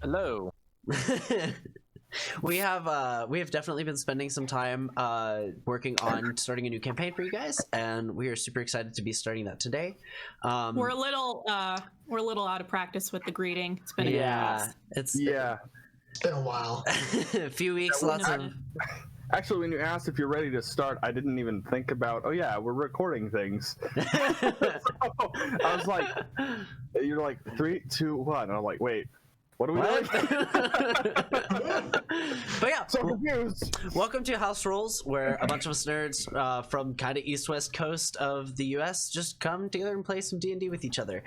Hello. We have definitely been spending some time working on starting a new campaign for you guys, and we are super excited to be starting that today. We're a little out of practice with the greeting. It's been it's been a while. a few weeks. Lots of. Actually, when you asked if you're ready to start, I didn't even think about, oh yeah, we're recording things. So, I was like, you're like 3, 2, 1. And I'm like, wait, what are we doing? But yeah, so confused. Welcome to House Rules, where a bunch of us nerds from kind of east-west coast of the U.S. just come together and play some D&D with each other.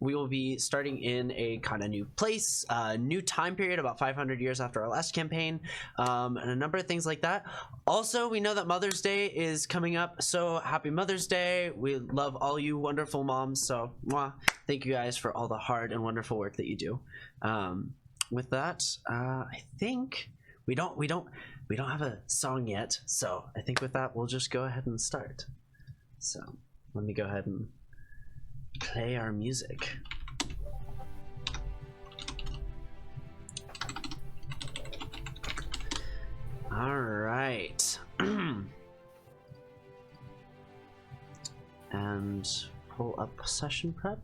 We will be starting in a kind of new place, new time period, about 500 years after our last campaign, and a number of things like that. Also, we know that Mother's Day is coming up, so happy Mother's Day. We love all you wonderful moms, so mwah. Thank you guys for all the hard and wonderful work that you do. With that, I think we don't have a song yet, so I think with that we'll just go ahead and start. So let me go ahead and play our music. All right. And pull up session prep.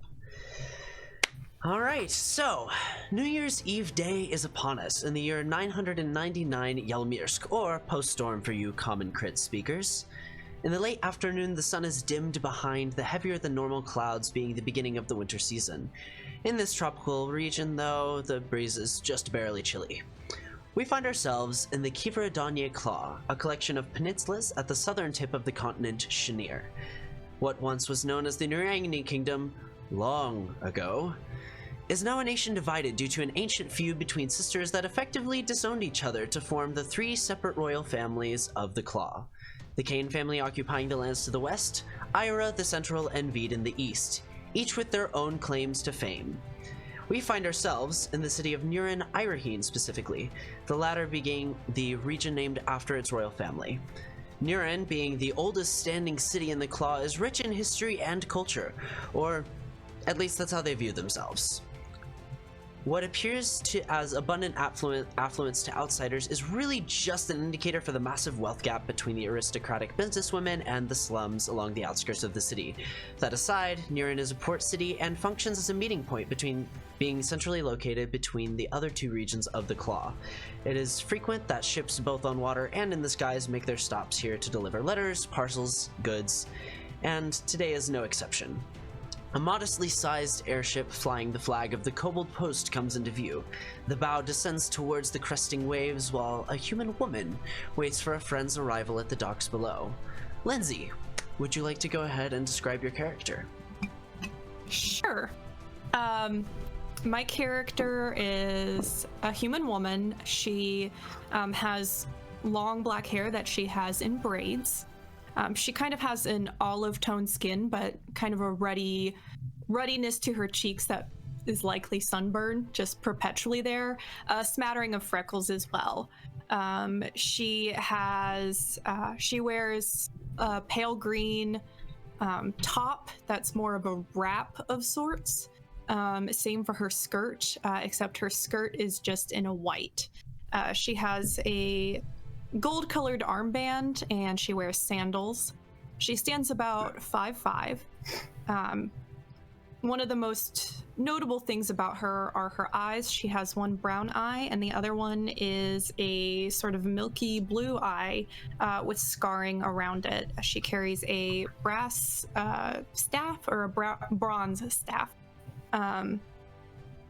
All right, so New Year's Eve Day is upon us in the year 999 yal'mysrk, or post-storm for you common critz speakers. In the late afternoon, the sun is dimmed behind the heavier-than-normal clouds, being the beginning of the winter season. In this tropical region, though, the breeze is just barely chilly. We find ourselves in the Kivarehdanne Claw, a collection of peninsulas at the southern tip of the continent Chanir. What once was known as the Nureni Kingdom, long ago, is now a nation divided due to an ancient feud between sisters that effectively disowned each other to form the 3 separate royal families of the Claw. The Kane family occupying the lands to the west, Irahin the central, and Vedn in the east, each with their own claims to fame. We find ourselves in the city of Nuren, Irahin specifically, the latter being the region named after its royal family. Nuren, being the oldest standing city in the Claw, is rich in history and culture, or at least that's how they view themselves. What appears as abundant affluence to outsiders is really just an indicator for the massive wealth gap between the aristocratic businesswomen and the slums along the outskirts of the city. That aside, Nuren is a port city and functions as a meeting point between being centrally located between the other 2 regions of the Claw. It is frequent that ships both on water and in the skies make their stops here to deliver letters, parcels, goods, and today is no exception. A modestly sized airship flying the flag of the kobold post comes into view. The bow descends towards the cresting waves while a human woman waits for a friend's arrival at the docks below. Lindsay, would you like to go ahead and describe your character? Sure. My character is a human woman. She has long black hair that she has in braids. She kind of has an olive tone skin, but kind of a ruddiness to her cheeks that is likely sunburn, just perpetually there. A smattering of freckles as well. She wears a pale green top that's more of a wrap of sorts. Same for her skirt, except her skirt is just in a white. She has a gold-colored armband, and she wears sandals. She stands about 5'5". One of the most notable things about her are her eyes. She has one brown eye, and the other one is a sort of milky blue eye with scarring around it. She carries a brass staff, or a bronze staff.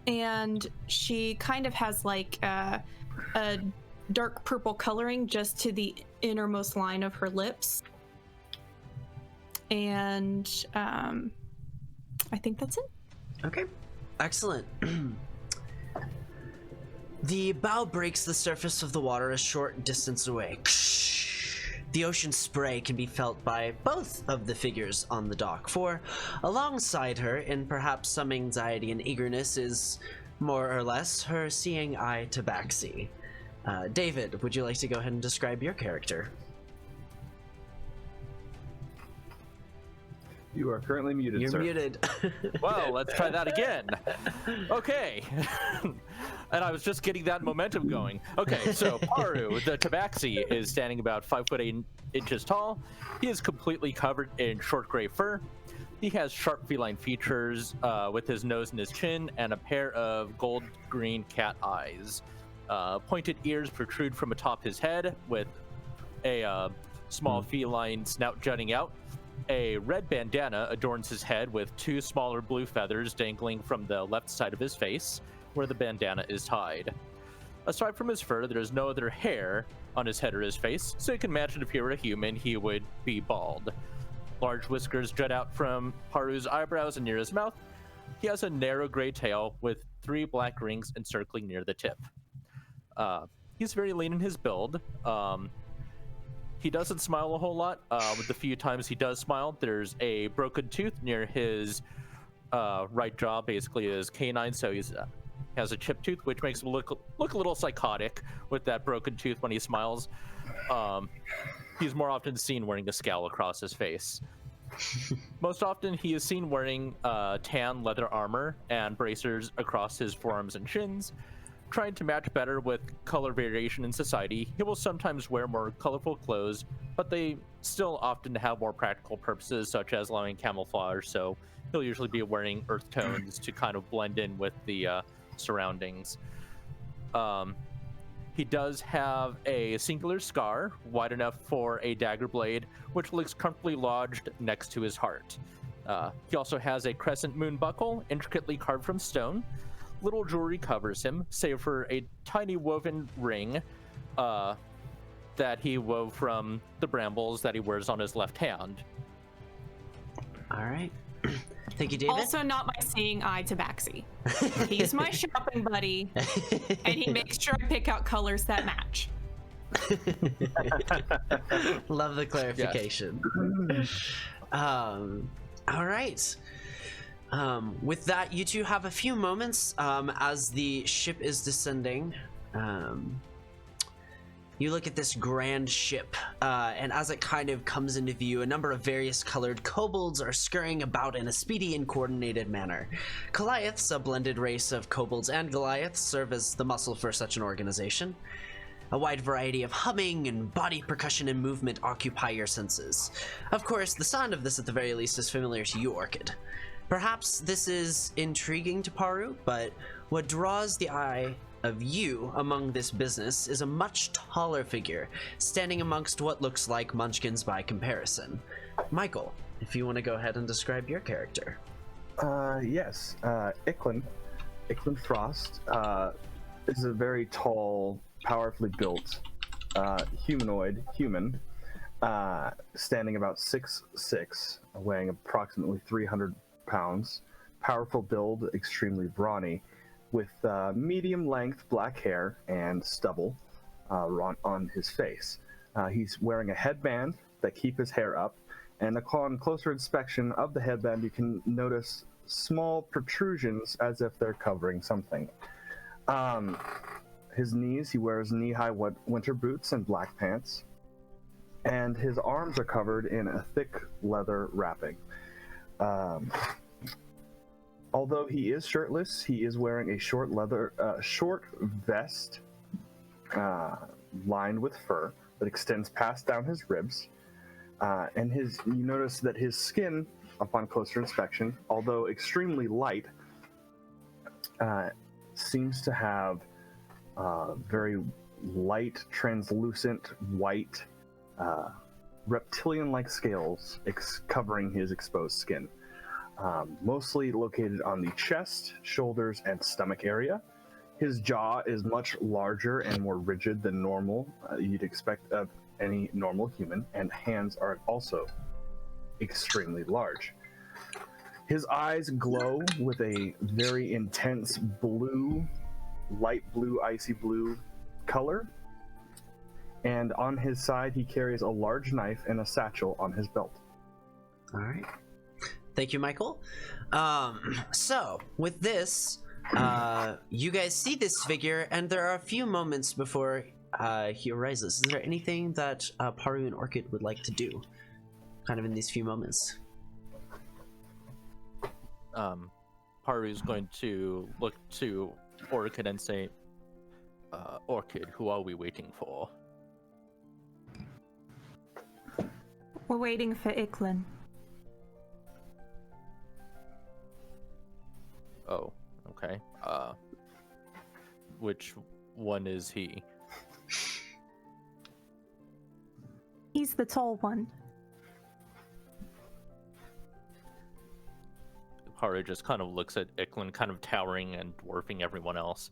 And she kind of has like a dark purple coloring just to the innermost line of her lips. And I think that's it. Okay, excellent. The bow breaks the surface of the water a short distance away. The ocean spray can be felt by both of the figures on the dock, for alongside her, in perhaps some anxiety and eagerness, is more or less her seeing eye tabaxi. David, would you like to go ahead and describe your character? You are currently muted, You're sir. muted. Well, let's try that again. Okay. And I was just getting that momentum going. Okay, so Paru, the tabaxi, is standing about 5'8" tall. He is completely covered in short gray fur. He has sharp feline features with his nose and his chin, and a pair of gold-green cat eyes. Pointed ears protrude from atop his head with a small feline snout jutting out. A red bandana adorns his head with two smaller blue feathers dangling from the left side of his face, where the bandana is tied. Aside from his fur, there is no other hair on his head or his face, so you can imagine if he were a human, he would be bald. Large whiskers jut out from Paru's eyebrows and near his mouth. He has a narrow gray tail with 3 black rings encircling near the tip. He's very lean in his build. He doesn't smile a whole lot. With the few times he does smile, there's a broken tooth near his right jaw, basically his canine, so he has a chipped tooth, which makes him look a little psychotic with that broken tooth when he smiles. He's more often seen wearing a scowl across his face. Most often, he is seen wearing tan leather armor and bracers across his forearms and shins. Trying to match better with color variation in society, he will sometimes wear more colorful clothes, but they still often have more practical purposes, such as allowing camouflage, so he'll usually be wearing earth tones to kind of blend in with the surroundings. He does have a singular scar, wide enough for a dagger blade, which looks comfortably lodged next to his heart. He also has a crescent moon buckle, intricately carved from stone. Little jewelry covers him, save for a tiny woven ring that he wove from the brambles that he wears on his left hand. All right. Thank you, David. Also not my seeing eye tabaxi. He's my shopping buddy, and he makes sure I pick out colors that match. Love the clarification. All right. With that, you two have a few moments as the ship is descending. You look at this grand ship, and as it kind of comes into view, a number of various colored kobolds are scurrying about in a speedy and coordinated manner. Goliaths, a blended race of kobolds and Goliaths, serve as the muscle for such an organization. A wide variety of humming and body percussion and movement occupy your senses. Of course, the sound of this at the very least is familiar to you, Orchid. Perhaps this is intriguing to Paru, but what draws the eye of you among this business is a much taller figure, standing amongst what looks like munchkins by comparison. Michael, if you want to go ahead and describe your character. Yes. Icklin Frost is a very tall, powerfully built humanoid human, standing about 6'6", weighing approximately 300 pounds, powerful build, extremely brawny, with medium length black hair and stubble on his face. He's wearing a headband that keeps his hair up, and upon closer inspection of the headband you can notice small protrusions as if they're covering something. His knees, he wears knee-high winter boots and black pants, and his arms are covered in a thick leather wrapping. Although he is shirtless, he is wearing a short vest lined with fur that extends past down his ribs. And you notice that his skin, upon closer inspection, although extremely light, seems to have very light, translucent, white, reptilian-like scales covering his exposed skin. Mostly located on the chest, shoulders, and stomach area. His jaw is much larger and more rigid than normal, you'd expect of any normal human, and hands are also extremely large. His eyes glow with a very intense blue, light blue, icy blue color, and on his side he carries a large knife and a satchel on his belt. All right. Thank you, Michael. So, with this, you guys see this figure, and there are a few moments before he arises. Is there anything that Paru and Orchid would like to do, kind of in these few moments? Paru's going to look to Orchid and say, Orchid, who are we waiting for? We're waiting for Iklin. Oh, okay. Which one is he? He's the tall one. Paru just kind of looks at Iklin, kind of towering and dwarfing everyone else.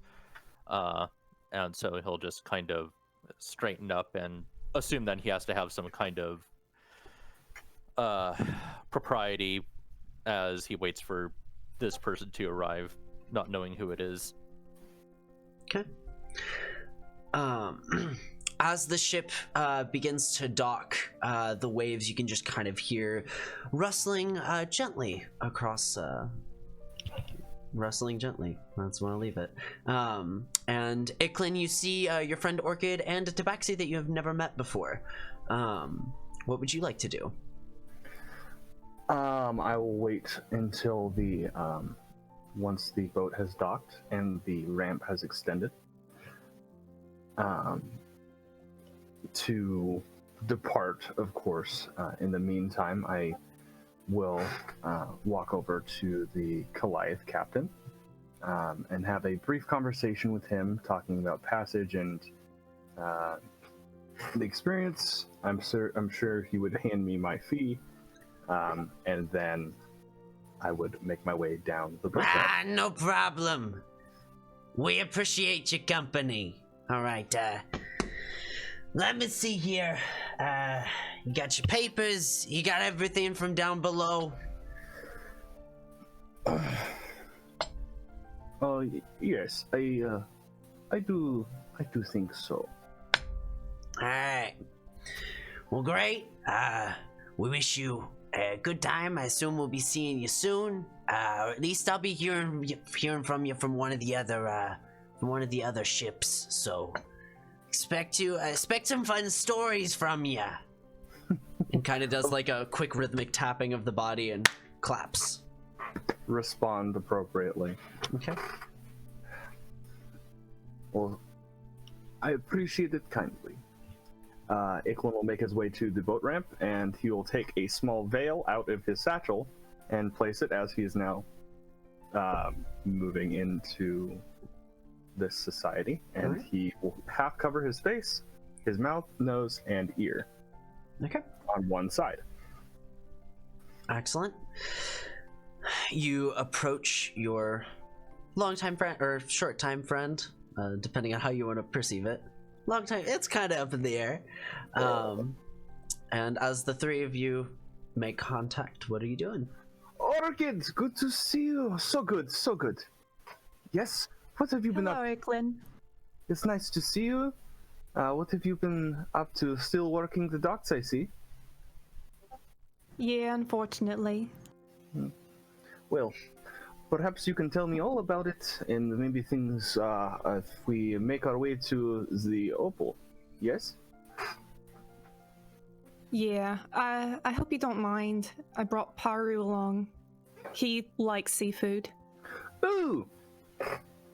And so he'll just kind of straighten up and assume that he has to have some kind of propriety as he waits for this person to arrive, not knowing who it is. Okay. As the ship begins to dock, the waves you can just kind of hear rustling gently across. Rustling gently. That's where I'll leave it. And Iklin, you see your friend Orchid and a tabaxi that you have never met before. What would you like to do? I will wait until the once the boat has docked and the ramp has extended. To depart, of course. In the meantime, I will walk over to the Goliath captain and have a brief conversation with him, talking about passage and the experience. I'm sure he would hand me my fee, and then I would make my way down the boat. No problem. We appreciate your company. All right, let me see here. You got your papers. You got everything from down below. Yes, I do think so. All right. Well, great. We wish you a good time. I assume we'll be seeing you soon. Or at least I'll be hearing from you from one of the other ships. So expect some fun stories from you. And kind of does like a quick rhythmic tapping of the body and claps. Respond appropriately. Okay. Well, I appreciate it kindly. Iklin will make his way to the boat ramp, and he will take a small veil out of his satchel and place it as he is now moving into this society. And he will half cover his face, his mouth, nose, and ear. Okay. On one side. Excellent. You approach your longtime friend or short-time friend, depending on how you want to perceive it. Long time, it's kind of up in the air. And as the three of you make contact, what are you doing? Orchid, good to see you. So good, so good. Yes? What have you been up to? Hello, Iklin. It's nice to see you. What have you been up to? Still working the docks, I see. Yeah, unfortunately. Well, perhaps you can tell me all about it, and maybe things, if we make our way to the Opal. Yes? Yeah, I hope you don't mind. I brought Paru along. He likes seafood. Ooh!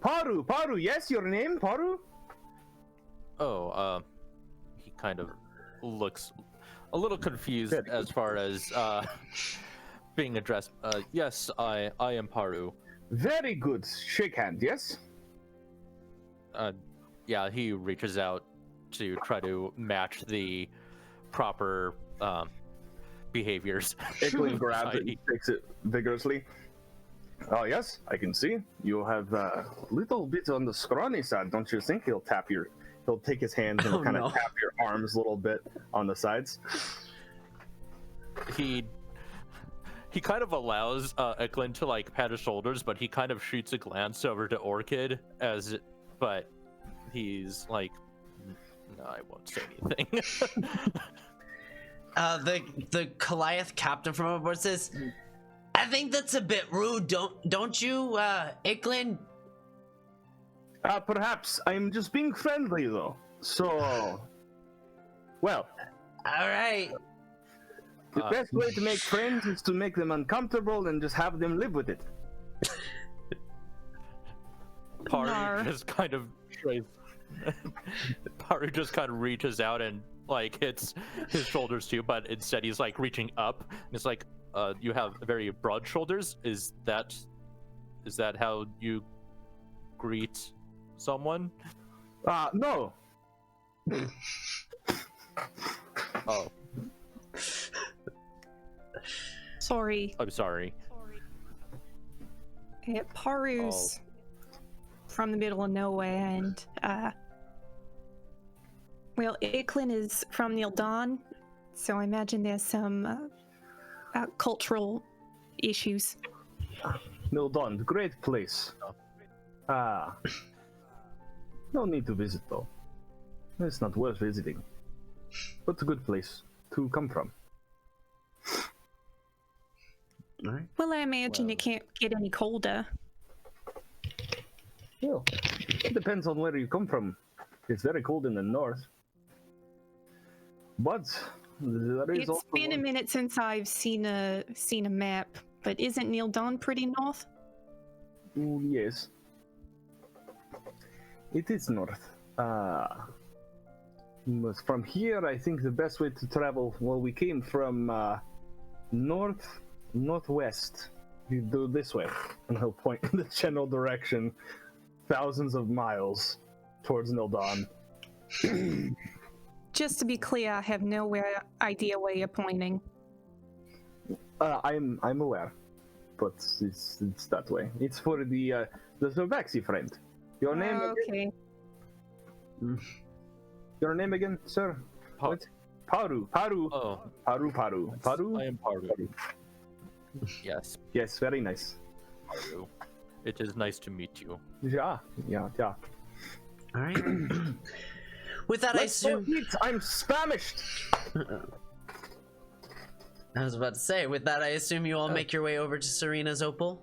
Paru, yes, your name, Paru? Oh, he kind of looks a little confused as far as being addressed. Yes, I am Paru. Very good. Shake hand, yes? Yeah, he reaches out to try to match the proper behaviors. Iklin grabs it and takes it vigorously. Oh, yes, I can see. You have a little bit on the scrawny side, don't you think? He'll take his hands and kind of tap your arms a little bit on the sides. He kind of allows Iklin to like pat his shoulders, but he kind of shoots a glance over to Orchid but he's like, no, I won't say anything. The Goliath captain from aboard says, I think that's a bit rude, don't you, Iklin? Perhaps. I'm just being friendly, though. So, well. All right. The best way to make friends is to make them uncomfortable and just have them live with it. Paru just kind of Paru just kind of reaches out and like hits his shoulders too, but instead he's like reaching up. And it's like, you have very broad shoulders. Is that how you greet someone? No. Oh, Sorry. I'm sorry. Paru's from the middle of nowhere, and well, Iklin is from Nildan, so I imagine there's some cultural issues. Nildan, great place. No need to visit though. It's not worth visiting. But a good place to come from. All right. Well, I imagine it can't get any colder. Well, it depends on where you come from. It's very cold in the north. But there is It's been a minute since I've seen a map, but isn't Nildan pretty north? Yes. It is north. But from here, I think the best way to travel, well, we came from northwest. You do this way, and he'll point in the general direction, thousands of miles towards Nildan. Just to be clear, I have no idea where you're pointing. I'm aware, but it's that way. It's for the Tabaxi friend. Your name again? Okay. Your name again, sir? What? Paru. Oh, Paru. I am Paru. Yes, Yes, very nice. Paru. It is nice to meet you. Yeah. All right. With that, I assume. I'm Spamished. I was about to say. With that, I assume you all make your way over to Serena's opal.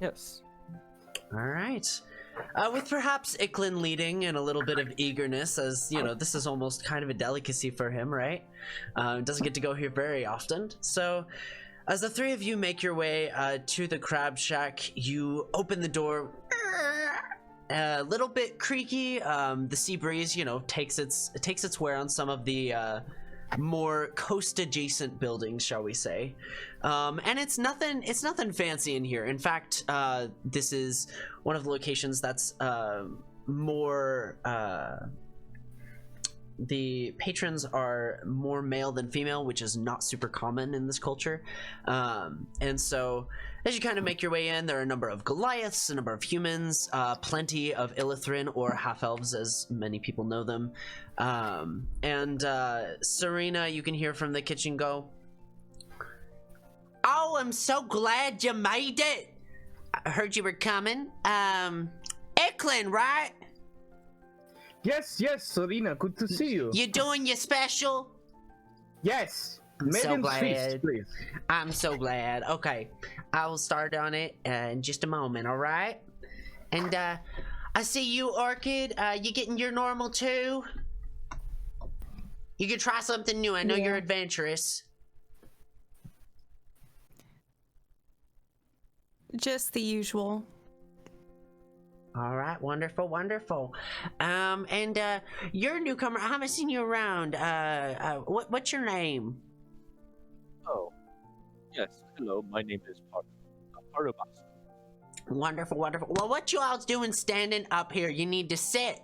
Yes. All right. With perhaps Iklin leading and a little bit of eagerness, as you know, this is almost kind of a delicacy for him, right? Doesn't get to go here very often. So, as the three of you make your way to the crab shack, you open the door. A little bit creaky. The sea breeze, you know, takes its wear on some of the more coast-adjacent buildings, shall we say? And it's nothing fancy in here. In fact, this is one of the locations that's more. The patrons are more male than female, which is not super common in this culture. And so, as you kind of make your way in, there are a number of Goliaths, a number of humans, plenty of Illithrin or half-elves, as many people know them. And Serena, you can hear from the kitchen go, "Oh, I'm so glad you made it. I heard you were coming. Iklin, right? Yes, Serena, good to see you. You doing your special?" Yes. I'm so Maiden's glad. feast, please. I'm so glad. Okay, I will start on it in just a moment, all right? And I see you, Orchid. You getting your normal too? You can try something new. I know you're adventurous. Just the usual. All right, wonderful. And you're a newcomer. I haven't seen you around. What's your name? Oh, yes. Hello, my name is Paru. Wonderful. Well, what you all's doing standing up here? You need to sit.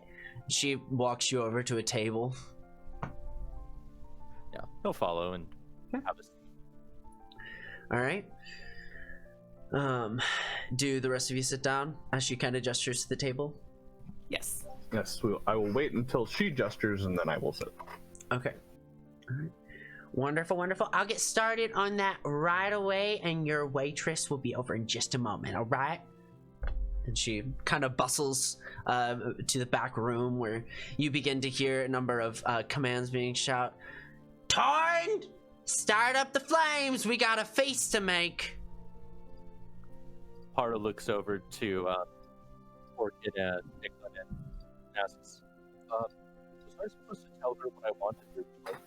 She walks you over to a table. Yeah, he'll follow and have a seat. All right. Do the rest of you sit down as she kind of gestures to the table? Yes. Yes, I will wait until she gestures and then I will sit. Okay. All right. Wonderful. I'll get started on that right away, and your waitress will be over in just a moment, all right? And she kind of bustles to the back room where you begin to hear a number of commands being shouted. Torn! Start up the flames! We got a feast to make! Paru looks over to Orchid and Iklin and asks, was I supposed to tell her what I wanted her to do?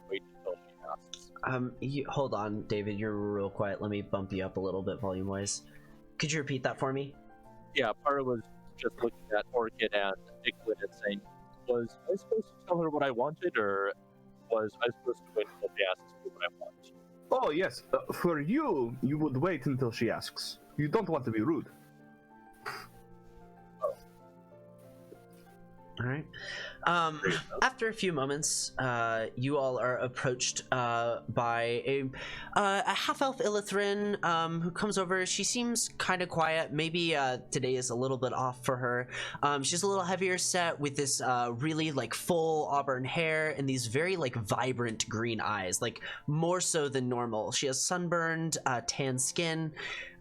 Wait until she asks. Hold on, David. You're real quiet. Let me bump you up a little bit volume-wise. Could you repeat that for me? Yeah, Paru was just looking at Orchid and Nicolette and saying, was I supposed to tell her what I wanted, or was I supposed to wait until she asks me what I want? Oh, yes. For you, you would wait until she asks. You don't want to be rude. All right. After a few moments, you all are approached by a half-elf Illithrin who comes over. She seems kind of quiet. Maybe today is a little bit off for her. She's a little heavier set with this really like full auburn hair and these very like vibrant green eyes, like more so than normal. She has sunburned tan skin,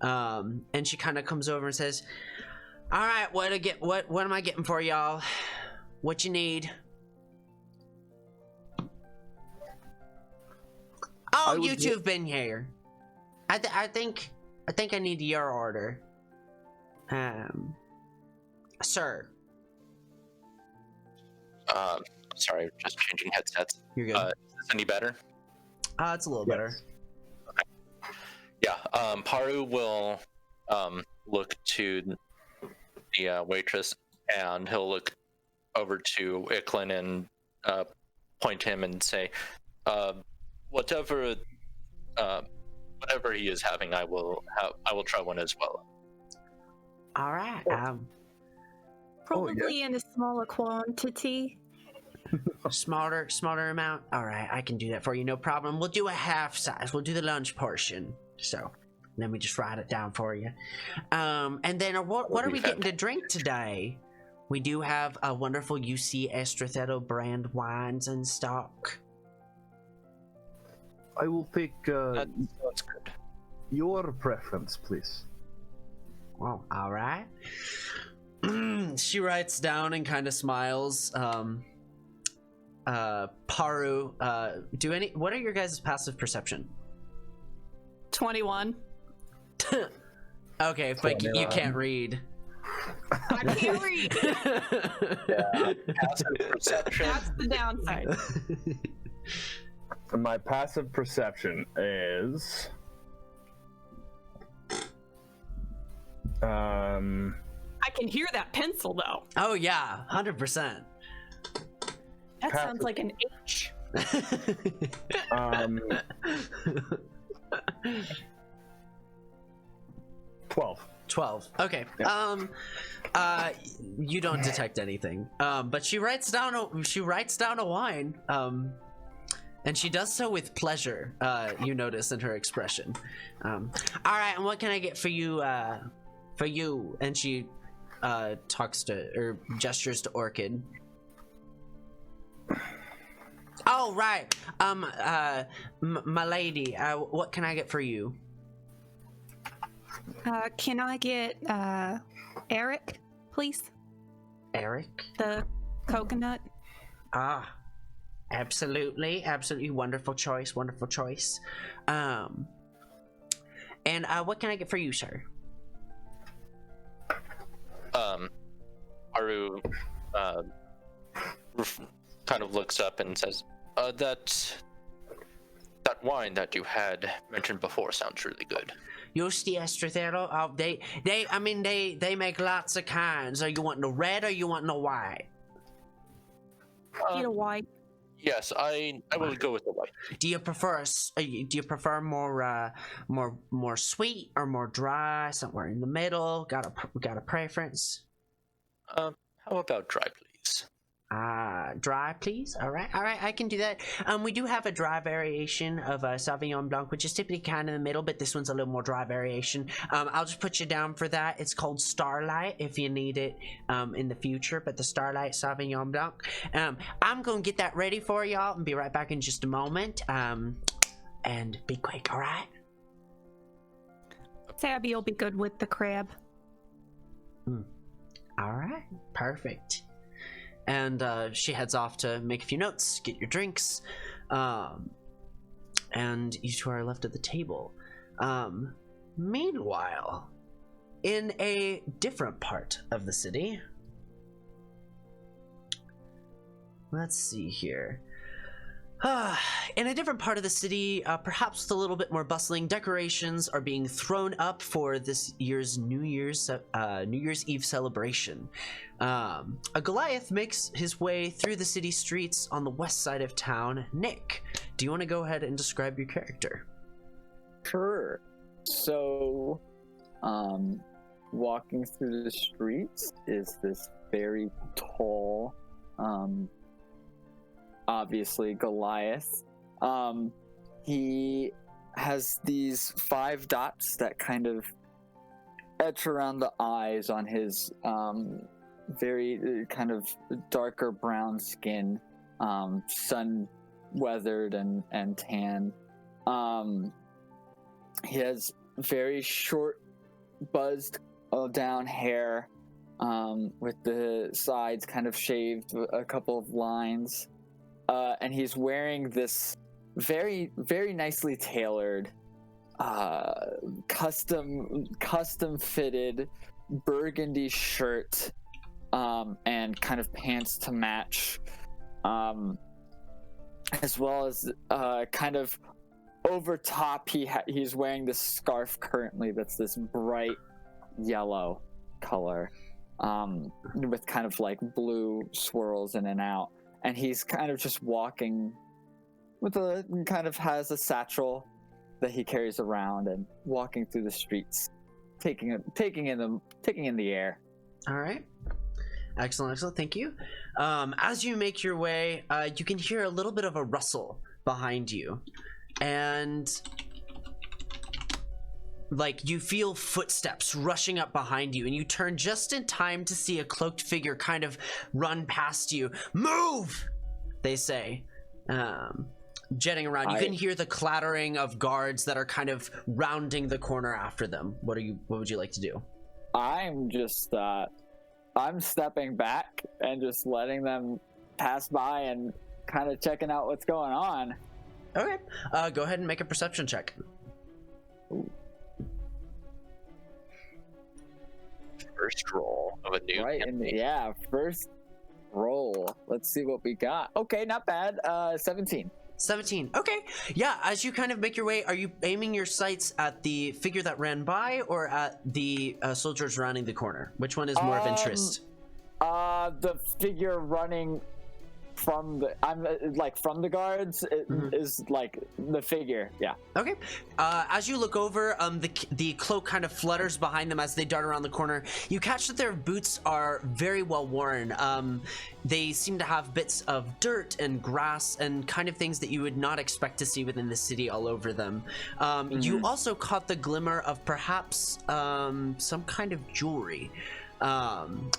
and she kind of comes over and says, "All right, what am I getting for y'all? What you need?" Oh, you two've been here. I think I need your order. Sir. Sorry, just changing headsets. You're good. Is this any better? It's a little better. Okay. Yeah, Paru will look to the waitress, and he'll look over to Icklin and point him and say, whatever he is having, I will try one as well. All right. Probably in a smaller quantity. Smaller amount. All right, I can do that for you, no problem. We'll do a half size. We'll do the lunch portion. So let me just write it down for you. And then what are we getting to drink today? We do have a wonderful UC Estrathetto brand wines in stock. I will take That's good. your preference, please. Well, all right. She writes down and kind of smiles. Paru, what are your guys' passive perception? 21. Okay, but you can't read. I can't read. Yeah, passive perception. That's the downside. My passive perception is I can hear that pencil though. Oh yeah, 100%. That sounds like an H. 12. Okay. Yeah. You don't detect anything. But she writes down a wine. And she does so with pleasure. You notice in her expression. All right, and what can I get for you? And she gestures to Orchid. Oh right. My lady. What can I get for you? Can I get Eric, please? Eric? The coconut. Ah, absolutely, wonderful choice. And what can I get for you, sir? Paru kind of looks up and says, that wine that you had mentioned before sounds really good. Yusti Estrathetto. Oh, they make lots of kinds. Are you wanting the red or you wanting the white? Get a white. Yes, I will go with the white. Do you prefer more sweet or more dry? Somewhere in the middle? Got a preference? How about dry, please? Dry, please. All right, I can do that. We do have a dry variation of Sauvignon Blanc, which is typically kind of in the middle, but this one's a little more dry variation. I'll just put you down for that. It's called Starlight if you need it in the future, but the Starlight Sauvignon Blanc. I'm gonna get that ready for y'all and be right back in just a moment. And be quick, all right? Sabby will be good with the crab. All right, perfect. And she heads off to make a few notes, get your drinks, and you two are left at the table. Meanwhile, in a different part of the city, let's see here. In a different part of the city, perhaps a little bit more bustling, decorations are being thrown up for this year's New Year's Eve celebration. A Goliath makes his way through the city streets on the west side of town. Nick, do you want to go ahead and describe your character? Sure. So, walking through the streets is this very tall, obviously Goliath. He has these 5 dots that kind of etch around the eyes on his very kind of darker brown skin, sun weathered and tan. He has very short, buzzed down hair, with the sides kind of shaved, a couple of lines. And he's wearing this very, very nicely tailored, custom fitted burgundy shirt, and kind of pants to match, as well as kind of over top he's wearing this scarf currently that's this bright yellow color, with kind of like blue swirls in and out. And he's kind of just walking with has a satchel that he carries around and walking through the streets, taking in the air. All right. Excellent. Thank you. As you make your way, you can hear a little bit of a rustle behind you, and like you feel footsteps rushing up behind you, and you turn just in time to see a cloaked figure kind of run past you. Move, they say, jetting around. You can hear the clattering of guards that are kind of rounding the corner after them. What would you like to do? I'm just I'm stepping back and just letting them pass by and kind of checking out what's going on. Okay. Go ahead and make a perception check. Ooh. First roll of a new campaign. First roll. Let's see what we got. Okay, not bad. 17. 17. Okay. Yeah, as you kind of make your way, are you aiming your sights at the figure that ran by or at the soldiers rounding the corner? Which one is more of interest? The figure running from the guards is like the figure. Yeah. Okay. As you look over, the cloak kind of flutters behind them as they dart around the corner. You catch that their boots are very well worn. They seem to have bits of dirt and grass and kind of things that you would not expect to see within the city all over them. You also caught the glimmer of perhaps some kind of jewelry.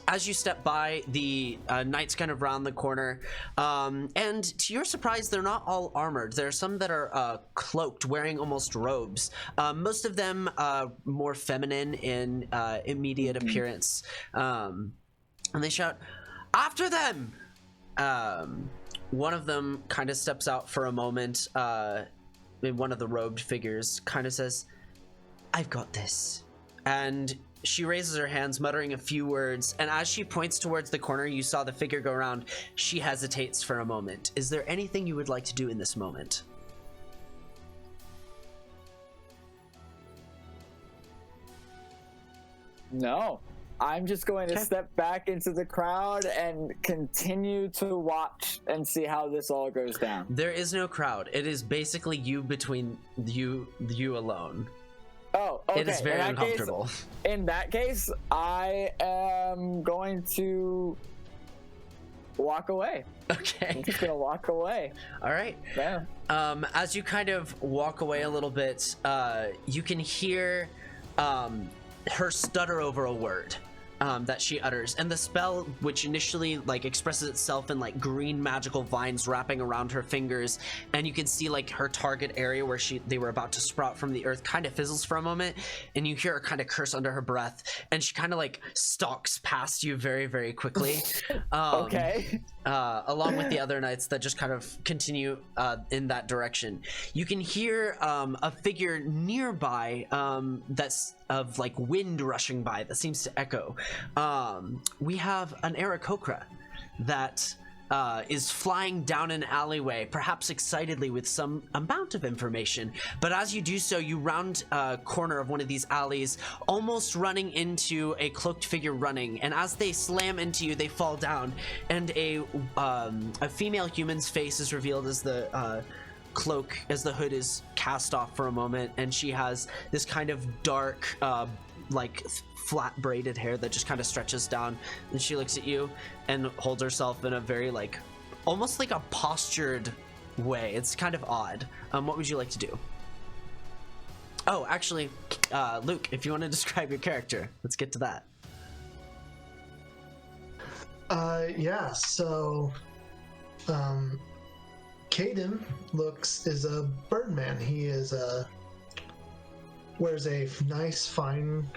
As you step by, the knights kind of round the corner, and to your surprise, they're not all armored. There are some that are cloaked, wearing almost robes. Most of them more feminine in immediate appearance. And they shout, "After them!" One of them kind of steps out for a moment. One of the robed figures kind of says, "I've got this." And she raises her hands, muttering a few words, and as she points towards the corner you saw the figure go around, she hesitates for a moment. Is there anything you would like to do in this moment? No. I'm just going to step back into the crowd and continue to watch and see how this all goes down. There is no crowd. It is basically you between you alone. Oh, okay. It is very uncomfortable. In that case, I am going to walk away. Okay. I'm just gonna walk away. All right. Yeah. As you kind of walk away a little bit, you can hear her stutter over a word that she utters, and the spell, which initially like expresses itself in like green magical vines wrapping around her fingers, and you can see like her target area where they were about to sprout from the earth kind of fizzles for a moment, and you hear her kind of curse under her breath, and she kind of like stalks past you very, very quickly. Okay. Along with the other knights that just kind of continue in that direction. You can hear a figure nearby that's of like wind rushing by that seems to echo. We have an Aarakocra that is flying down an alleyway, perhaps excitedly with some amount of information. But as you do so, you round a corner of one of these alleys, almost running into a cloaked figure running. And as they slam into you, they fall down, and a female human's face is revealed as the cloak, as the hood is cast off for a moment, and she has this kind of dark, like flat braided hair that just kind of stretches down, and she looks at you and holds herself in a very like almost like a postured way. It's kind of odd. What would you like to do? Oh, actually, Luke, if you want to describe your character, let's get to that. Yeah, so Caden is a birdman. He wears a nice fine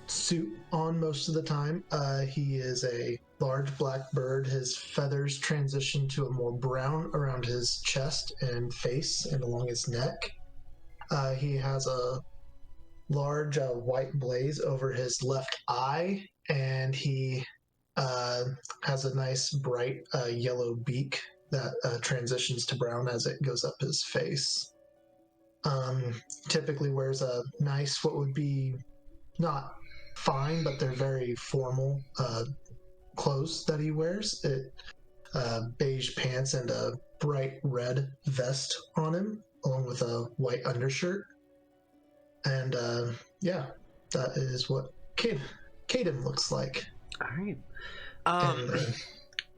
suit on most of the time. He is a large black bird. His feathers transition to a more brown around his chest and face and along his neck. He has a large white blaze over his left eye, and he has a nice bright yellow beak that transitions to brown as it goes up his face. Typically wears a nice, what would be not fine, but they're very formal clothes that he wears. Beige pants and a bright red vest on him, along with a white undershirt. And yeah, that is what Caden looks like. All right.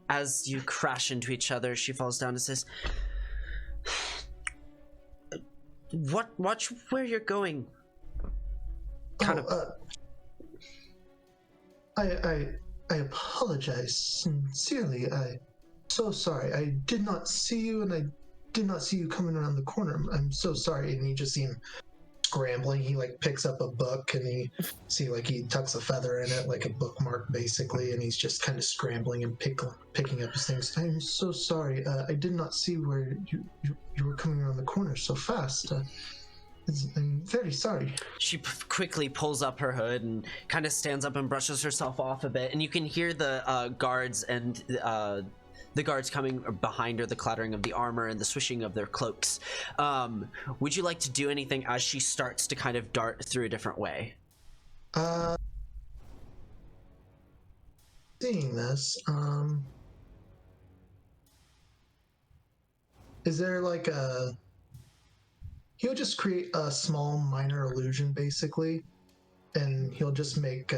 As you crash into each other, she falls down and says, watch where you're going. I apologize sincerely. I'm so sorry. I did not see you, and I did not see you coming around the corner. I'm so sorry. And you just see him scrambling. He like picks up a book, and he tucks a feather in it, like a bookmark basically, and he's just kind of scrambling and picking up his things. I'm so sorry. I did not see where you were coming around the corner so fast. I'm very sorry. She quickly pulls up her hood and kind of stands up and brushes herself off a bit, and you can hear the guards and the guards coming behind her, the clattering of the armor and the swishing of their cloaks. Would you like to do anything as she starts to kind of dart through a different way? Seeing this, is there like he'll just create a small minor illusion basically, and he'll just make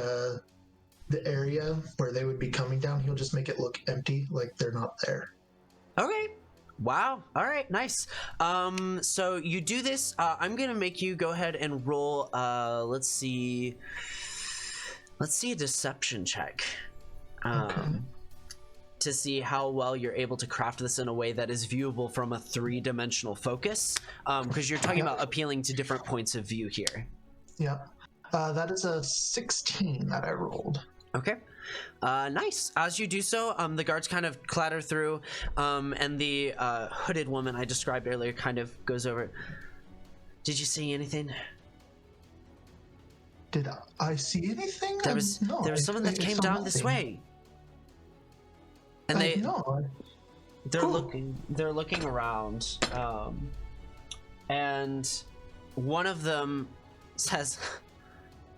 the area where they would be coming down, he'll just make it look empty, like they're not there. Okay. Wow. All right. Nice. So you do this. I'm gonna make you go ahead and roll. Let's see a deception check. Okay. To see how well you're able to craft this in a way that is viewable from a 3-dimensional focus, because you're talking about appealing to different points of view here. Yep. That is a 16 that I rolled. Okay. Nice. As you do so, the guards kind of clatter through, and the hooded woman I described earlier kind of goes over. Did you see anything? Did I see anything? There was someone that came down this way. And they're looking around, and one of them says,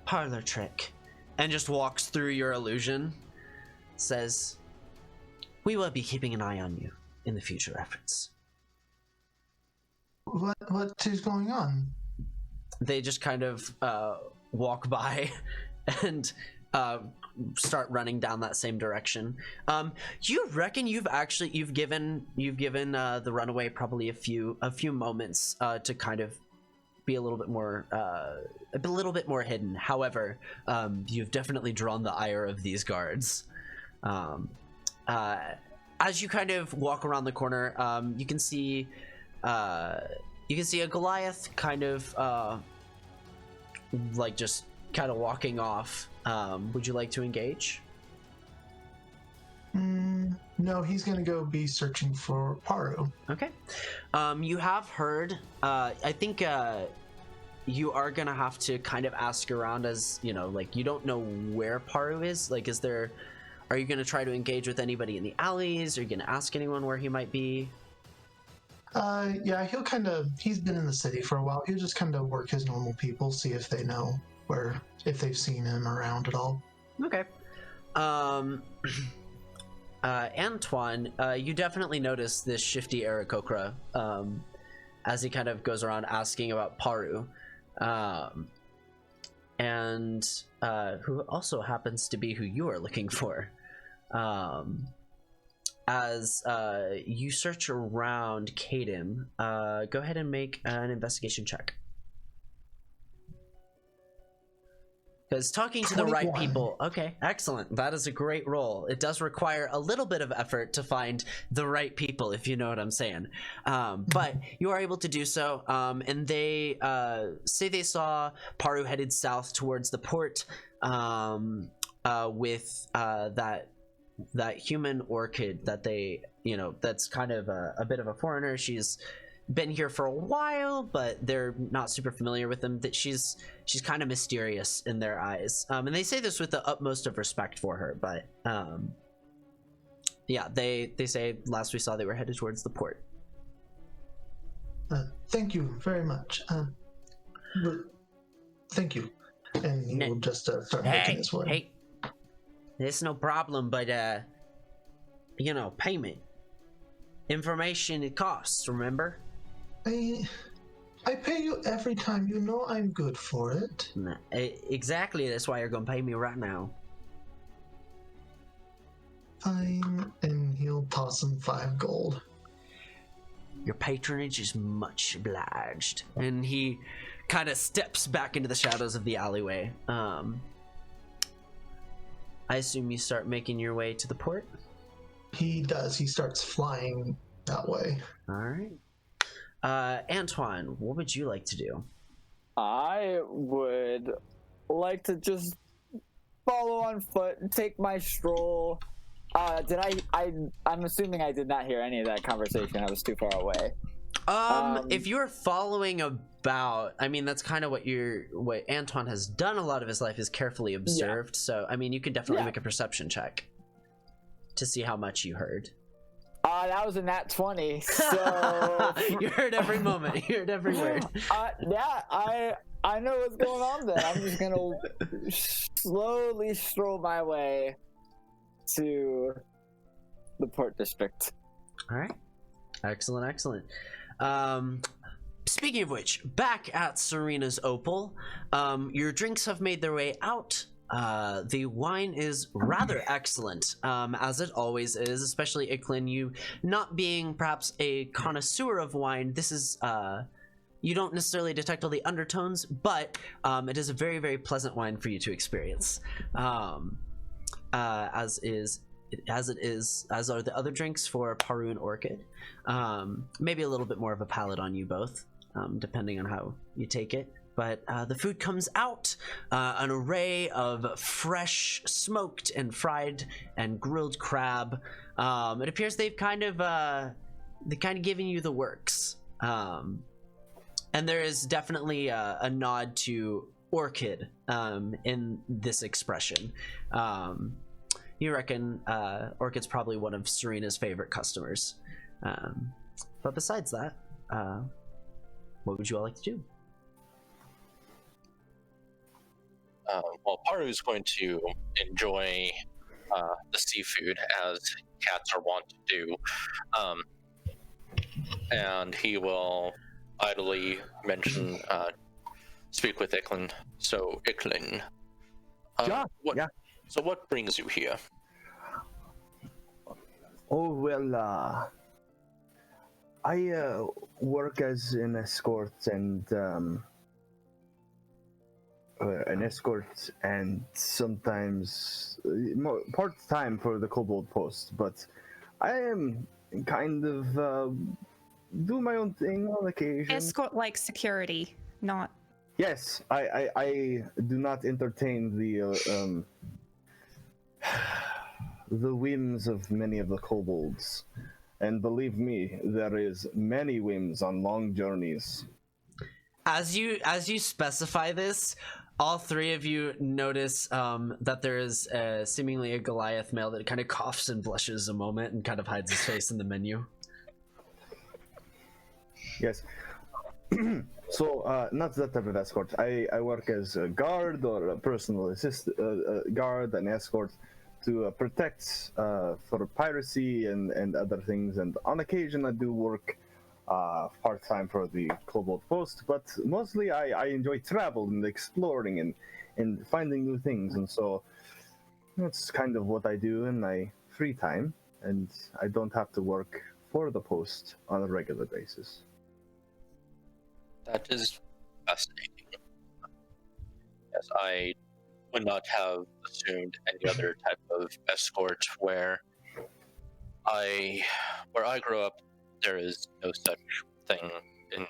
"Parlor trick," and just walks through your illusion. Says, "We will be keeping an eye on you in the future reference." What is going on? They just kind of walk by and start running down that same direction. You reckon you've given the runaway probably a few moments to kind of be a little bit more hidden. However, you've definitely drawn the ire of these guards. As you kind of walk around the corner, you can see a Goliath kind of like just kind of walking off. Would you like to engage? No, he's gonna go be searching for Paru. Okay. You have heard, I think you are gonna have to kind of ask around, as you know, like you don't know where Paru is. Like, is there Are you going to try to engage with anybody in the alleys? Are you going to ask anyone where he might be? Yeah, he's been in the city for a while. He'll just kind of work his normal people, see if they know if they've seen him around at all. Okay. Antoine, you definitely notice this shifty Aarakocra as he kind of goes around asking about Paru. And who also happens to be who you are looking for. As you search around Kadim, go ahead and make an investigation check. Because talking to the right people... Okay, excellent. That is a great roll. It does require a little bit of effort to find the right people, if you know what I'm saying. But you are able to do so. And they say they saw Paru headed south towards the port with that human orchid that they... that's kind of a bit of a foreigner. She's been here for a while, but they're not super familiar with them. That she's kind of mysterious in their eyes, and they say this with the utmost of respect for her. But yeah, they say last we saw they were headed towards the port. Thank you very much. Thank you. And he will just start making his way. Hey, there's no problem, but payment, information, it costs. Remember? I pay you every time. You know I'm good for it. Nah, exactly. That's why you're gonna pay me right now. Fine. And he'll toss him 5 gold. Your patronage is much obliged. And he kind of steps back into the shadows of the alleyway. I assume you start making your way to the port? He does. He starts flying that way. All right. Antoine, what would you like to do? I would like to just follow on foot and take my stroll. I'm assuming I did not hear any of that conversation. I was too far away. If you're following about, I mean, that's kind of what Antoine has done a lot of his life, is carefully observed. Yeah. So, I mean, you can definitely make a perception check to see how much you heard. That was a nat 20, so... You heard every moment. You heard every word. Yeah, I know what's going on there. I'm just gonna slowly stroll my way to the port district. All right. Excellent, excellent. Speaking of which, back at Serena's Opal, your drinks have made their way out. The wine is rather excellent, as it always is, especially Icklin. You not being perhaps a connoisseur of wine, this is, you don't necessarily detect all the undertones, but it is a very, very pleasant wine for you to experience. As are the other drinks for Paru and Orchid. Maybe a little bit more of a palate on you both, depending on how you take it. But the food comes out, an array of fresh, smoked and fried and grilled crab. It appears they've kind of given you the works. And there is definitely a nod to Orchid in this expression. You reckon Orchid's probably one of Serena's favorite customers. But besides that, what would you all like to do? Well, Paru's going to enjoy the seafood, as cats are wont to do. And he will idly mention, speak with Icklin. So, Icklin, so what brings you here? Oh, well, I work as an escort and sometimes part-time for the kobold post, but I am kind of do my own thing on occasion. Escort like security, not... Yes, I do not entertain the whims of many of the kobolds. And believe me, there is many whims on long journeys. As you specify this, all three of you notice that there is seemingly a Goliath male that kind of coughs and blushes a moment and kind of hides his face in the menu. Yes. So, not that type of escort. I work as a guard or a personal guard and escort to protect for piracy and other things. And on occasion, I do work part-time for the kobold post, but mostly I enjoy travel and exploring and finding new things. And so that's kind of what I do in my free time. And I don't have to work for the post on a regular basis. That is fascinating. Yes, I would not have assumed any other type of escort where I grew up. There is no such thing in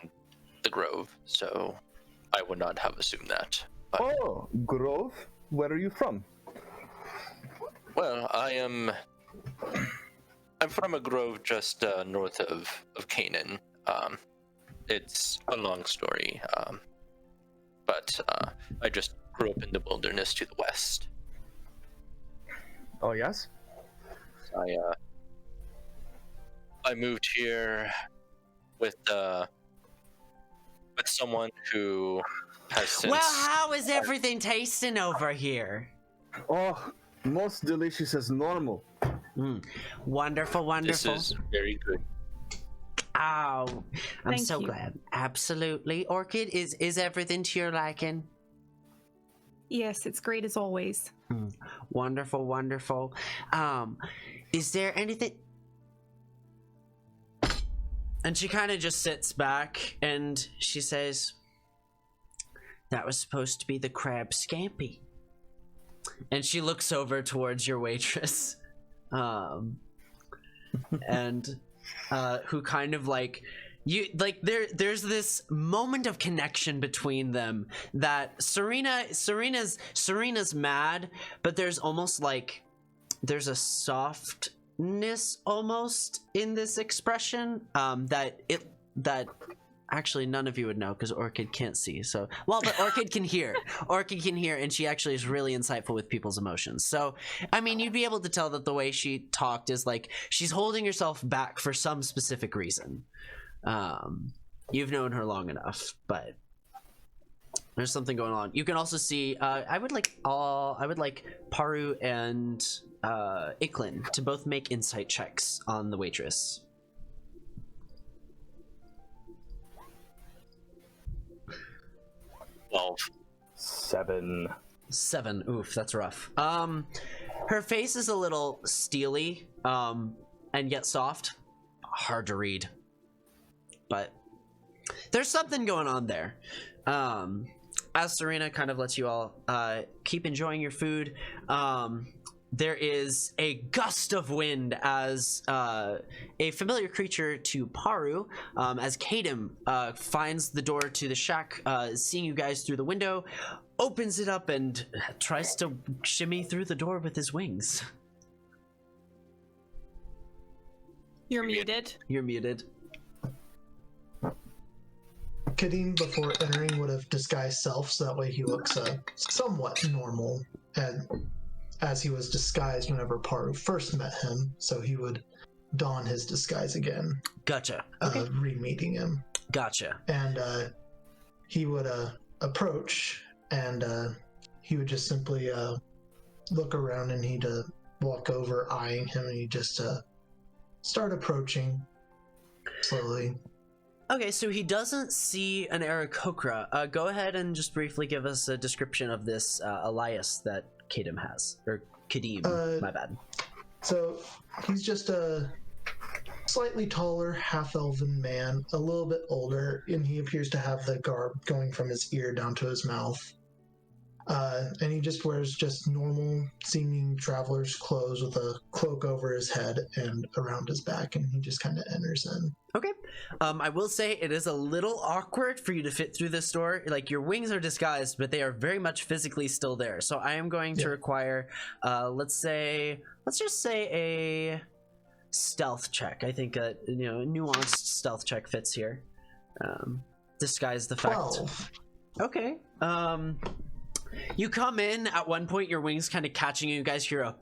the Grove, so I would not have assumed that. But, Oh, Grove? Where are you from? well, I'm from a grove just north of Kane. It's a long story, but I just grew up in the wilderness to the west. Oh, yes? I moved here with someone who has since. Well, how is everything tasting over here? Oh, most delicious as normal. Wonderful, wonderful. This is very good. Oh, I'm Thank so you. glad. Absolutely. Orchid, is everything to your liking? Yes, it's great as always. Wonderful, wonderful. Is there anything... And she kind of just sits back and she says, that was supposed to be the crab scampi. And she looks over towards your waitress. And who kind of like there's this moment of connection between them that Serena's mad, but there's almost like there's a softness almost in this expression that actually none of you would know because Orchid can't see. So, well, but Orchid can hear. Orchid can hear, and she actually is really insightful with people's emotions. So, I mean, you'd be able to tell that the way she talked is like she's holding herself back for some specific reason. You've known her long enough, but there's something going on. You can also see. I would like Paru and Iklin to both make insight checks on the waitress. 12. 7. Oof, that's rough. Her face is a little steely, and yet soft. Hard to read. But there's something going on there. As Serena kind of lets you all keep enjoying your food, there is a gust of wind as a familiar creature to Paru, as Kadem finds the door to the shack, seeing you guys through the window, opens it up and tries to shimmy through the door with his wings. You're muted. You're muted. Kadeem, before entering, would have disguised self, so that way he looks somewhat normal, and as he was disguised whenever Paru first met him, so he would don his disguise again. Gotcha. Okay. Re-meeting him. Gotcha. And he would approach, and he would just simply look around, and he'd walk over, eyeing him, and he'd just start approaching slowly. Okay, so he doesn't see an Aarakocra. Go ahead and just briefly give us a description of this Elias that Kadem has. Or Kadeem, my bad. So he's just a slightly taller, half-elven man, a little bit older, and he appears to have the garb going from his ear down to his mouth. And he just wears just normal-seeming traveler's clothes with a cloak over his head and around his back, and he just kind of enters in. Okay. I will say it is a little awkward for you to fit through this door. Like, your wings are disguised, but they are very much physically still there. So I am going to require, let's just say a stealth check. I think a nuanced stealth check fits here. Disguise the fact. 12. Okay. You come in, at one point your wings kind of catching you guys hear a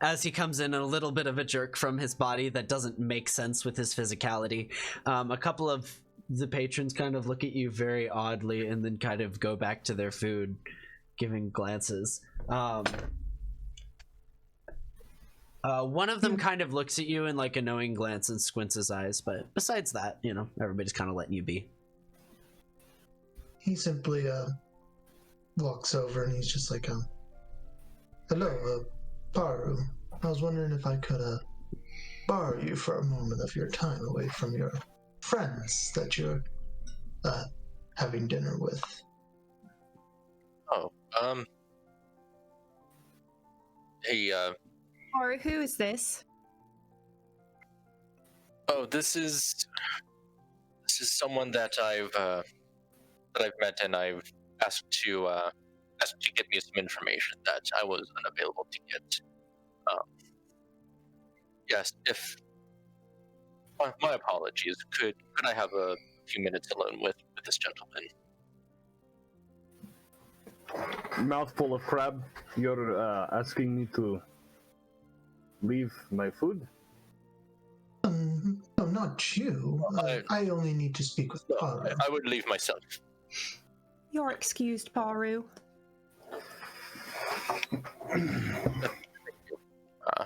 as he comes in, a little bit of a jerk from his body that doesn't make sense with his physicality. A couple of the patrons kind of look at you very oddly and then kind of go back to their food, giving glances. One of them kind of looks at you in like a knowing glance and squints his eyes, but besides that, you know, everybody's kind of letting you be. He simply walks over and he's just like, hello, Paru. I was wondering if I could borrow you for a moment of your time away from your friends that you're having dinner with. Oh, hey, Or who is this? oh, this is someone that I've met, and I've asked to get me some information that I was unavailable to get. Yes, if my apologies. Could I have a few minutes alone with this gentleman? Mouthful of crab. You're asking me to leave my food? No, not you. I only need to speak with Paru. I would leave myself. You're excused, Paru.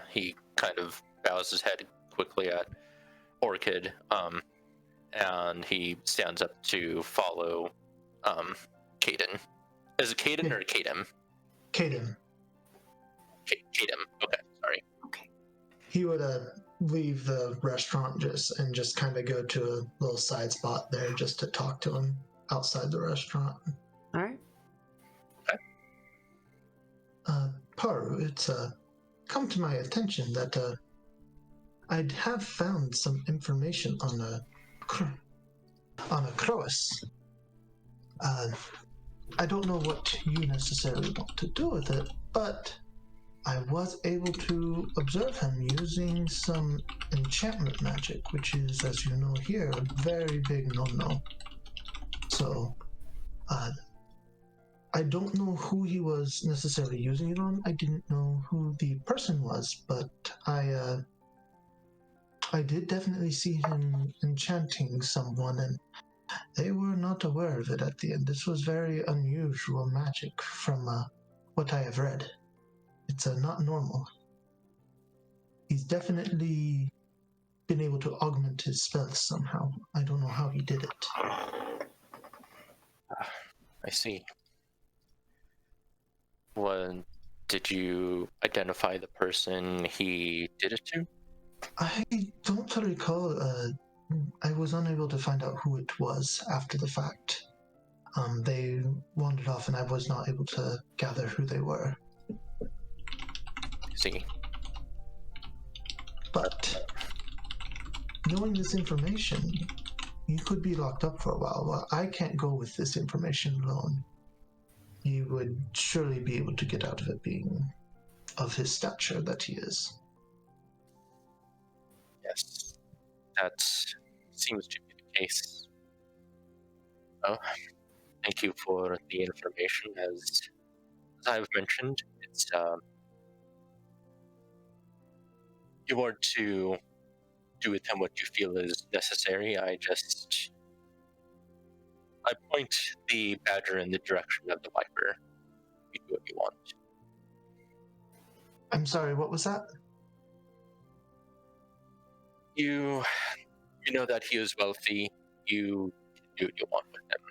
He kind of bows his head quickly at Orchid, and he stands up to follow Caden. Is it Caden or Kadem? Caden. Kadem. Okay, sorry. Okay. He would leave the restaurant just kind of go to a little side spot there just to talk to him outside the restaurant. All right. Paru, it's come to my attention that I have found some information on a Croas. I don't know what you necessarily want to do with it, but I was able to observe him using some enchantment magic, which is, as you know here, a very big no-no. So, I don't know who he was necessarily using it on. I didn't know who the person was, but I did definitely see him enchanting someone, and they were not aware of it at the end. This was very unusual magic from what I have read. It's not normal. He's definitely been able to augment his spells somehow. I don't know how he did it. I see. Well, did you identify the person he did it to? I don't recall. I was unable to find out who it was after the fact. They wandered off and I was not able to gather who they were. I see. But knowing this information, you could be locked up for a while. Well, I can't go with this information alone. You would surely be able to get out of it, being of his stature that he is. Yes, that seems to be the case. Oh, thank you for the information. As I've mentioned, it's you are to do with him what you feel is necessary. I point the badger in the direction of the viper. You do what you want. I'm sorry, what was that? You know that he is wealthy. You can do what you want with him.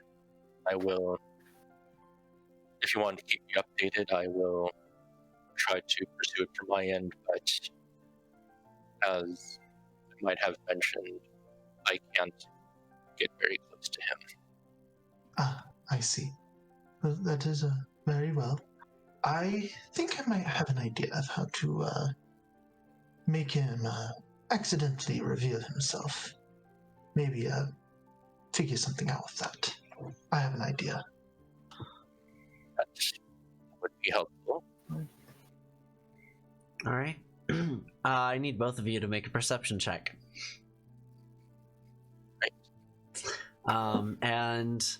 I will, if you want to keep me updated, I will try to pursue it from my end, but as I might have mentioned, I can't get very close to him. Ah, I see. Well, that is very well. I think I might have an idea of how to make him accidentally reveal himself. Maybe figure something out with that. I have an idea. That would be helpful. All right. I need both of you to make a perception check. Right. And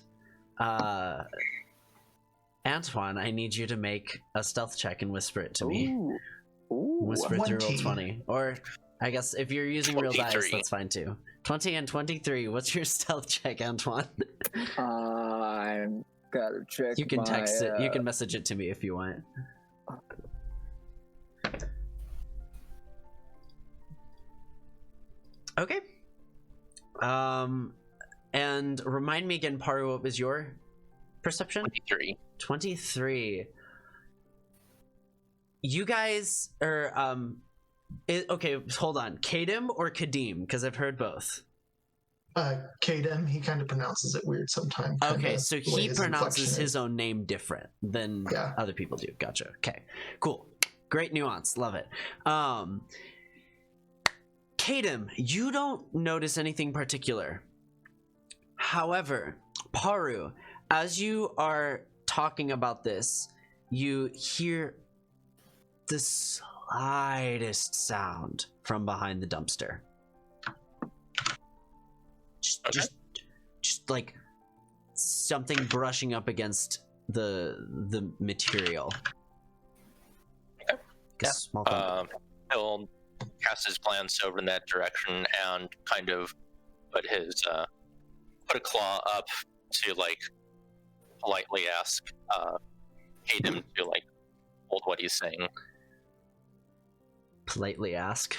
Antoine, I need you to make a stealth check and whisper it to me. Ooh. Whisper it through 20. Roll20. Or, I guess, if you're using real dice, 23. that's fine too. 20 and 23. What's your stealth check, Antoine? I'm gotta check. You can my, text it. You can message it to me if you want. Okay. And remind me again, Paru, what was your perception? 23. 23. You guys are okay, hold on. Kadim or Kadim? Because I've heard both. Kadem, he kind of pronounces it weird sometimes. Okay, so he pronounces his own name different than Yeah. other people do. Gotcha. Okay, cool. Great nuance. Love it. Kadim, you don't notice anything particular. However, Paru, as you are talking about this, you hear the slightest sound from behind the dumpster. Just like something brushing up against the material. Okay. A small thump. He'll cast his glance over in that direction and kind of put a claw up to like politely ask Hayden to like hold what he's saying. Politely ask.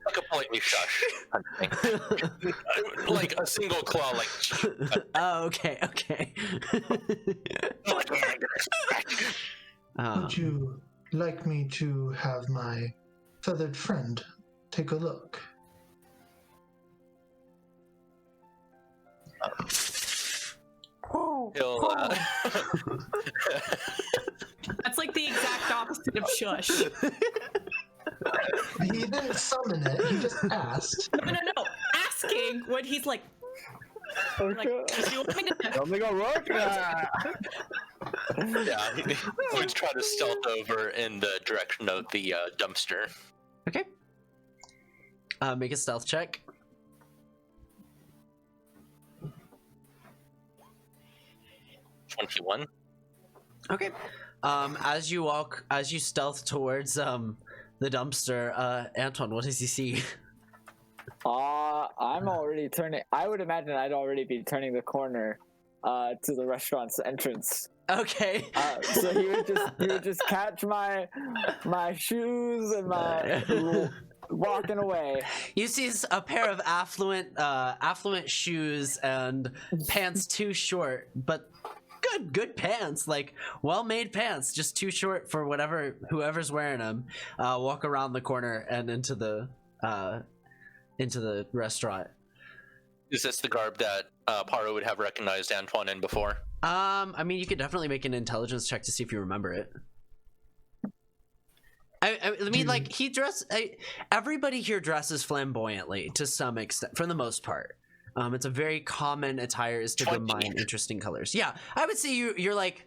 Like a politely shush kind of thing. Like a single claw, like. Oh, okay. Would you like me to have my feathered friend take a look? He'll, That's like the exact opposite of shush. He didn't summon it, he just asked. No. Asking when he's like, do you want me to? Don't they go rook? yeah, he's trying to stealth over in the direction of the dumpster. Okay. Make a stealth check. $21. Okay. As you stealth towards the dumpster, Antoine, what does he see? I'm already turning. I would imagine I'd already be turning the corner to the restaurant's entrance. Okay. So he would just catch my shoes and my walking away. You see a pair of affluent shoes and pants too short, but good pants, like well-made pants, just too short for whoever's wearing them. Walk around the corner and into the restaurant. Is this the garb that Paro would have recognized Antoine in before? I mean, you could definitely make an intelligence check to see if you remember it. I mean, like, everybody here dresses flamboyantly to some extent, for the most part. It's a very common attire is to combine interesting colors. Yeah, I would say you're like,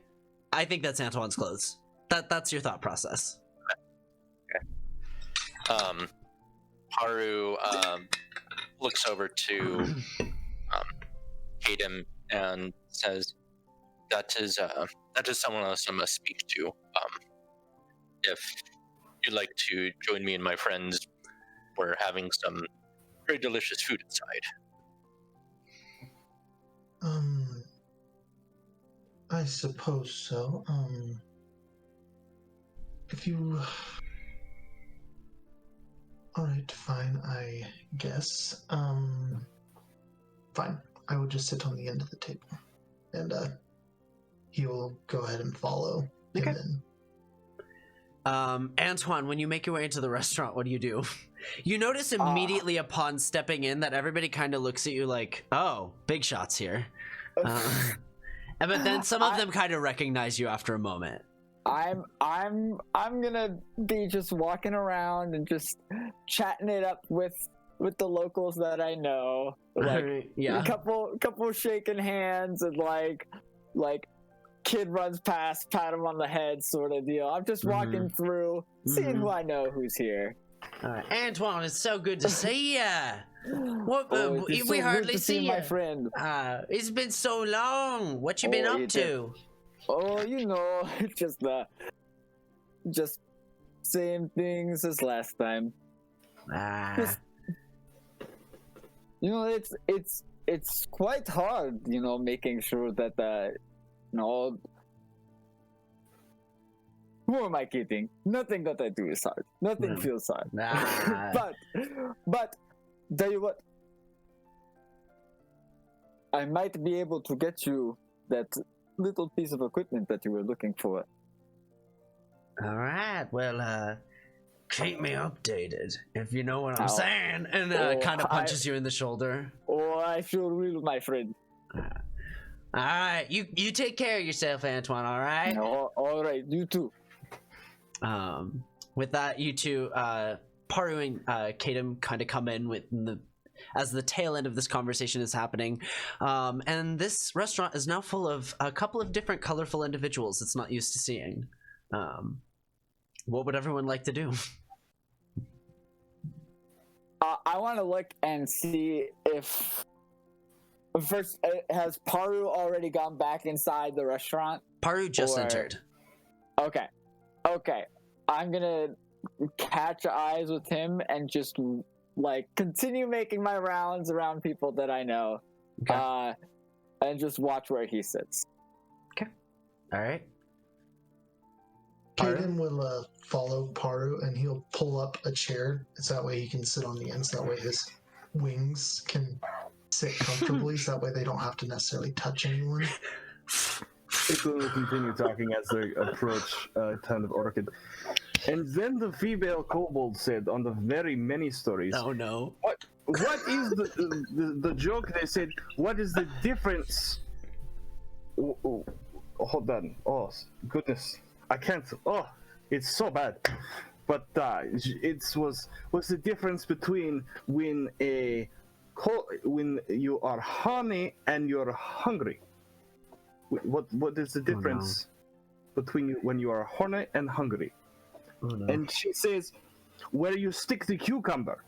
I think that's Antoine's clothes. That's your thought process. Okay. Haru looks over to Hayden and says, that is someone else I must speak to. If you'd like to join me and my friends, we're having some very delicious food inside. I suppose so. If you... Alright, fine, I guess. Fine. I will just sit on the end of the table. And, he will go ahead and follow. Okay. And then... Antoine, when you make your way into the restaurant, what do? You notice immediately upon stepping in that everybody kind of looks at you like, oh, big shots here. But then some of them kind of recognize you after a moment. I'm gonna be just walking around and just chatting it up with the locals that I know. Like yeah. a couple shaking hands and like kid runs past, pat him on the head sort of deal. I'm just walking through, seeing who I know who's here. All right. Antoine, it's so good to see ya. What? Oh, it is We so hardly good to see my you. friend. It's been so long. What you been Oh, up it to? Oh, just same things as last time. Ah, It's quite hard, making sure that who am I kidding? Nothing that I do is hard. Nothing feels hard. nah. but tell you what, I might be able to get you that little piece of equipment that you were looking for. All right. Well, keep me updated if you know what I'm Ow. saying. And Oh, kind of punches you in the shoulder. Oh, I sure will, my friend. All right. You take care of yourself, Antoine. All right. All right, you too. With that, you two, Paru and Kadam kind of come in as the tail end of this conversation is happening. And this restaurant is now full of a couple of different colorful individuals it's not used to seeing. What would everyone like to do? I want to look and see if first has Paru already gone back inside the restaurant? Paru just entered. Okay. I'm gonna catch eyes with him and just continue making my rounds around people that I know. Okay. And just watch where he sits. Okay. All right. Kaden will follow Paru, and he'll pull up a chair. So that way he can sit on the end. So that way his wings can sit comfortably. So that way they don't have to necessarily touch anyone. People will continue talking as they approach town of Orchid. And then the female kobold said on the very many stories. Oh no. What is the joke? They said, what is the difference? Oh, hold on. Oh, goodness. I can't. Oh, it's so bad. But what's the difference between when you are horny and you're hungry? What is the difference between when you are horny and hungry? Oh, no. And she says, where you stick the cucumber.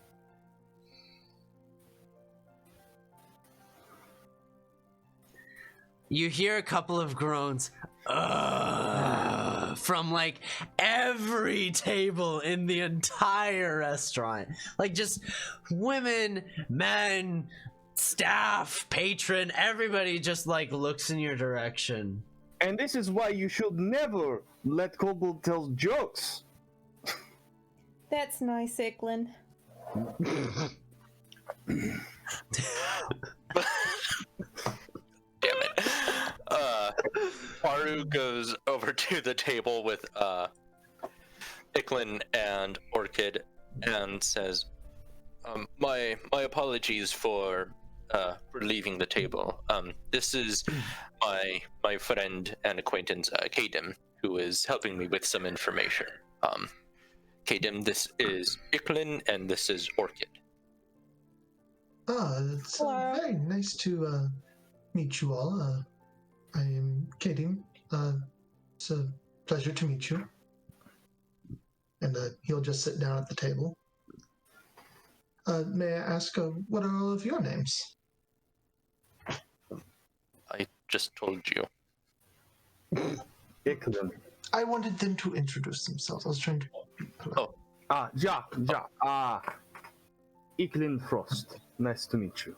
You hear a couple of groans from every table in the entire restaurant. Just women, men, staff, patron, everybody just looks in your direction. And this is why you should never let kobold tell jokes. That's nice, Icklin. Damn it. Paru goes over to the table with Icklin and Orchid and says, my apologies for leaving the table. This is my friend and acquaintance, Kadam, who is helping me with some information. Kadam, this is Icklin, and this is Orchid. It's very nice to meet you all. I am Kaden. It's a pleasure to meet you. And he'll just sit down at the table. May I ask, what are all of your names? I just told you. Icklin. I wanted them to introduce themselves. I was trying to... Oh. Ja. Icklin Frost. Nice to meet you.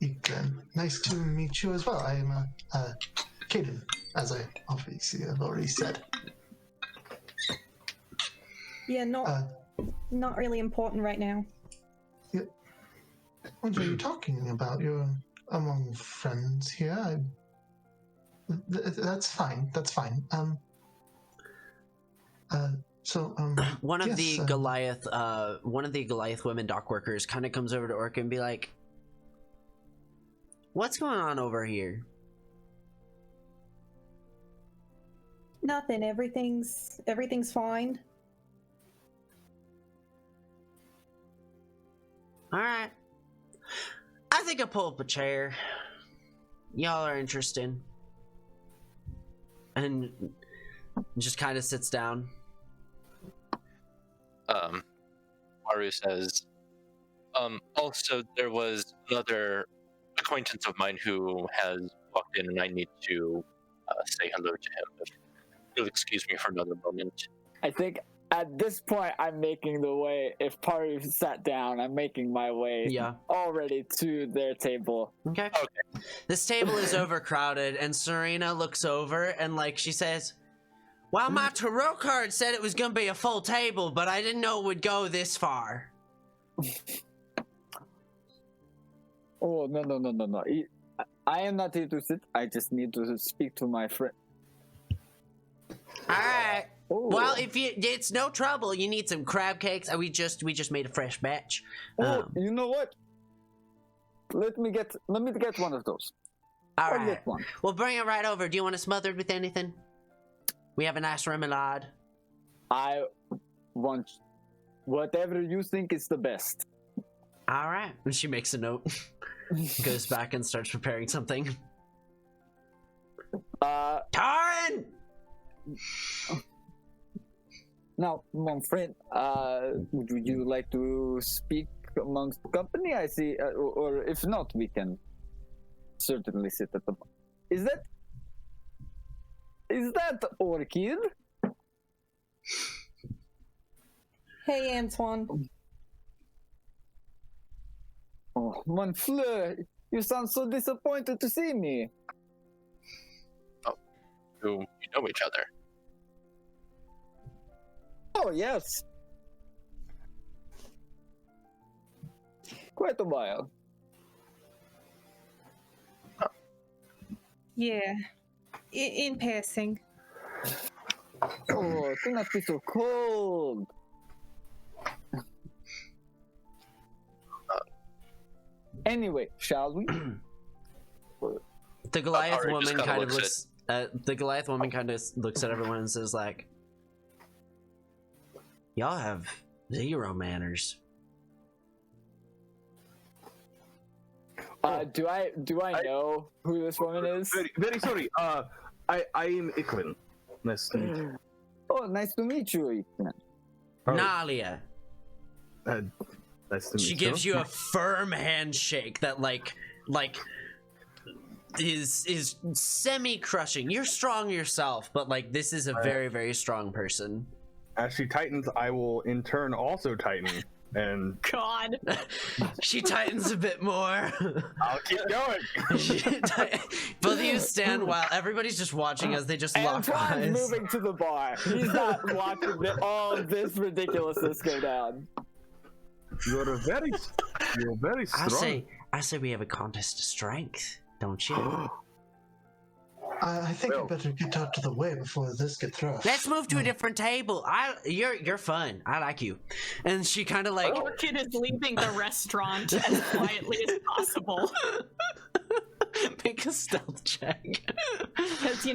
Icklin. Nice to meet you as well. I am Kaden, as I obviously have already said. Yeah, not really important right now. What are you talking about? You're among friends here. That's fine. That's fine. One of yes, the Goliath women dock workers kind of comes over to Orca and be like, "What's going on over here?" Nothing. Everything's fine. All right. I think I'll pull up a chair. Y'all are interesting. And just kind of sits down. Maru says, Also, there was another acquaintance of mine who has walked in, and I need to say hello to him. If you'll excuse me for another moment. I think at this point, I'm making the way. If Paru sat down, I'm making my way already to their table. Okay. This table is overcrowded, and Serena looks over and like she says, "Well, my tarot card said it was gonna be a full table, but I didn't know it would go this far." Oh, no. I am not here to sit. I just need to speak to my friend. All right. Oh. Well, it's no trouble. You need some crab cakes. We just made a fresh batch. You know what? Let me get one of those. All I'll right. get one. Well, bring it right over. Do you want it smothered with anything? We have a nice remoulade. I want whatever you think is the best. All right. And she makes a note, goes back and starts preparing something. Taran! Now, my friend, would you like to speak amongst company? I see, or if not, we can certainly sit at the. Is that Orchid? Hey, Antoine. Oh, mon fleur, you sound so disappointed to see me. You know each other. Oh, yes. Quite a while. Yeah. In passing. Oh, do not be so cold. Anyway, shall we? The Goliath Alright, woman just kind of looks looks. The Goliath woman kind of looks at everyone and says, "Like, y'all have zero manners." Do I know who this woman is? Very sorry. I am Iklin. Nice to meet you. Oh, nice to meet you, Ethan. Nalia. Nice to meet you. She gives you a firm handshake that like is semi-crushing. You're strong yourself, but like this is a very, very strong person. As she tightens, I will in turn also tighten. And God. She tightens a bit more. I'll keep going. Both of you stand while everybody's just watching as they just lock Antoine's eyes. moving to the bar. He's not watching all this ridiculousness go down. You're very strong. I say we have a contest of strength, don't you? I think you better get out of the way before this gets rough. Let's move to a different table. You're fun. I like you. And she kind of like. Orchid is leaving the restaurant as quietly as possible. Make a stealth check. Because,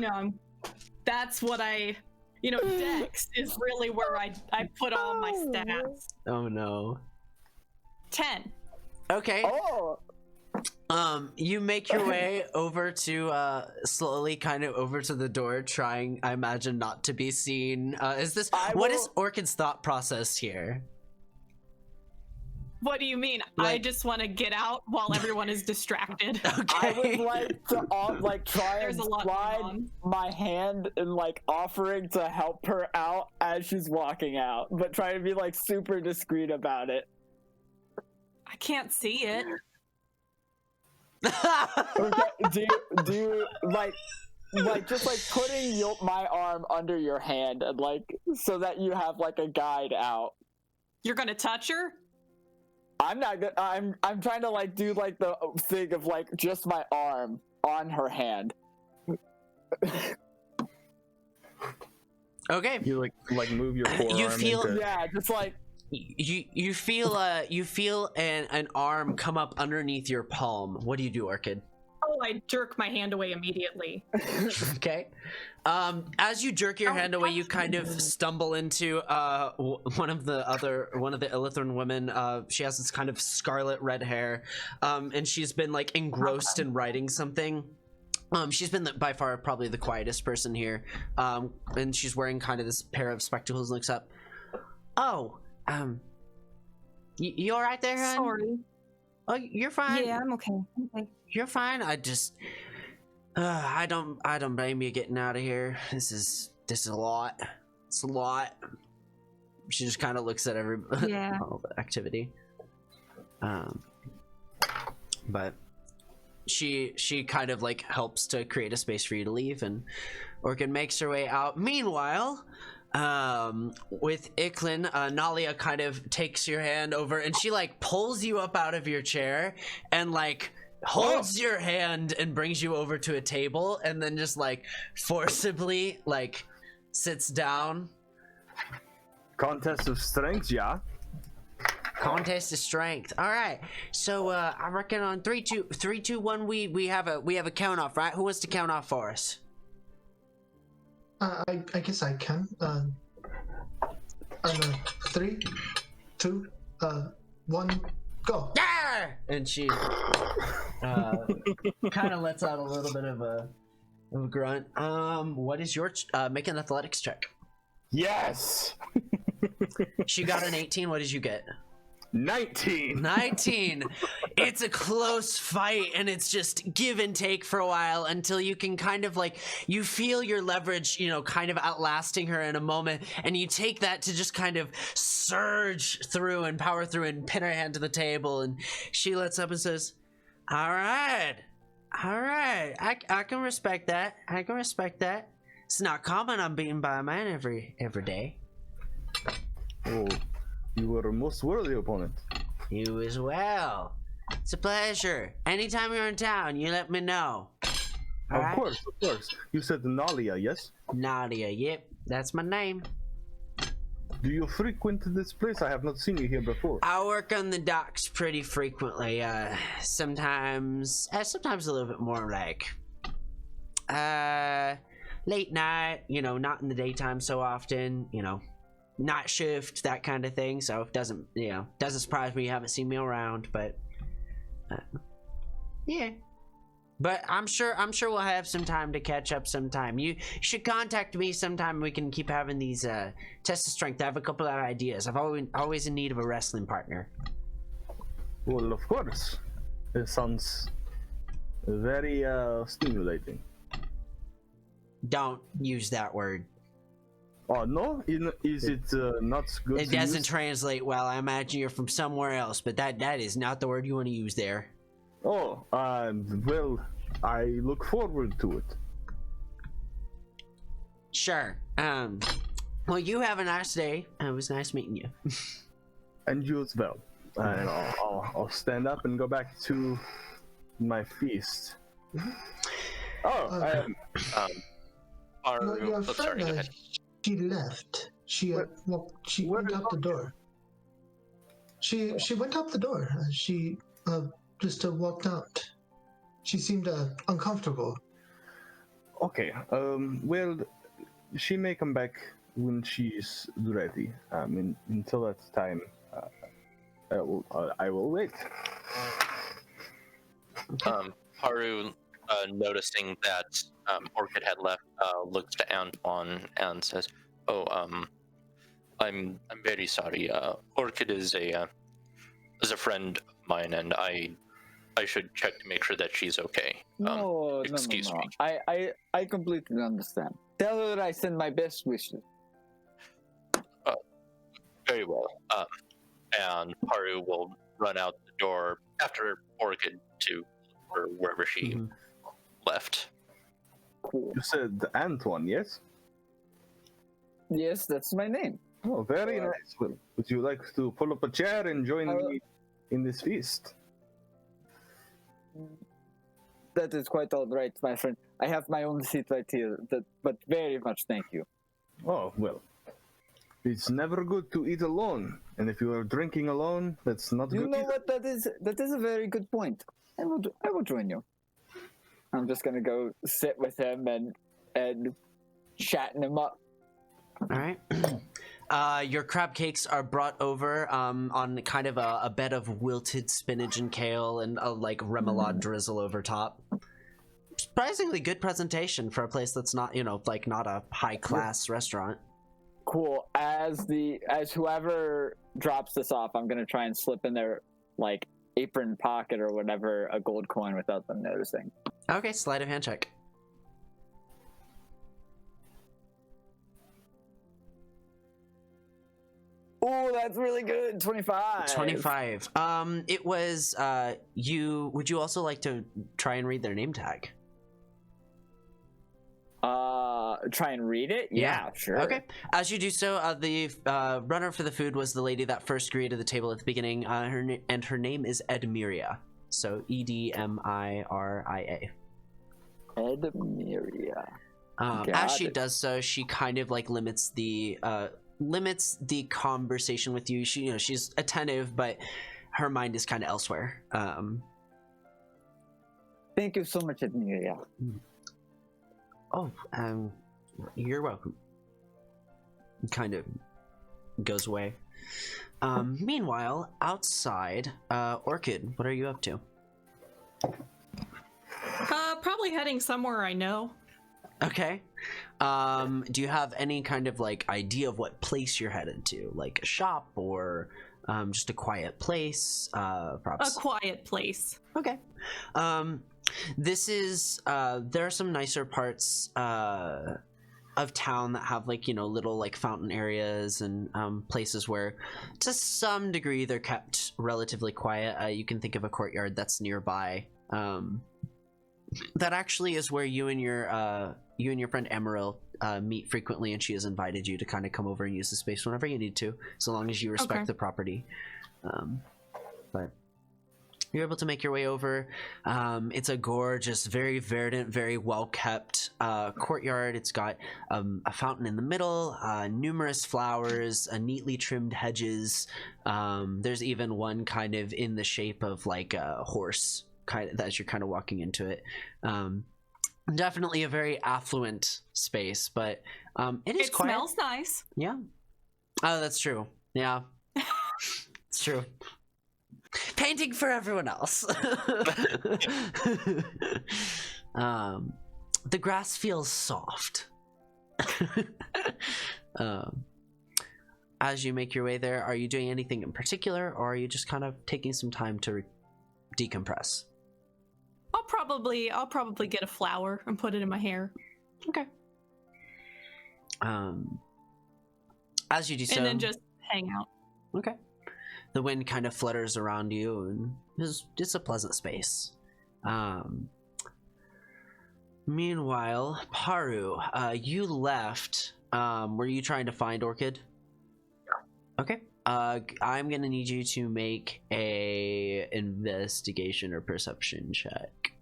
that's what Dex is really where I put all my stats. Oh no. 10. Okay. Oh. You make your way over to slowly kind of over to the door, trying, I imagine, not to be seen. What is Orchid's thought process here? What do you mean? I just want to get out while everyone is distracted. Okay. I would like to try There's and a lot slide going my hand and offering to help her out as she's walking out, but try to be super discreet about it. I can't see it. Okay, do you just putting my arm under your hand and so that you have a guide out. You're gonna touch her? I'm not good. I'm trying to do the thing of just my arm on her hand. Okay. You move your forearm. You feel just you feel an arm come up underneath your palm. What do you do, Orchid? Oh, I jerk my hand away immediately. Okay. As you jerk your hand away, you kind of stumble into one of the Illithorn women. She has this kind of scarlet red hair, and she's been engrossed in writing something. She's been by far probably the quietest person here, and she's wearing kind of this pair of spectacles and looks up. Oh, You all right there, hon? Sorry. Oh, you're fine. Yeah, I'm okay. You're fine. I just, I don't blame you getting out of here. This is a lot. It's a lot. She just kind of looks at Yeah. all the activity. But she kind of like helps to create a space for you to leave, and Orchid makes her way out. Meanwhile, with Icklin, Nalia kind of takes your hand over, and she like pulls you up out of your chair and like holds your hand and brings you over to a table, and then just like forcibly like sits down. Contest of strengths, yeah. Contest of strength. All right. So I reckon on 3, 2, 1, we have a count off, right? Who wants to count off for us? I guess I can. 3, 2, 1, go. Yeah! And she kind of lets out a little bit of a grunt. What is your make an athletics check? Yes. She got an 18. What did you get? 19. 19. It's a close fight, and it's just give and take for a while until you can kind of like, you feel your leverage, you know, kind of outlasting her in a moment, and you take that to just kind of surge through and power through and pin her hand to the table, and she lets up and says, all right, I can respect that. I can respect that. It's not common I'm beaten by a man every day. Oh, you were a most worthy opponent. You as well. It's a pleasure. Anytime you're in town, you let me know. All right? Of course. You said Nalia, yes? Nadia, yep, that's my name. Do you frequent this place? I have not seen you here before. I work on the docks pretty frequently. Sometimes a little bit more like, late night, you know, not in the daytime so often, you know, night shift, that kind of thing. So it doesn't surprise me you haven't seen me around, but yeah. But I'm sure we'll have some time to catch up sometime. You should contact me sometime. We can keep having these tests of strength. I have a couple of ideas. I've always in need of a wrestling partner. Well, of course. It sounds very stimulating. Don't use that word. Oh, no? Is it not good It to doesn't use? translate well. I imagine you're from somewhere else, but that is not the word you want to use there. Oh, well, I look forward to it. Sure. Well, you have a nice day. It was nice meeting you. And you as well. And I'll stand up and go back to my feast. Oh, Your sorry, friend, go ahead. she left. She went out the door. She went out the door. She just walked out. She seemed uncomfortable. okay. Well, she may come back when she's ready. Until that time, I will wait. Haru, noticing that Orchid had left, looks to Antoine and says, "Oh, I'm very sorry. Orchid is a friend of mine, and I should check to make sure that she's okay. No, excuse no. me. I completely understand. Tell her I send my best wishes. Very well." And Haru will run out the door after Orchid to or wherever she left. Cool. You said Antoine, yes? Yes, that's my name. Oh, very nice. Well, would you like to pull up a chair and join me in this feast? That is quite all right, my friend. I have my own seat right here, but very much thank you. Oh, well. It's never good to eat alone. And if you are drinking alone, that's not You good know either. what? That is a very good point. I will join you. I'm just gonna go sit with him and chatting him up. All right. Your crab cakes are brought over on kind of a bed of wilted spinach and kale and a like remoulade drizzle over top. Surprisingly good presentation for a place that's not, not a high class restaurant. Cool. As whoever drops this off, I'm gonna try and slip in their like apron pocket or whatever a gold coin without them noticing. Okay, sleight of hand check. Oh, that's really good. 25. 25. It was you. Would you also like to try and read their name tag? Try and read it? Yeah, sure. Okay. As you do so, the runner for the food was the lady that first greeted the table at the beginning, her name is Edmiria. So Edmiria. Edmiria. As she does so, she kind of like limits the conversation with you. She's attentive, but her mind is kind of elsewhere. Thank you so much, Chanir. Oh, you're welcome. Kind of goes away. Meanwhile, outside, Orchid, what are you up to? Probably heading somewhere I know. Okay. Do you have any kind of like idea of what place you're headed to? Like a shop or just a quiet place? Perhaps A quiet place. Okay. This is there are some nicer parts of town that have like little like fountain areas and places where to some degree they're kept relatively quiet. You can think of a courtyard that's nearby. That actually is where you and your friend Emeril meet frequently, and she has invited you to kind of come over and use the space whenever you need to, so long as you respect the property. But you're able to make your way over. It's a gorgeous, very verdant, very well-kept courtyard. It's got a fountain in the middle, numerous flowers, neatly trimmed hedges. There's even one kind of in the shape of like a horse, kind of, as you're kind of walking into it. Definitely a very affluent space, but it quiet. Smells nice. Yeah. Oh, that's true. Yeah. It's true. Painting for everyone else. The grass feels soft. As you make your way there, are you doing anything in particular, or are you just kind of taking some time to decompress? I'll probably get a flower and put it in my hair. Okay. As you do so, and then just hang out. Okay. The wind kind of flutters around you, and it's a pleasant space. Meanwhile, Paru, you left. Were you trying to find Orchid? Yeah. Okay. I'm gonna need you to make a investigation or perception check.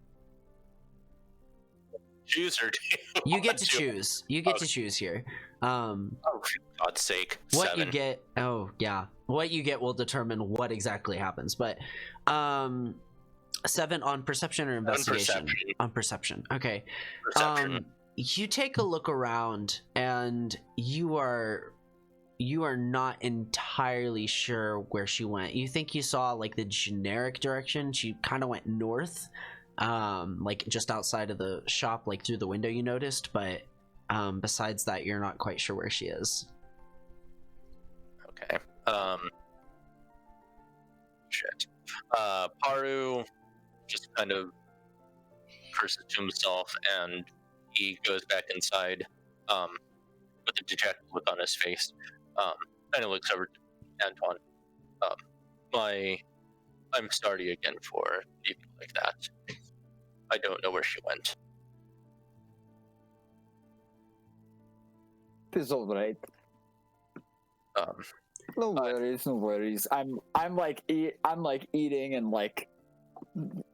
Choose or do you get to choose. You get to choose here. Oh, for God's sake! What 7. you get? Oh, yeah. What you get will determine what exactly happens. But 7 on perception or investigation? On perception. Okay. Perception. You take a look around, and you are not entirely sure where she went. You think you saw like the generic direction. She kind of went north, like just outside of the shop, like through the window you noticed, but besides that, you're not quite sure where she is. Okay. Shit. Paru just kind of curses to himself, and he goes back inside with a dejected look on his face. And he looks over to Antoine. I'm sorry again for leaving like that. I don't know where she went. It's all right. No worries, no worries. I'm like eating and like.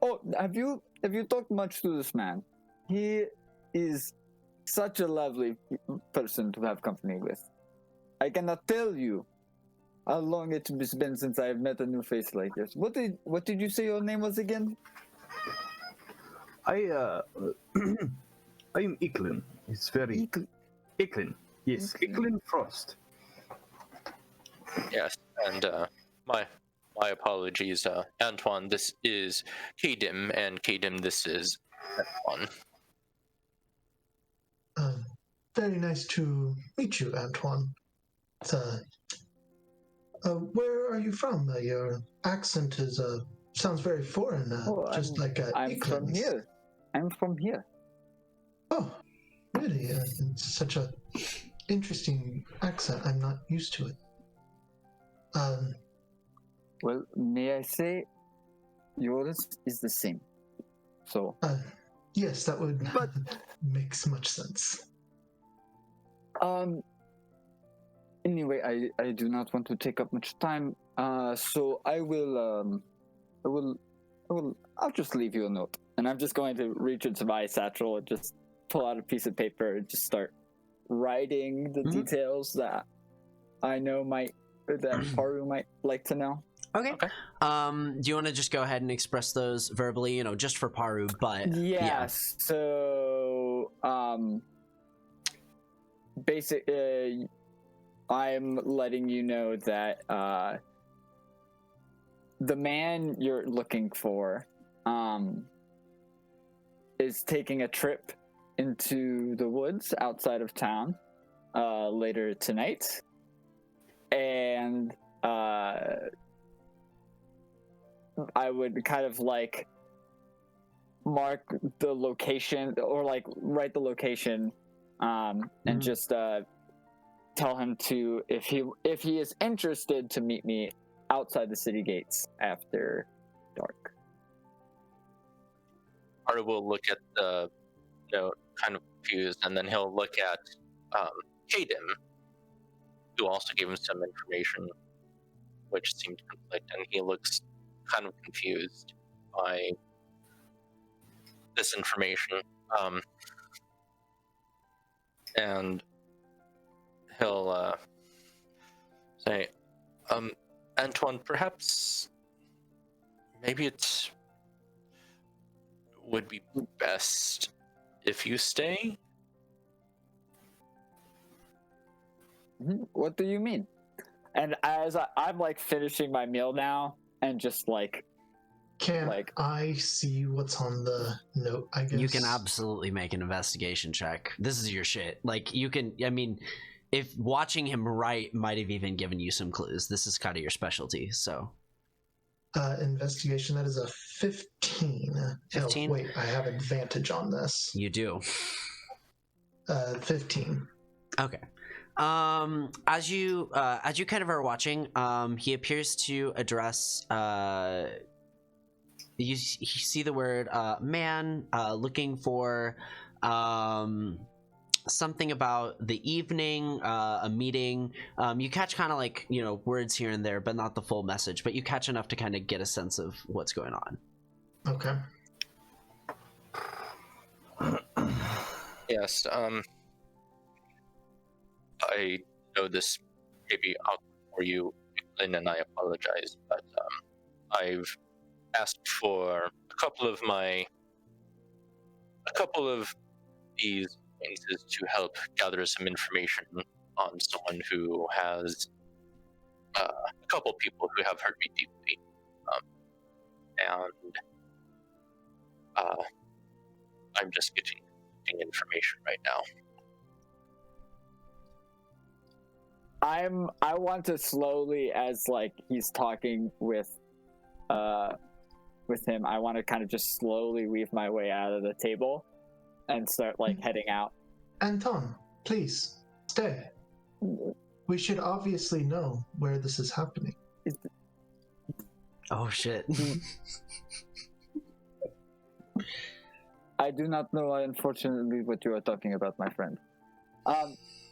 Oh, have you talked much to this man? He is such a lovely person to have company with. I cannot tell you how long it's been since I have met a new face like this. What did you say your name was again? I am Iklin. It's very Iklin. Yes, Iklin Frost. Yes, and my apologies, Antoine. This is Kadim, and Kadim, this is Antoine. Very nice to meet you, Antoine. Where are you from? Your accent is sounds very foreign, just like I'm from Eklund's. here. I'm from here. Oh, really? It's such a interesting accent. I'm not used to it. Well, may I say, yours is the same. So. Yes, that would makes much sense. Anyway, I do not want to take up much time. So I'll just leave you a note. And I'm just going to reach into my satchel and just pull out a piece of paper and just start writing the details that I know that Paru might like to know. Okay. Do you want to just go ahead and express those verbally, just for Paru, but... Yeah. So, basically, I'm letting you know that, the man you're looking for, is taking a trip into the woods outside of town, later tonight. And, I would kind of like mark the location or like write the location and just tell him to if he is interested to meet me outside the city gates after dark. Arda will look at the note, kind of confused, and then he'll look at Kaden, who also gave him some information which seemed to conflict, and he looks kind of confused by this information. And he'll say, Antoine, perhaps maybe it would be best if you stay? What do you mean? And as I'm like finishing my meal now, and just like, I see what's on the note? I guess you can absolutely make an investigation check. This is your shit. Like you can. I mean, if watching him write might have even given you some clues. This is kind of your specialty. So, investigation. That is a 15. 15? Oh, wait, I have advantage on this. You do. 15. Okay. As you kind of are watching, he appears to address, you see the word, man, looking for, something about the evening, a meeting. You catch kind of like, words here and there, but not the full message, but you catch enough to kind of get a sense of what's going on. Okay. Yes, I know this may be awkward for you, Lynn, and I apologize, but I've asked for a couple of these acquaintances to help gather some information on someone who has a couple people who have hurt me deeply, and I'm just getting information right now. I want to slowly, as like he's talking with him, I want to kind of just slowly weave my way out of the table and start like heading out. Anton, please stay. We should obviously know where this is happening. Oh shit. I do not know, unfortunately, what you are talking about, my friend.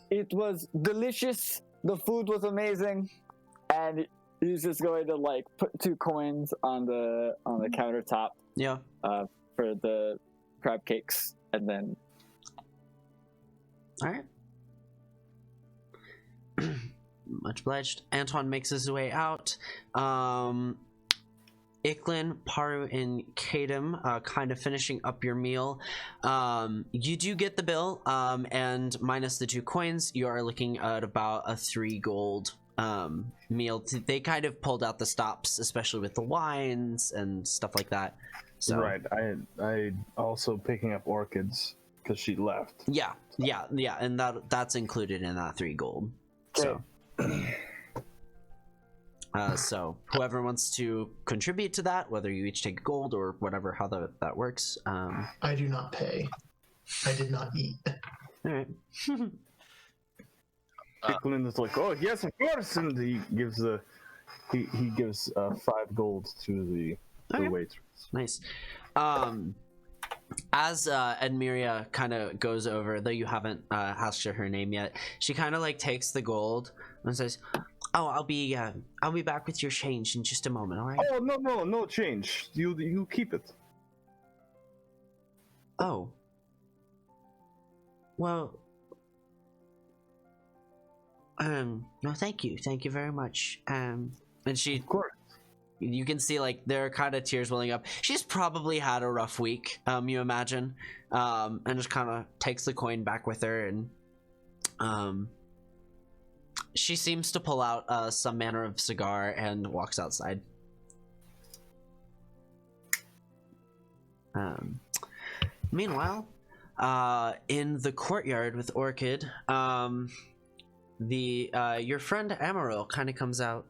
It was delicious. The food was amazing, and he's just going to like put 2 coins on the countertop. Yeah. For the crab cakes, and then. All right. Much obliged. Antoine makes his way out. Iklin, Paru, and Kadem, kind of finishing up your meal. You do get the bill, and minus the 2 coins, you are looking at about a 3 gold meal. They kind of pulled out the stops, especially with the wines and stuff like that. So. Right. I also picking up orchids because she left. Yeah, and that's included in that 3 gold. Okay. So So whoever wants to contribute to that, whether you each take gold or whatever, how that works. I do not pay. I did not eat. All right. Eklund is like, oh yes, of course, and he gives 5 gold to the Okay. waitress. Nice. As Edmiria kind of goes over, though you haven't asked her name yet, she kind of like takes the gold and says, "Oh, I'll be back with your change in just a moment. All right." Oh no change. You keep it. Oh. Well. No, thank you very much. And she, Of course. you can see like there are kind of tears welling up. She's probably had a rough week, you imagine, and just kind of takes the coin back with her, and she seems to pull out some manner of cigar and walks outside. Meanwhile, in the courtyard with Orchid, your friend Amaryl kind of comes out.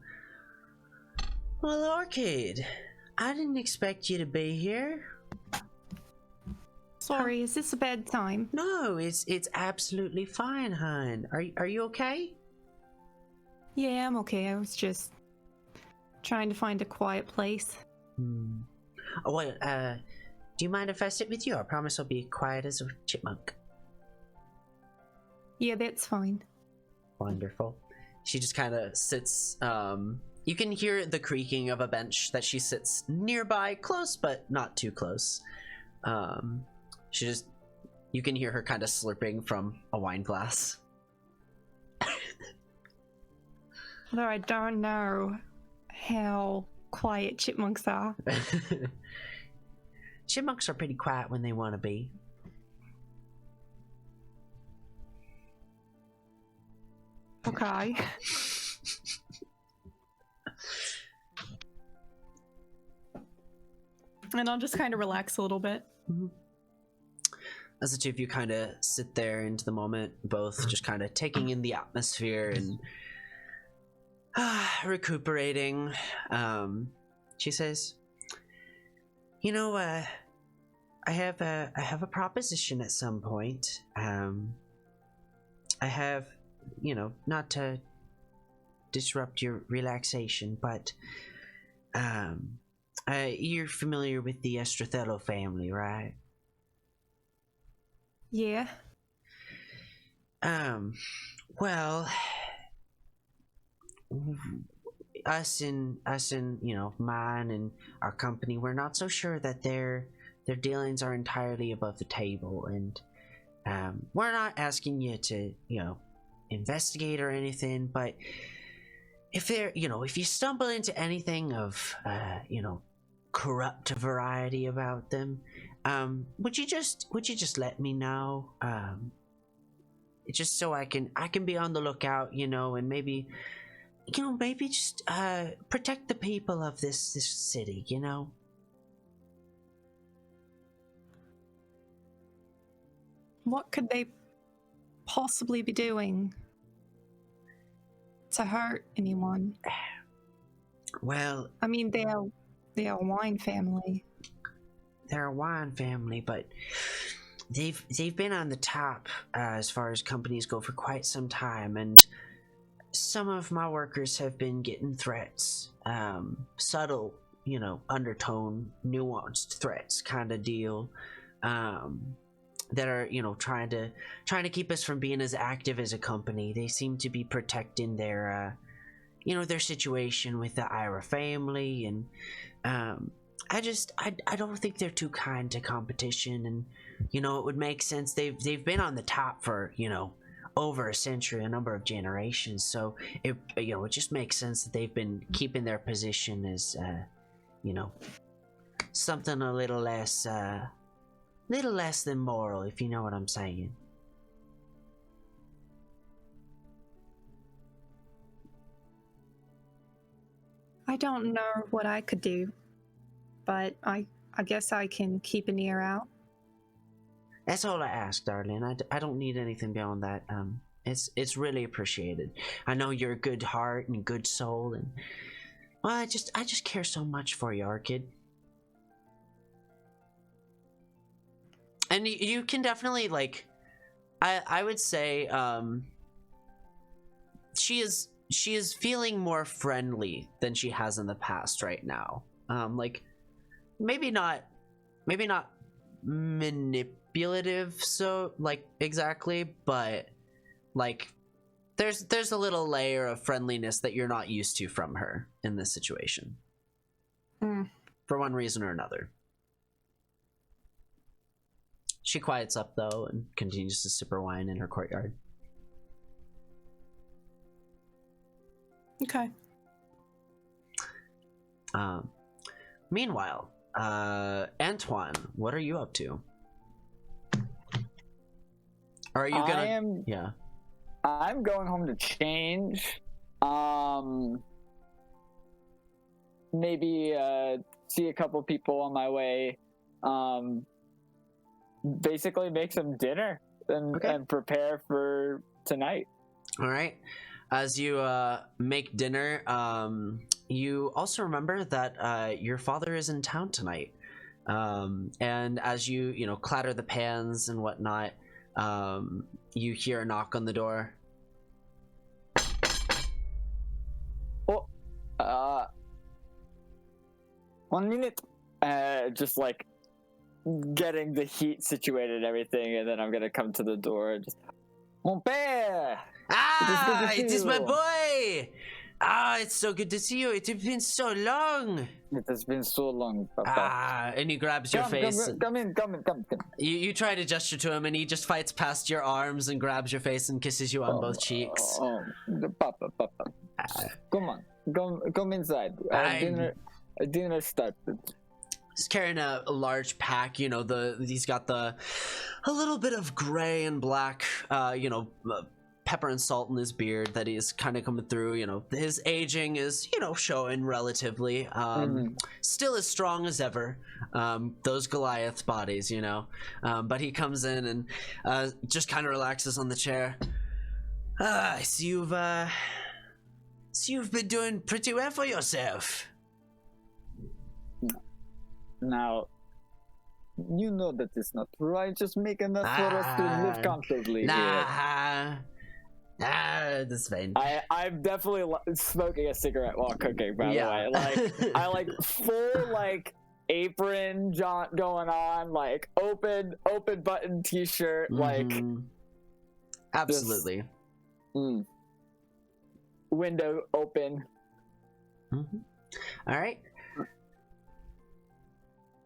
Well, Orchid, I didn't expect you to be here. Sorry, is this a bad time? No, it's absolutely fine, hon. Are you okay? Yeah, I'm okay. I was just trying to find a quiet place. Oh, well, do you mind if I sit with you? I promise I'll be quiet as a chipmunk. Yeah, that's fine. Wonderful. She just kind of sits. You can hear the creaking of a bench that she sits nearby, close but not too close. You can hear her kind of slurping from a wine glass. Though I don't know how quiet chipmunks are. Chipmunks are pretty quiet when they want to be. Okay. And I'll just kind of relax a little bit. As the two of you kind of sit there into the moment, both just kind of taking in the atmosphere and recuperating, she says, "You know, I have a proposition at some point. I have, not to disrupt your relaxation, but you're familiar with the Estrathello family, right?" Yeah. Well, us and mine and our company, we're not so sure that their dealings are entirely above the table, and we're not asking you to investigate or anything, but if if you stumble into anything of corrupt variety about them, would you just let me know? Just so I can be on the lookout, and maybe just protect the people of this city, What could they possibly be doing to hurt anyone? Well, I mean, they're a wine family. They're a wine family, but they've been on the top as far as companies go for quite some time, and some of my workers have been getting threats, subtle, undertone, nuanced threats kind of deal, that are trying to keep us from being as active as a company. They seem to be protecting their their situation with the Ira family, and I don't think they're too kind to competition, and it would make sense. They've been on the top for over a century, a number of generations, so it just makes sense that they've been keeping their position as something a little less than moral, if you know what I'm saying. I don't know what I could do, but I guess I can keep an ear out. That's all I ask, darling. I don't need anything beyond that. It's really appreciated. I know you're a good heart and good soul, and well, I just care so much for you, Orchid. And you can definitely, like, I would say she is feeling more friendly than she has in the past right now. Like maybe not manipulative, so like exactly, but like there's a little layer of friendliness that you're not used to from her in this situation. For one reason or another. She quiets up though and continues to sip her wine in her courtyard. Okay. Meanwhile, Antoine, what are you up to? Or are you gonna? Yeah. I'm going home to change. Maybe see a couple people on my way. Basically make some dinner and prepare for tonight. All right. As you make dinner, you also remember that your father is in town tonight. And as you clatter the pans and whatnot, you hear a knock on the door. Oh, 1 minute. Just like getting the heat situated and everything, and then I'm gonna come to the door and just, Mon père! It is my boy! It's so good to see you. It has been so long. It has been so long, Papa. And he grabs your face. Come in. You try to gesture to him, and he just fights past your arms and grabs your face and kisses you on both cheeks. Papa. Come on, come inside. Dinner started. He's carrying a large pack. He's got a little bit of gray and black, pepper and salt in his beard that he's kind of coming through. His aging is, showing relatively. Still as strong as ever. Those Goliath bodies, but he comes in and just kind of relaxes on the chair. I see you've been doing pretty well for yourself. Now, you know that it's not true. I just make enough for us to live comfortably here. That's fine. I'm definitely smoking a cigarette while cooking, by the way. Like, I like full like apron jaunt going on, like open button t-shirt, like absolutely. Window open. All right.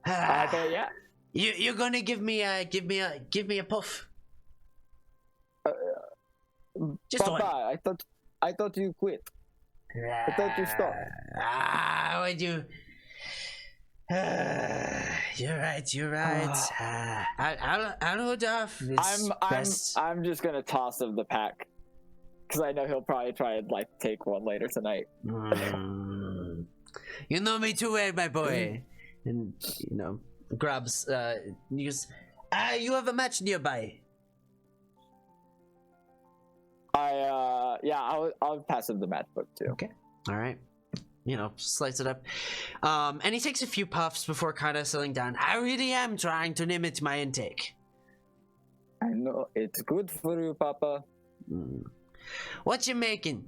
Okay, yeah. You're gonna give me a puff. Just Papa, one. I thought you quit. I thought you stopped. Would you? You're right. I'll hold off. I'm just gonna toss him the pack because I know he'll probably try and like take one later tonight. You know me too well, my boy. And grabs you have a match nearby. I'll pass him the matchbook too. Okay. All right. Slice it up. And he takes a few puffs before kind of settling down. I really am trying to limit my intake. I know it's good for you, Papa. What you making?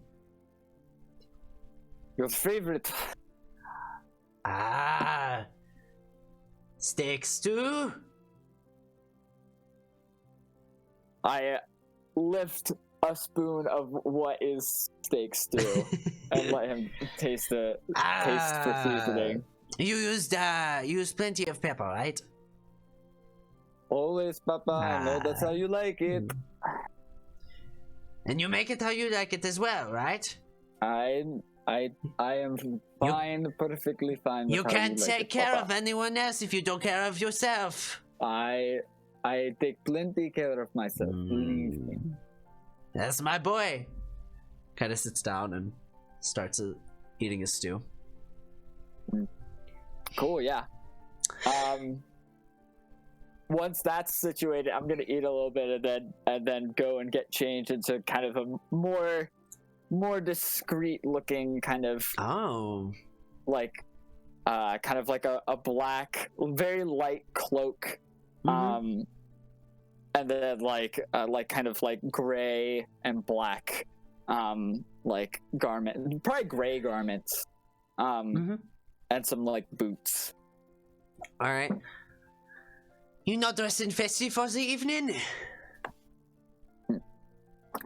Your favorite. Steak stew? I lift a spoon of what is steak stew and let him taste the seasoning. You used plenty of pepper, right? Always, Papa. I know that's how you like it. And you make it how you like it as well, right? I am fine, perfectly fine. You can't take care of anyone else if you don't care of yourself. I take plenty care of myself. Believe me. That's my boy. Kind of sits down and starts eating his stew. Cool, yeah. once that's situated, I'm gonna eat a little bit and then go and get changed into kind of a more discreet looking kind of Oh. like kind of like a black, very light cloak, Mhm. and then like kind of like gray and black, like garment, probably gray garments, Mhm. and some like boots. All right. You not dressing festive for the evening?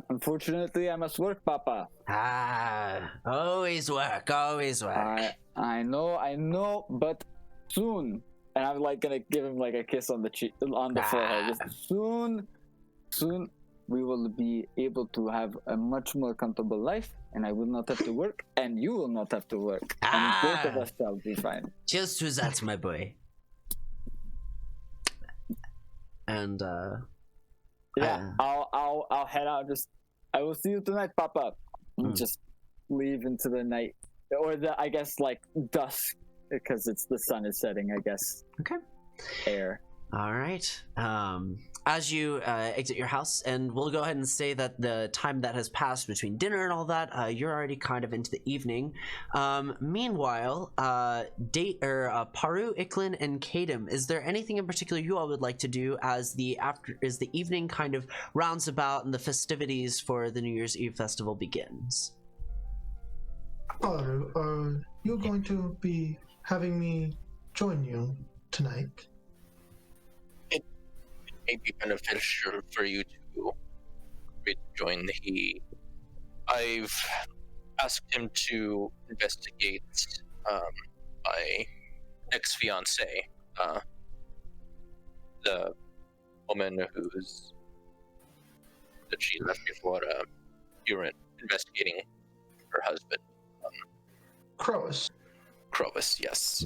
Unfortunately, I must work, Papa. Ah, always work, always work. I know, but soon. And I'm like gonna give him like a kiss on the cheek, on the forehead. Just soon, we will be able to have a much more comfortable life, and I will not have to work, and you will not have to work, and both of us shall be fine. Cheers to that, my boy. And Yeah, I'll head out. I will see you tonight, Papa. And just leave into the night, or I guess like dusk, because the sun is setting. I guess. Okay. Air. All right. As you exit your house, and we'll go ahead and say that the time that has passed between dinner and all that, you're already kind of into the evening. Meanwhile, Paru, Iklin, and Kadem, is there anything in particular you all would like to do as the evening kind of rounds about and the festivities for the New Year's Eve festival begins? Paru, are you going to be having me join you tonight? May be beneficial for you to join. I've asked him to investigate my ex-fiance, the woman that she left before Nuren, investigating her husband. Crows. Crovis, yes.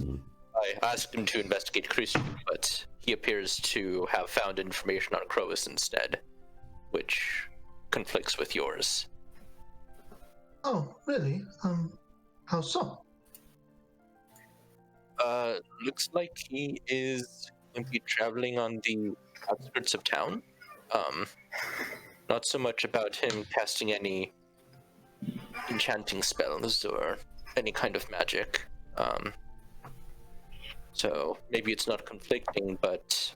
I asked him to investigate cresting, but he appears to have found information on Crovis instead, which conflicts with yours. Oh, really? How so? Looks like he is going to be traveling on the outskirts of town. Not so much about him casting any enchanting spells or any kind of magic. So maybe it's not conflicting, but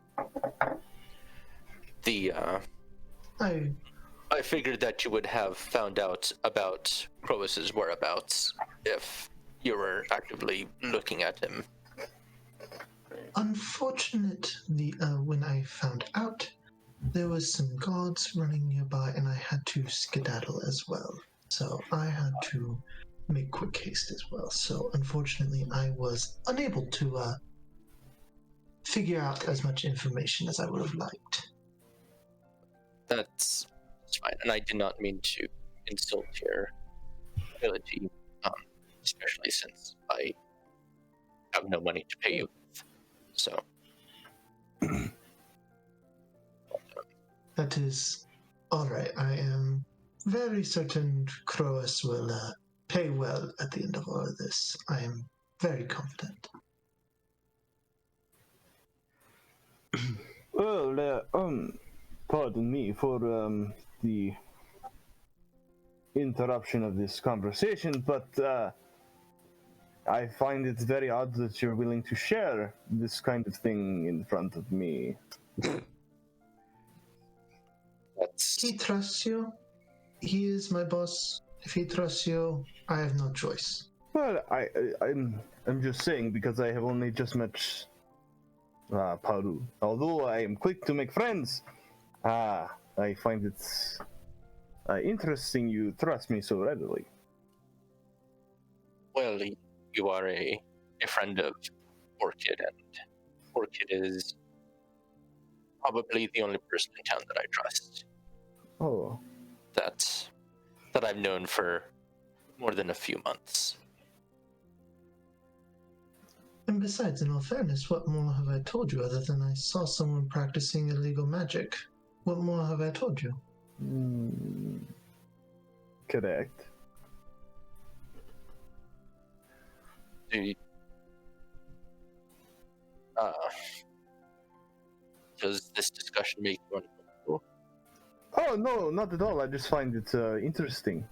I figured that you would have found out about Crowis's whereabouts if you were actively looking at him. Unfortunately, when I found out, there was some guards running nearby, and I had to skedaddle as well. So I had to make quick haste as well. So unfortunately, I was unable to figure out as much information as I would have liked. That's fine, and I did not mean to insult your ability, especially since I have no money to pay you with. So. That is all right. I am very certain Croas will pay well at the end of all of this. I am very confident. Well, pardon me for the interruption of this conversation, but I find it very odd that you're willing to share this kind of thing in front of me. He trusts you. He is my boss. If he trusts you, I have no choice. Well, I'm just saying because I have only just met Paru. Although I am quick to make friends, I find it interesting you trust me so readily. Well, you are a friend of Orchid, and Orchid is probably the only person in town that I trust. Oh. That I've known for more than a few months. And besides, in all fairness, what more have I told you other than I saw someone practicing illegal magic? What more have I told you? Correct. Does this discussion make you uncomfortable? Oh no, not at all. I just find it interesting.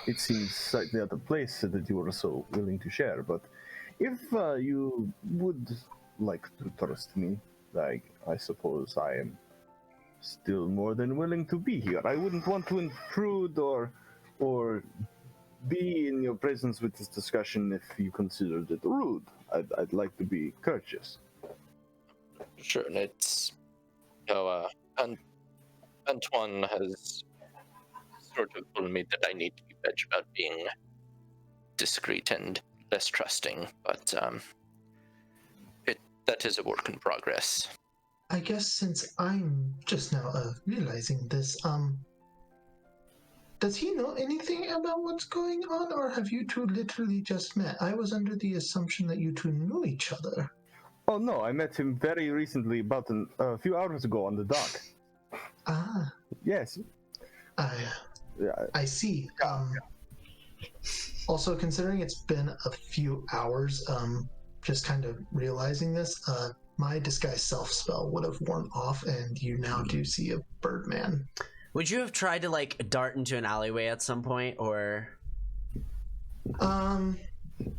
It seems slightly out of place that you are so willing to share. But if you would like to trust me, like I suppose I am still more than willing to be here. I wouldn't want to intrude or be in your presence with this discussion if you considered it rude. I'd like to be courteous. Sure, and it's so Antoine has sort of told me that I need to be better about being discreet and less trusting, but that is a work in progress. I guess since I'm just now realizing this, does he know anything about what's going on, or have you two literally just met? I was under the assumption that you two knew each other. Oh no, I met him very recently, about a few hours ago on the dock. Ah. Yes. I see. Also, considering it's been a few hours, just kind of realizing this, my disguise self spell would have worn off, and you now do see a Birdman. Would you have tried to like dart into an alleyway at some point, or?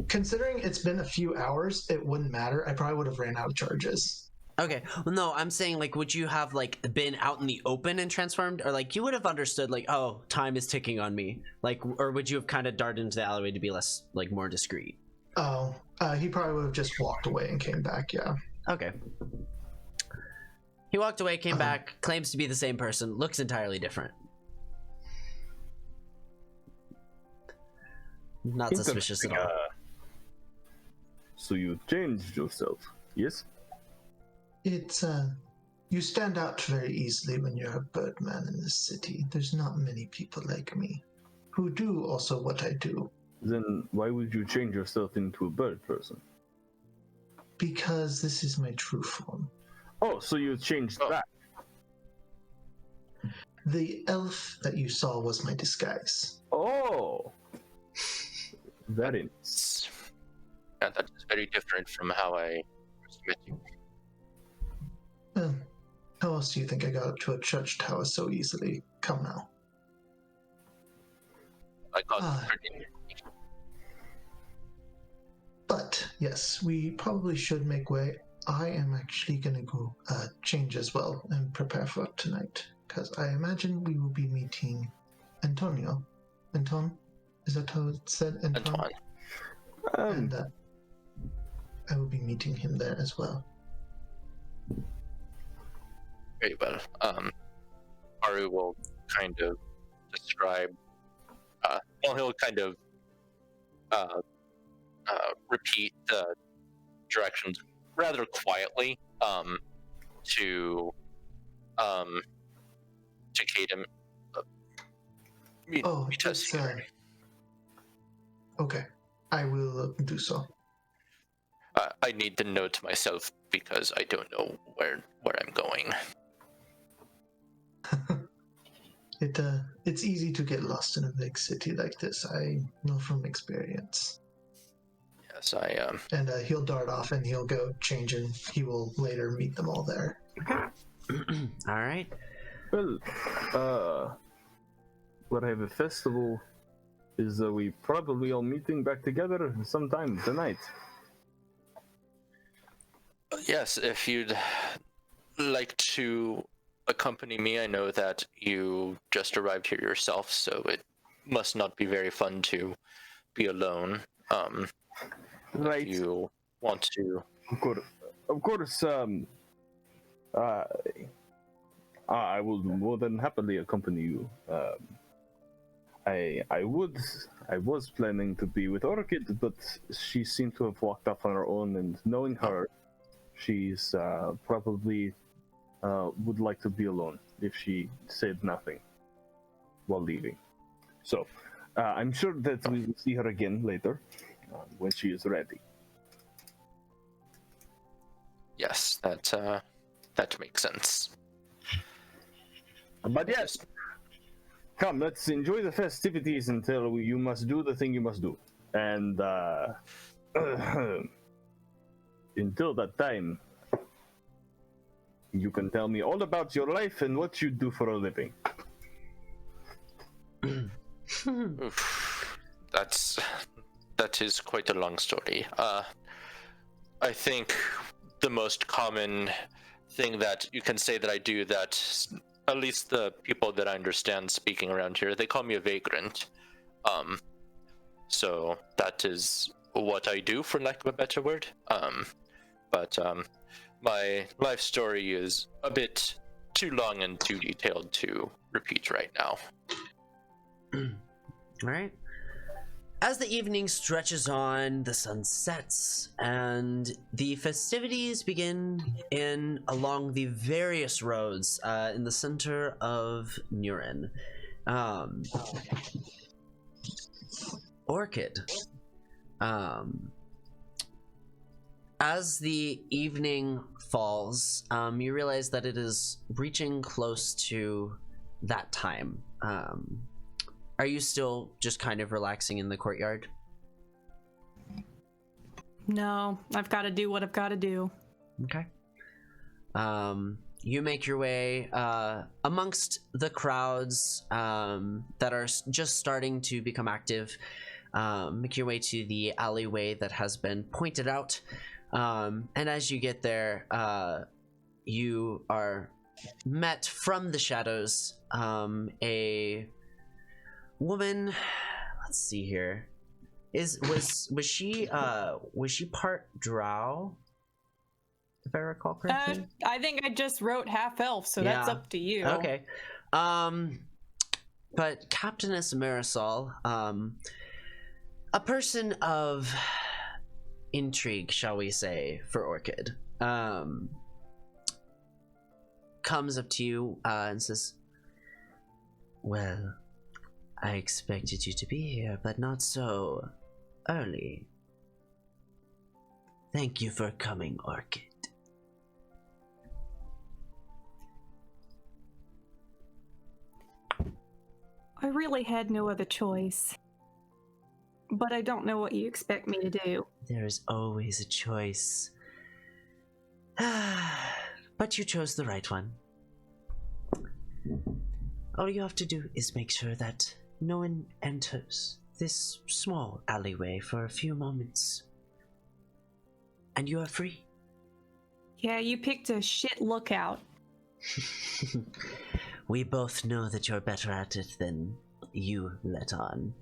Considering it's been a few hours, it wouldn't matter. I probably would have ran out of charges. Okay. Well, no, I'm saying like, would you have like been out in the open and transformed, or like you would have understood like, oh, time is ticking on me, like, or would you have kind of darted into the alleyway to be less like more discreet? Oh, he probably would have just walked away and came back. Yeah. Okay. He walked away, came back, claims to be the same person, looks entirely different. Not suspicious at all. So you changed yourself, yes? It's, you stand out very easily when you're a Birdman in this city. There's not many people like me who do also what I do. Then why would you change yourself into a bird person? Because this is my true form. Oh, so you changed that. The elf that you saw was my disguise. Oh! Very nice. Yeah, that is very different from how I first met you. Well, how else do you think I got up to a church tower so easily? Come now. I got pretty. But, yes, we probably should make way. I am actually going to go change as well and prepare for tonight, because I imagine we will be meeting Antonio. Anton? Is that how it's said? Antoine. And I will be meeting him there as well. Very well. Haru will kind of describe. He'll kind of repeat the directions rather quietly to Kate. Meet us here. Okay, I will do so. I need to know to myself because I don't know where I'm going. It's easy to get lost in a big city like this. I know from experience. Yes, And he'll dart off and he'll go change, and he will later meet them all there. All right. Well, what I have a festival is we probably all meeting back together sometime tonight. Yes, if you'd like to accompany me, I know that you just arrived here yourself, so it must not be very fun to be alone. Right. If you want to. Of course. I will more than happily accompany you. I was planning to be with Orchid, but she seemed to have walked off on her own, and knowing her, she's probably would like to be alone if she said nothing while leaving. So I'm sure that we will see her again later when she is ready. Yes, that makes sense. But yes, come, let's enjoy the festivities until you must do the thing you must do. And until that time, You can tell me all about your life and what you do for a living. Oof. That is quite a long story. I think the most common thing that you can say that I do, that at least the people that I understand speaking around here, they call me a vagrant. So that is what I do, for lack of a better word. But my life story is a bit too long and too detailed to repeat right now. All right. As the evening stretches on, the sun sets, and the festivities begin along the various roads in the center of Nuren. Orchid. As the evening falls, you realize that it is reaching close to that time. Are you still just kind of relaxing in the courtyard? No, I've got to do what I've got to do. Okay. You make your way amongst the crowds that are just starting to become active. Make your way to the alleyway that has been pointed out. And as you get there, you are met from the shadows. A woman, let's see here. Was she part drow? If I recall correctly. I think I just wrote half elf, so that's up to you. Okay. But Captainess Marisol, a person of intrigue, shall we say, for Orchid, comes up to you and says, "Well, I expected you to be here, but not so early. Thank you for coming, Orchid." I really had no other choice. But I don't know what you expect me to do. There is always a choice. But you chose the right one. All you have to do is make sure that no one enters this small alleyway for a few moments. And you are free. Yeah, you picked a shit lookout. We both know that you're better at it than you let on.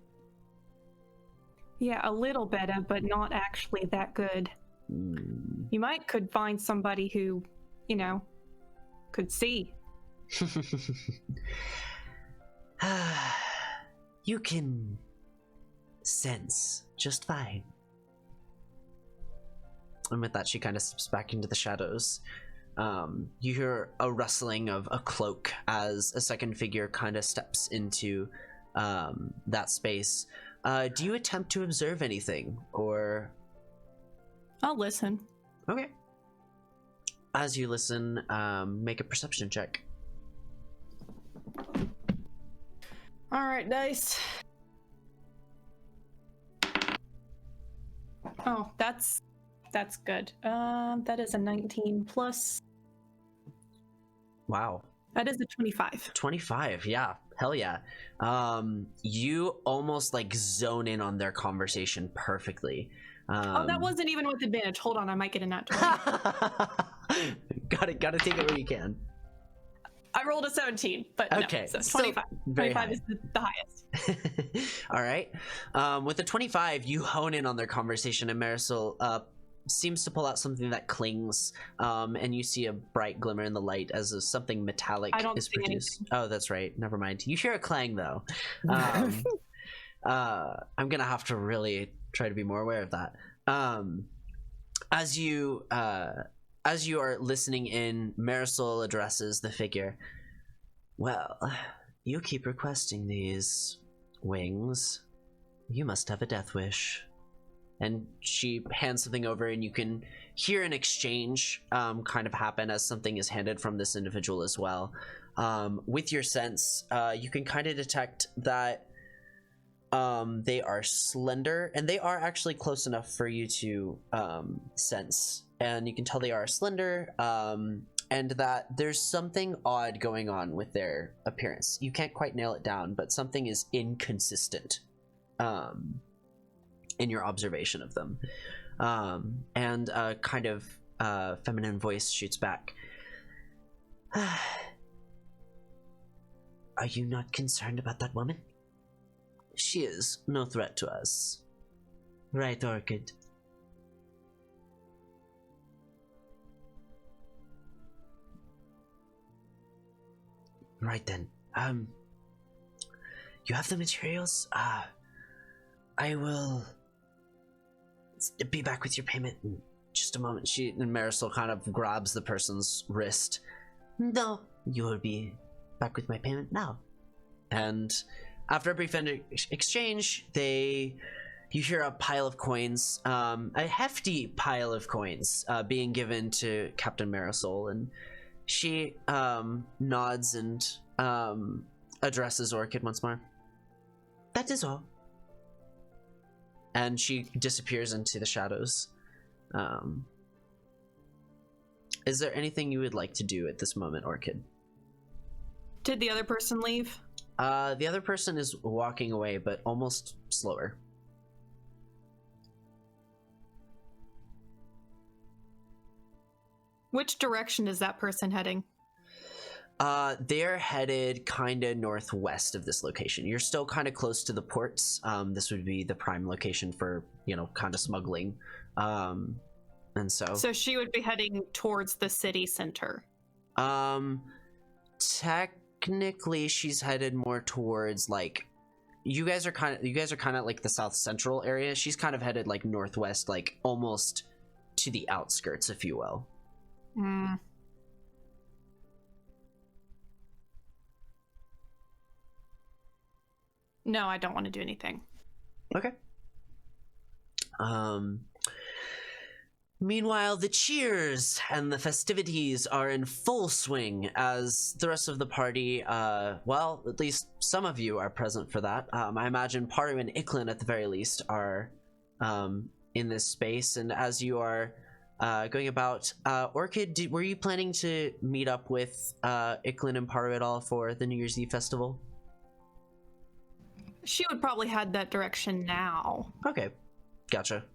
Yeah, a little better, but not actually that good. You could find somebody who, could see. You can sense just fine. And with that, she kind of steps back into the shadows. You hear a rustling of a cloak as a second figure kind of steps into that space. Do you attempt to observe anything, or? I'll listen. Okay. As you listen, make a perception check. All right, dice. Oh, that's good. That is a 19 plus. Wow. That is a 25. 25, yeah. Hell yeah. You almost like zone in on their conversation perfectly. That wasn't even with advantage. Hold on, I might get a nat 20. Gotta take it where you can. I rolled a 17, but okay, no, so 25. 25 is the highest. All right. With the 25, you hone in on their conversation, and Marisol seems to pull out something that clings, and you see a bright glimmer in the light as something metallic is produced. Anything. Oh, that's right. Never mind. You hear a clang, though. I'm gonna have to really try to be more aware of that. As you are listening in, Marisol addresses the figure. "Well, you keep requesting these wings. You must have a death wish." And she hands something over, and you can hear an exchange kind of happen as something is handed from this individual as well. With your sense, you can kind of detect that they are slender, and they are actually close enough for you to sense. And you can tell they are slender, and that there's something odd going on with their appearance. You can't quite nail it down, but something is inconsistent in your observation of them. And a kind of feminine voice shoots back. Are you not concerned about that woman? She is no threat to us. Right, Orchid? Right then. You have the materials? I will be back with your payment in just a moment. Marisol kind of grabs the person's wrist. No, you will be back with my payment now. And after a brief exchange, you hear a pile of coins, a hefty pile of coins, being given to Captain Marisol, and she nods and addresses Orchid once more. That is all. And she disappears into the shadows. Is there anything you would like to do at this moment, Orchid? Did the other person leave? The other person is walking away, but almost slower. Which direction is that person heading? They're headed kind of northwest of this location. You're still kind of close to the ports. This would be the prime location for, kind of smuggling. And so she would be heading towards the city center. Technically she's headed more towards like you guys are kind of like the south central area. She's kind of headed like northwest, like almost to the outskirts, if you will. No, I don't want to do anything. Okay. Meanwhile, the cheers and the festivities are in full swing as the rest of the party, well, at least some of you are present for that. I imagine Paru and Iklin, at the very least, are in this space. And as you are going about, Orchid, were you planning to meet up with Iklin and Paru at all for the New Year's Eve festival? She would probably head that direction now. Okay, gotcha.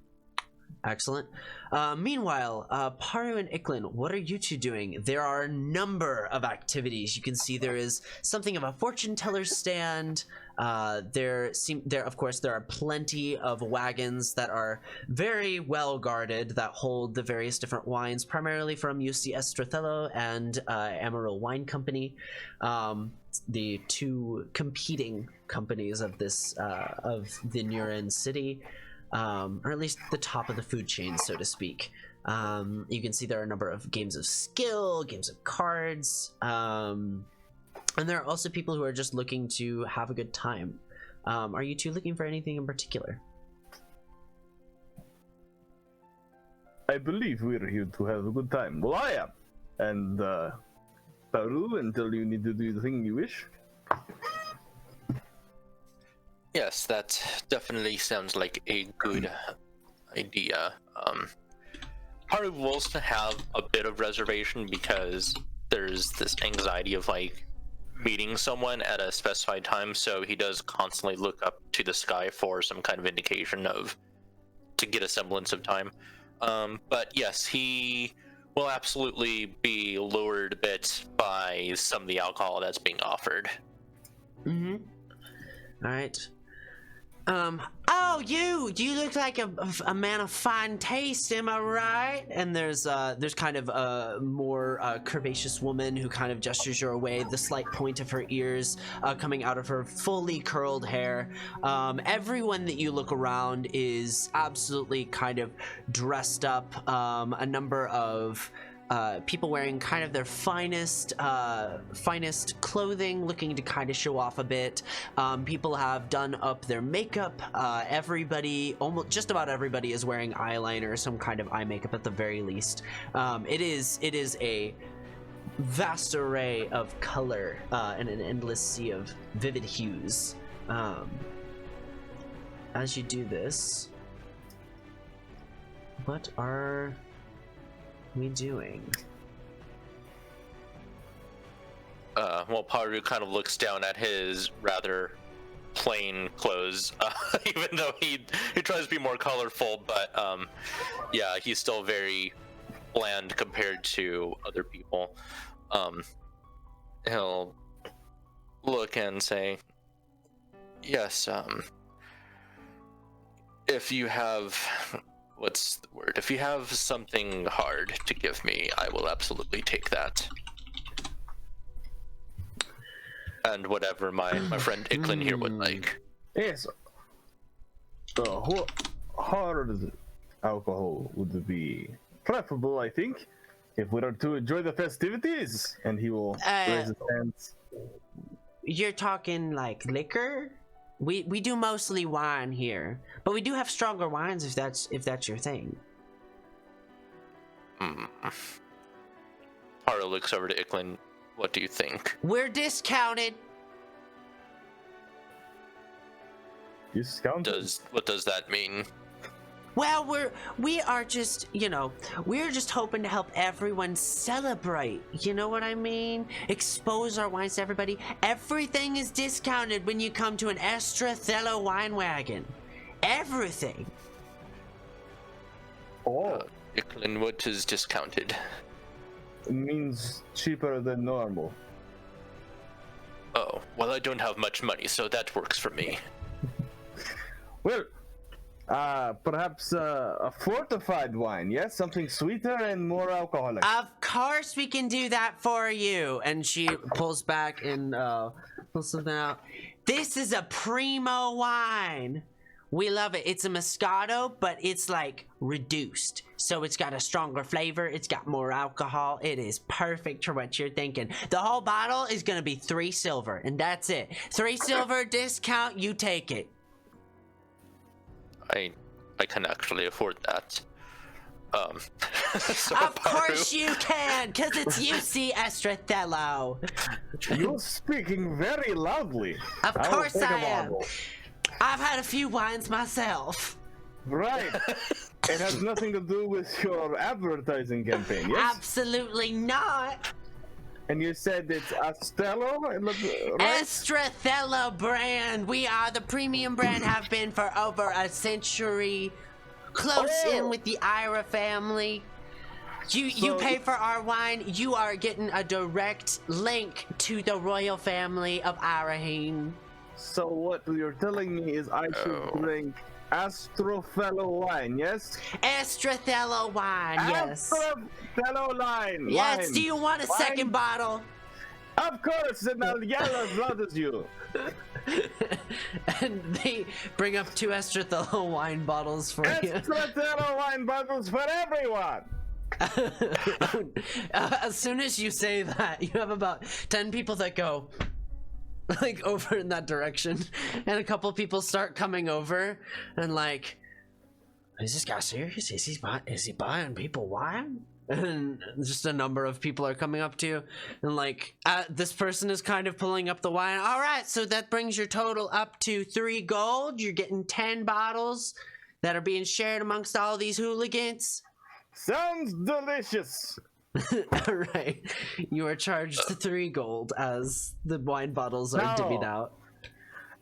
Excellent. Meanwhile, Paru and Iklin, what are you two doing? There are a number of activities. You can see there is something of a fortune teller's stand. There of course there are plenty of wagons that are very well guarded that hold the various different wines, primarily from UC Estrothello and Amarillo Wine Company, the two competing companies of this of the Nuren city. Or at least the top of the food chain, so to speak. You can see there are a number of games of skill, games of cards, and there are also people who are just looking to have a good time. Are you two looking for anything in particular? I believe we're here to have a good time. Well, I am. And, Paru, until you need to do the thing you wish. Yes, that definitely sounds like a good idea. Paru will also have a bit of reservation because there's this anxiety of like meeting someone at a specified time, so he does constantly look up to the sky for some kind of indication to get a semblance of time. But yes, he will absolutely be lured a bit by some of the alcohol that's being offered. Mm-hmm. All right. Oh, you look like a man of fine taste, am I right? And there's kind of a more curvaceous woman who kind of gestures your way, the slight point of her ears coming out of her fully curled hair. Everyone that you look around is absolutely kind of dressed up. A number of people wearing kind of their finest clothing, looking to kind of show off a bit. People have done up their makeup. Almost just about everybody is wearing eyeliner or some kind of eye makeup at the very least. It is a vast array of color and an endless sea of vivid hues. As you do this, what are we doing? well, Paru kind of looks down at his rather plain clothes, even though he tries to be more colorful, but yeah, he's still very bland compared to other people. He'll look and say, yes, if you have, what's the word? If you have something hard to give me, I will absolutely take that. And whatever my friend Irahin here would like. Yes. Hard alcohol would be preferable, I think, if we are to enjoy the festivities. And he will raise his hands. You're talking like liquor? We do mostly wine here, but we do have stronger wines if that's your thing. Paru looks over to Irahin. What do you think? We're discounted. Discounted? What does that mean? Well, we are just, we're just hoping to help everyone celebrate. You know what I mean? Expose our wines to everybody. Everything is discounted when you come to an Estrathello wine wagon. Everything. Oh. Irahin, what is discounted? It means cheaper than normal. Oh, well, I don't have much money, so that works for me. Well, perhaps a fortified wine, yes? Something sweeter and more alcoholic. Of course we can do that for you. And she pulls back and pulls something out. This is a primo wine. We love it. It's a Moscato, but it's like reduced. So it's got a stronger flavor. It's got more alcohol. It is perfect for what you're thinking. The whole bottle is going to be 3 silver, and that's it. 3 silver discount, you take it. I can actually afford that. So of course you can, because it's UC Estrathello. You're speaking very loudly. Of will course take a I am. bottle. I've had a few wines myself. Right. It has nothing to do with your advertising campaign, yes? Absolutely not. And you said it's Astello, right? Estrathello brand. We are the premium brand, have been for over a century. Close in with the Ira family. You pay for our wine, you are getting a direct link to the royal family of Irahin. So what you're telling me is I should drink Estrathello wine, yes? Estrathello wine, yes. Estrathello wine. Yes, wine. do you want a second bottle? Of course, and I'll yell as loud as you. And they bring up 2 Estrathello wine bottles for you. Estrathello wine bottles for everyone. As soon as you say that, you have about 10 people that go like over in that direction, and a couple people start coming over and like, is this guy serious? Is he buying people wine? And just a number of people are coming up to you, and like, this person is kind of pulling up the wine. All right, so that brings your total up to 3 gold. You're getting 10 bottles that are being shared amongst all these hooligans. Sounds delicious. All right, you are charged 3 gold as the wine bottles are divvied out.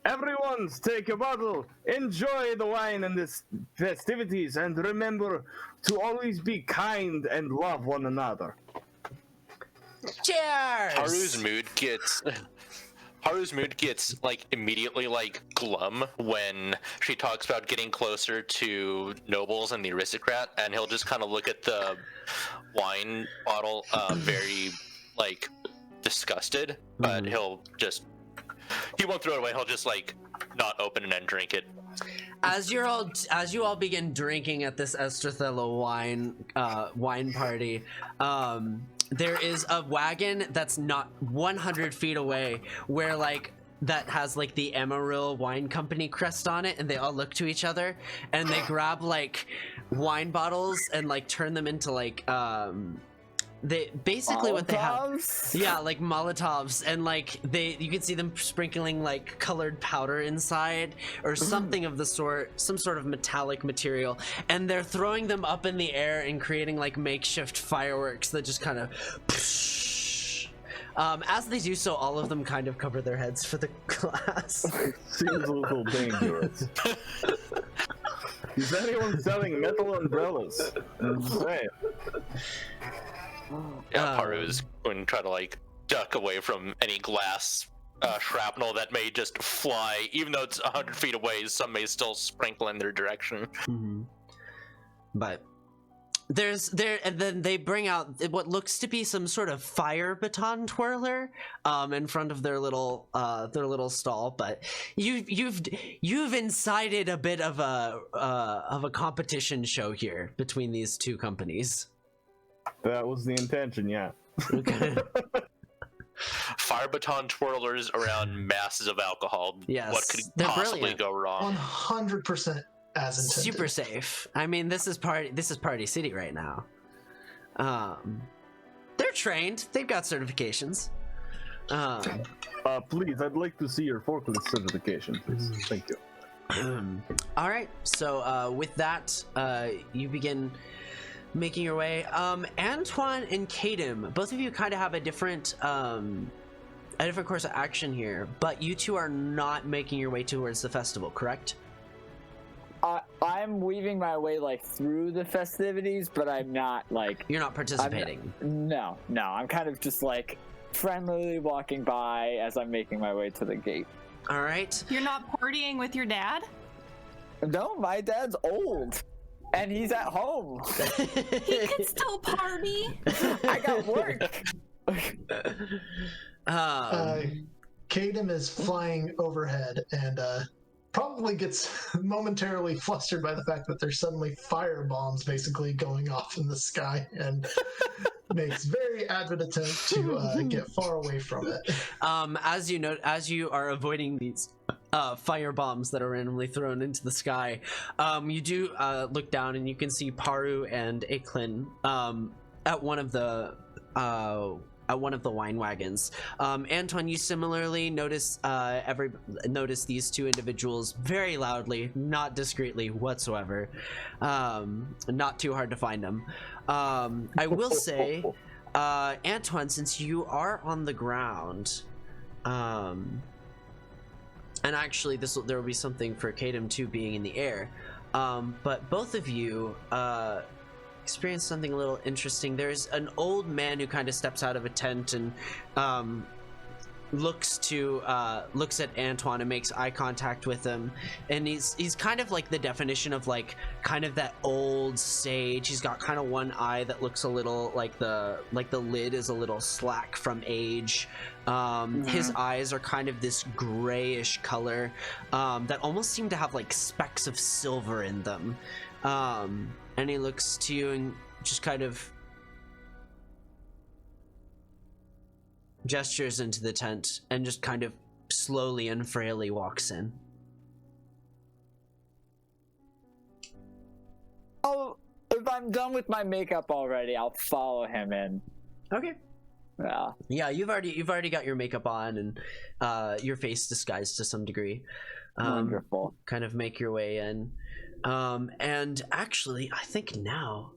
Everyone, take a bottle. Enjoy the wine and the festivities, and remember to always be kind and love one another. Cheers! Haru's mood gets like immediately like glum when she talks about getting closer to nobles and the aristocrat, and he'll just kind of look at the wine bottle very like disgusted, but he won't throw it away. He'll just like not open it and drink it. As you all begin drinking at this Estrathello wine party, there is a wagon that's not 100 feet away where like that has like the Amarillo Wine Company crest on it, and they all look to each other and they grab like wine bottles and like turn them into like they basically what they have, yeah, like Molotovs, and like you can see them sprinkling like colored powder inside or something of the sort, some sort of metallic material, and they're throwing them up in the air and creating like makeshift fireworks that just kind of As they do so, all of them kind of cover their heads for the glass. Seems a little dangerous. Is anyone selling metal umbrellas? I'm saying. Yeah, Paru is going to try to like duck away from any glass shrapnel that may just fly, even though it's 100 feet away. Some may still sprinkle in their direction. Mm-hmm. But and then they bring out what looks to be some sort of fire baton twirler in front of their little stall. But you've incited a bit of a competition show here between these two companies. That was the intention, yeah. Okay. Fire baton twirlers around masses of alcohol. Yes, what could they're possibly brilliant. go wrong? 100% as intended. Super safe. I mean, this is Party City right now. They're trained. They've got certifications. Please, I'd like to see your forklift certification, please. Thank you. All right. So with that, you begin making your way. Antoine and Kadim, both of you kind of have a different course of action here, but you two are not making your way towards the festival, correct? I'm weaving my way like through the festivities, but I'm not like. You're not participating. No. I'm kind of just like friendlily walking by as I'm making my way to the gate. All right. You're not partying with your dad? No, my dad's old. And he's at home. He can still party. I got work. Kaden is flying overhead and probably gets momentarily flustered by the fact that there's suddenly fire bombs basically going off in the sky, and makes very avid attempt to get far away from it. As you are avoiding these fire bombs that are randomly thrown into the sky, you do look down and you can see Paru and Iklin at one of the wine wagons. Antoine, you similarly notice these two individuals very loudly, not discreetly whatsoever. Not too hard to find them. I will say, Antoine, since you are on the ground, and actually there will be something for Kadim too, being in the air, but both of you experience something a little interesting. There's an old man who kind of steps out of a tent and looks at Antoine and makes eye contact with him, and he's kind of like the definition of like kind of that old sage. He's got kind of one eye that looks a little like the lid is a little slack from age. His eyes are kind of this grayish color that almost seem to have like specks of silver in them. And he looks to you and just kind of gestures into the tent and just kind of slowly and frailly walks in. Oh, if I'm done with my makeup already, I'll follow him in. Okay. Yeah, you've already got your makeup on and your face disguised to some degree. Wonderful. Kind of make your way in. And actually, I think now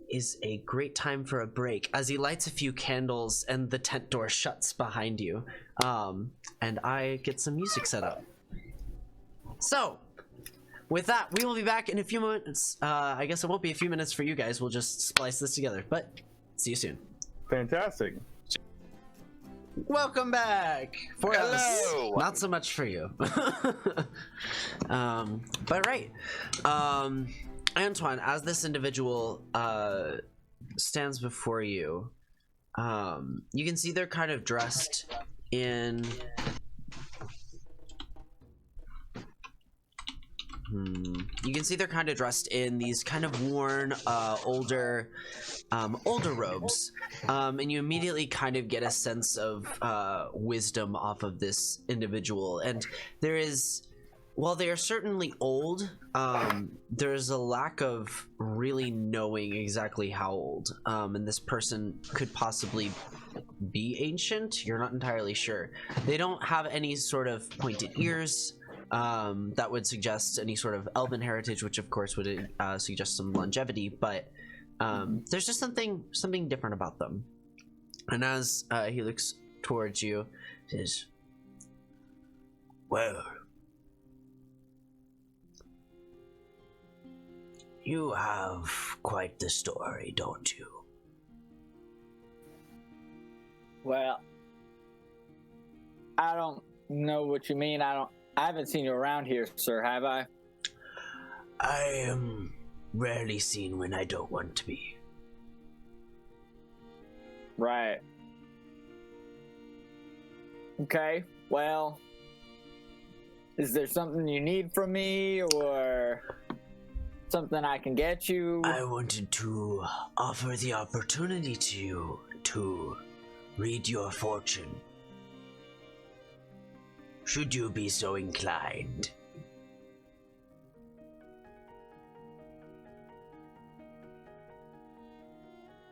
is a great time for a break, as he lights a few candles and the tent door shuts behind you. And I get some music set up. So, with that, we will be back in a few moments. I guess it won't be a few minutes for you guys. We'll just splice this together, but see you soon. Fantastic. Welcome back for us. Not so much for you. But right. Antoine, as this individual stands before you, you can see they're kind of dressed in these kind of worn older robes, and you immediately kind of get a sense of wisdom off of this individual. And there is, while they are certainly old, there's a lack of really knowing exactly how old, and this person could possibly be ancient. You're not entirely sure. They don't have any sort of pointed ears that would suggest any sort of elven heritage, which of course would suggest some longevity, but there's just something different about them. And as he looks towards you. Says, well, you have quite the story, don't you? Well, I don't know what you mean. I haven't seen you around here, sir, have I? I am rarely seen when I don't want to be. Right. Okay, well, is there something you need from me, or something I can get you? I wanted to offer the opportunity to you to read your fortune, should you be so inclined.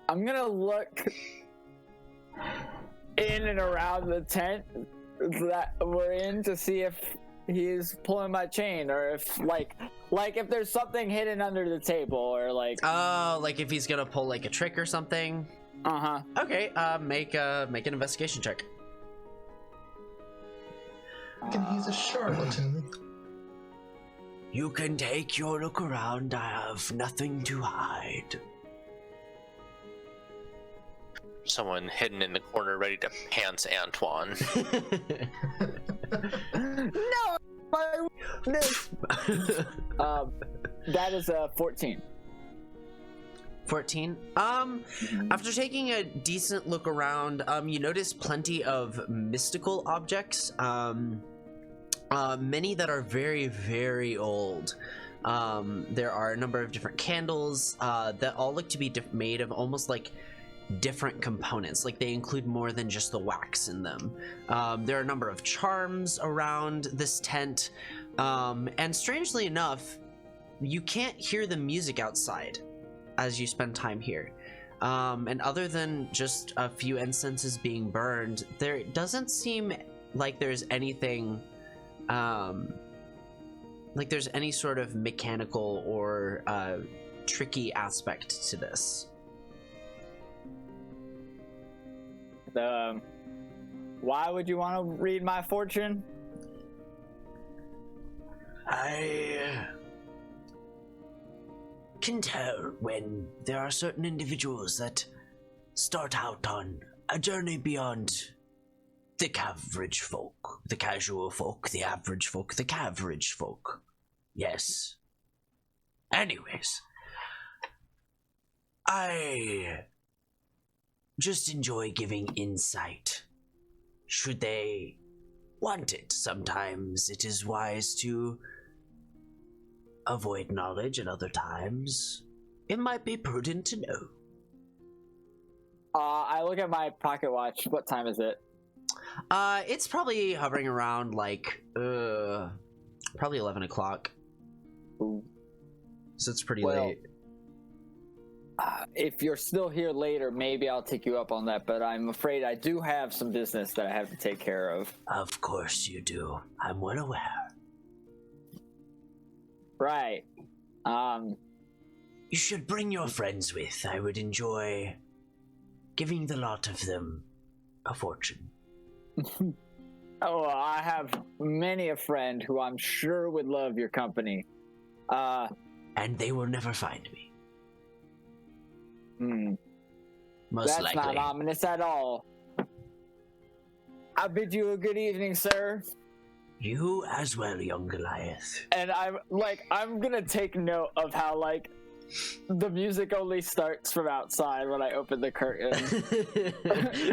I'm gonna look in and around the tent that we're in to see if he's pulling my chain, or if like if there's something hidden under the table, or like like if he's gonna pull like a trick or something. Okay, make an investigation check. And he's a charlatan. You can take your look around. I have nothing to hide. Someone hidden in the corner ready to pants Antoine. No, my weakness. That is a 14. 14. After taking a decent look around, you notice plenty of mystical objects. Many that are very, very old. There are a number of different candles that all look to be made of almost like different components. Like they include more than just the wax in them. There are a number of charms around this tent. And strangely enough, you can't hear the music outside as you spend time here. And other than just a few incenses being burned, there doesn't seem like there's anything like there's any sort of mechanical or tricky aspect to this. Why would you want to read my fortune? I can tell when there are certain individuals that start out on a journey beyond the average folk, the casual folk, the average folk, the caverage folk. Yes. Anyways, I just enjoy giving insight, should they want it. Sometimes it is wise to avoid knowledge, and other times it might be prudent to know. I look at my pocket watch. What time is it? It's probably hovering around like probably 11 o'clock. Ooh. So it's pretty Well, late. If you're still here later, maybe I'll take you up on that, but I'm afraid I do have some business that I have to take care of. Of course you do. I'm well aware. Right. You should bring your friends with. I would enjoy giving the lot of them a fortune. Oh, I have many a friend who I'm sure would love your company. And they will never find me. Most That's likely. not ominous at all. I bid you a good evening, sir. You as well, young Goliath. And I'm gonna take note of how the music only starts from outside when I open the curtain.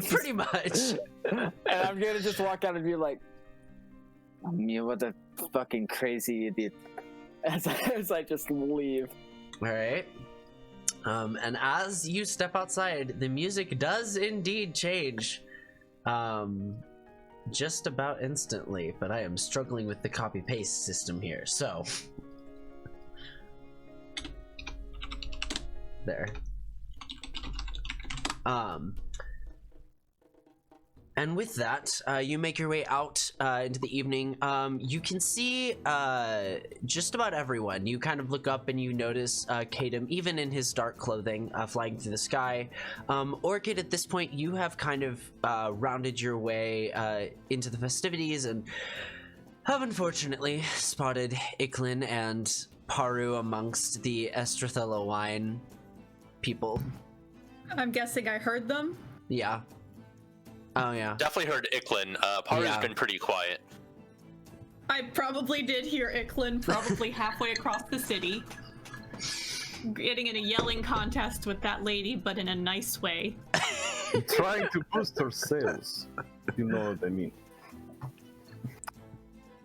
Pretty much. And I'm gonna just walk out and be like, what a fucking crazy idiot. As I just leave. Alright. And as you step outside, the music does indeed change. Just about instantly, but I am struggling with the copy-paste system here, so. There. And with that, you make your way out into the evening. You can see just about everyone. You kind of look up and you notice Kadam, even in his dark clothing, flying through the sky. Orchid, at this point, you have kind of rounded your way into the festivities and have unfortunately spotted Iklin and Paru amongst the Estrathala wine people. I'm guessing I heard them. Yeah. Oh, yeah. Definitely heard Iklin. Paru's Yeah. been pretty quiet. I probably did hear Iklin probably halfway across the city. Getting in a yelling contest with that lady, but in a nice way. Trying to boost her sales. You know what I mean.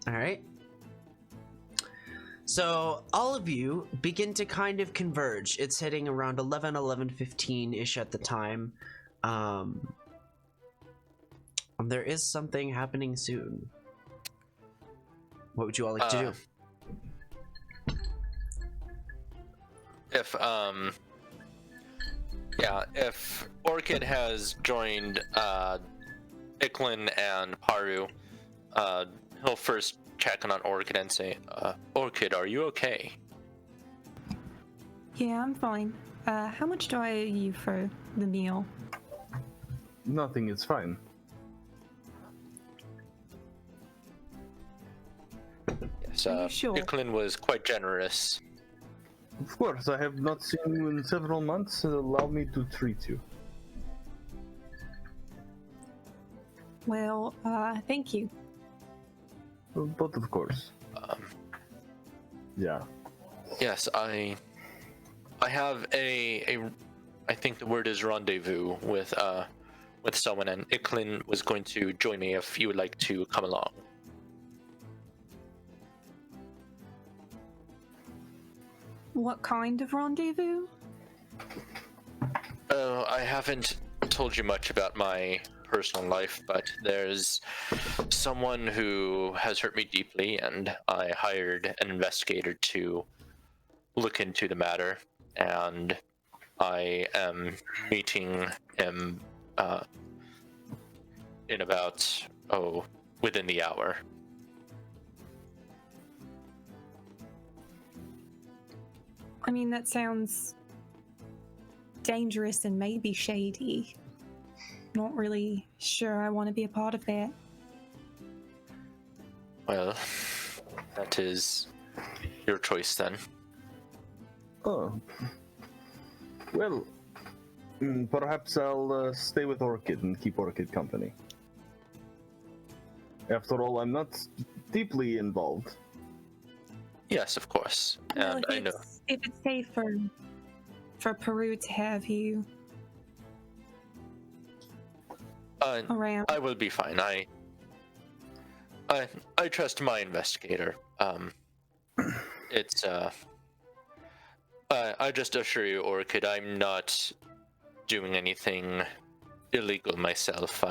All right. So all of you begin to kind of converge. It's hitting around 11:15-ish at the time. There is something happening soon. What would you all like to do? If Orchid has joined Iklin and Paru, he'll first check on Orchid and say, Orchid, are you okay? Yeah, I'm fine. How much do I owe you for the meal? Nothing is fine. Yes, Are you sure? Iklin was quite generous. Of course, I have not seen you in several months. Allow me to treat you. Well, thank you. But of course. Yeah. Yes, I have I think the word is rendezvous with someone, and Iklin was going to join me if you would like to come along. What kind of rendezvous? I haven't told you much about my personal life, but there's someone who has hurt me deeply, and I hired an investigator to look into the matter, and I am meeting him in about, within the hour. I mean, that sounds dangerous and maybe shady. Not really sure I want to be a part of that. Well, that is your choice then. Oh. Well, perhaps I'll stay with Orchid and keep Orchid company. After all, I'm not deeply involved. Yes, of course. Well, And I know. if it's safe for Peru to have you around. I will be fine. I trust my investigator. It's I just assure you, Orchid, I'm not doing anything illegal myself.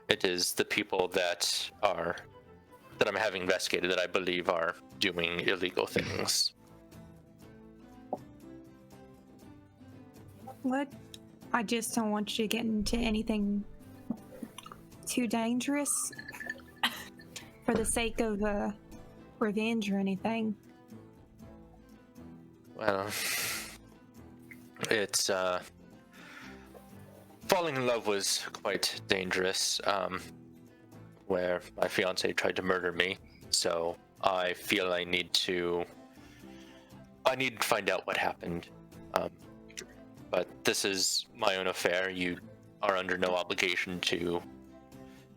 It is the people that I'm having investigated that I believe are doing illegal things. What? I just don't want you to get into anything too dangerous for the sake of revenge or anything. Well, it's falling in love was quite dangerous. Where my fiance tried to murder me, so I feel I need to find out what happened. But this is my own affair. You are under no obligation to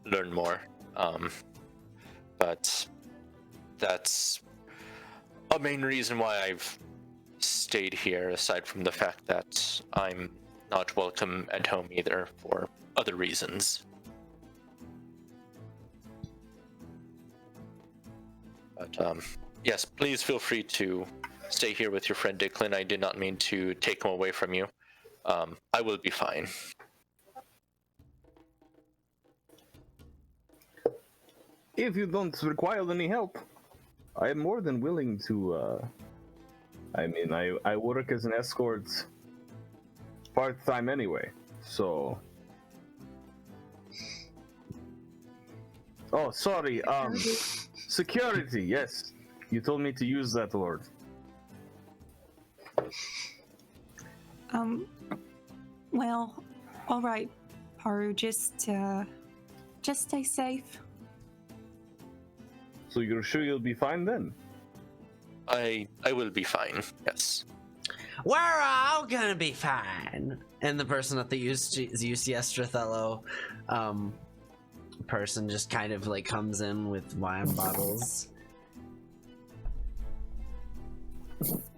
learn more. But that's a main reason why I've stayed here, aside from the fact that I'm not welcome at home either, for other reasons. But yes, please feel free to stay here with your friend Dicklin. I did not mean to take him away from you. I will be fine. If you don't require any help, I am more than willing to, I work as an escort part-time anyway, so... Oh, sorry. Security. Yes, you told me to use that word. Well, all right, Haru. Just stay safe. So you're sure you'll be fine then? I will be fine. Yes. We're all gonna be fine. And the person at the UCS Strathello person just kind of like comes in with wine bottles.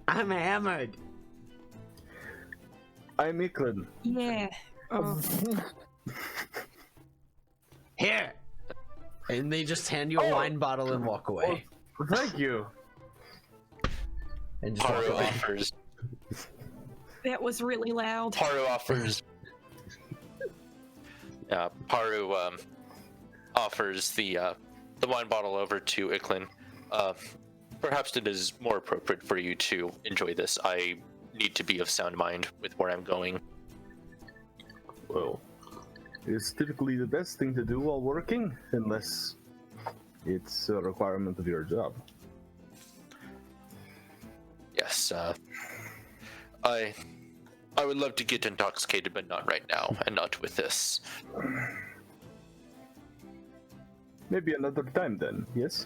I'm hammered. I'm Iklin. Yeah. Oh. Here. And they just hand you a wine bottle and walk away. Well, thank you. And just walk Haru away. offers. That was really loud. Paru offers. Paru offers the wine bottle over to Iklin. Perhaps it is more appropriate for you to enjoy this. I need to be of sound mind with where I'm going. Well, it's typically the best thing to do while working, unless it's a requirement of your job. Yes, I would love to get intoxicated, but not right now, and not with this. Maybe another time then, yes?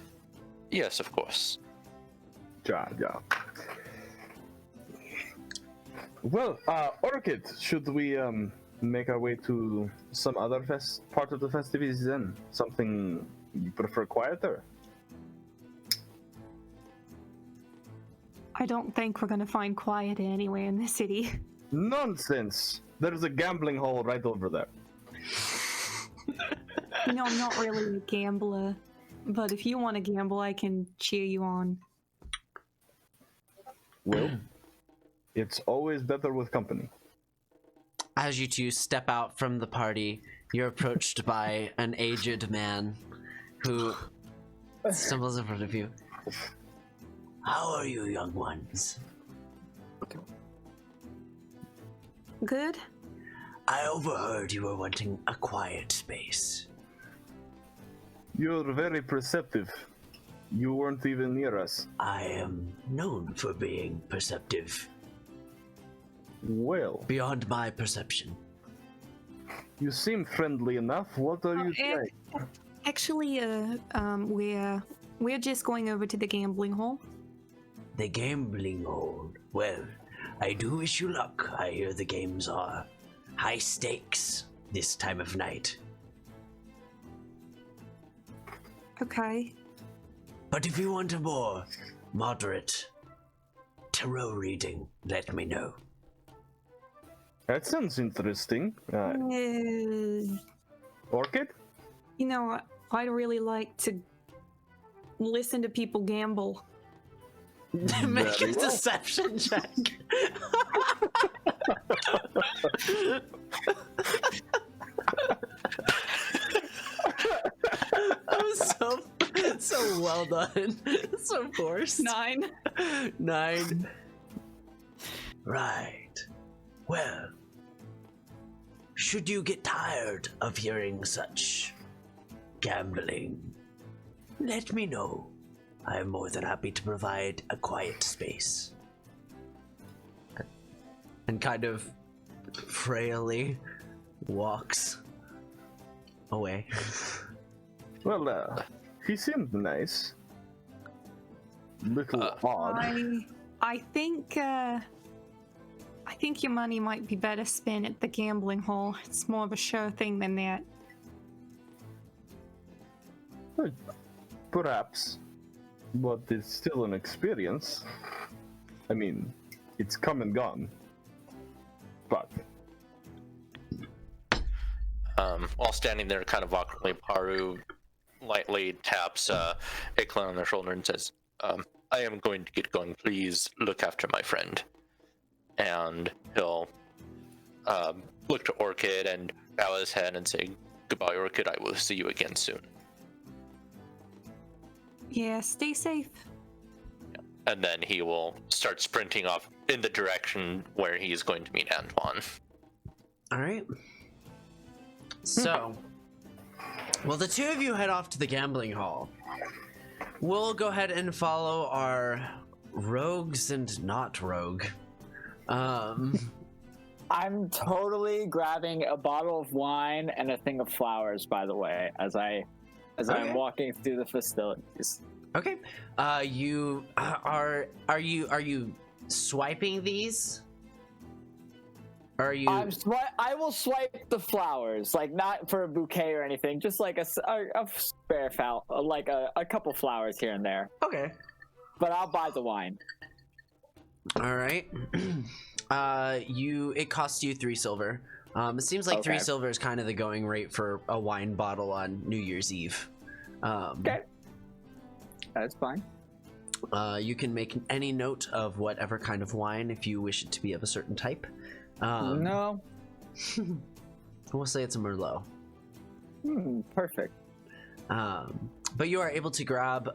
Yes, of course. Ja. Well, Orchid, should we make our way to some other part of the festivities then? Something you prefer quieter? I don't think we're gonna find quiet anywhere in the city. Nonsense! There's a gambling hall right over there. You know, I'm not really a gambler, but if you want to gamble, I can cheer you on. Well, it's always better with company. As you two step out from the party, you're approached by an aged man who stumbles in front of you. How are you, young ones? Good? I overheard you were wanting a quiet space. You're very perceptive. You weren't even near us. I am known for being perceptive. Well, Beyond my perception. you seem friendly enough. What are you saying? Actually, we're just going over to the gambling hall. The gambling hall. Well, I do wish you luck. I hear the games are high stakes this time of night. Okay. But if you want a more moderate tarot reading, let me know. That sounds interesting. Orchid? You know, I'd really like to listen to people gamble. Make a Very well. deception check. That was so well done. So forced. 9. 9. Right. Well, should you get tired of hearing such gambling, let me know. I am more than happy to provide a quiet space. And kind of frailly walks away. Well, he seemed nice. Little odd. I think your money might be better spent at the gambling hall. It's more of a sure thing than that. Perhaps. But it's still an experience. I mean, it's come and gone. But While standing there kind of awkwardly, Paru lightly taps Iklin on their shoulder and says, I am going to get going. Please look after my friend. And he'll look to Orchid and bow his head and say, goodbye, Orchid. I will see you again soon. Yeah, stay safe. And then he will start sprinting off in the direction where he's going to meet Antoine. All right. So, Well, the two of you head off to the gambling hall. We'll go ahead and follow our rogues and not rogue. I'm totally grabbing a bottle of wine and a thing of flowers, by the way, as I'm walking through the facilities. Okay. Are you swiping these? Or are you? I will swipe the flowers, like not for a bouquet or anything, just like a spare like a couple flowers here and there. Okay. But I'll buy the wine. All right. It costs you 3 silver. It seems like 3 silver is kind of the going rate for a wine bottle on New Year's Eve. Okay. That's fine. You can make any note of whatever kind of wine if you wish it to be of a certain type. No. We'll say it's a Merlot. Perfect. But you are able to grab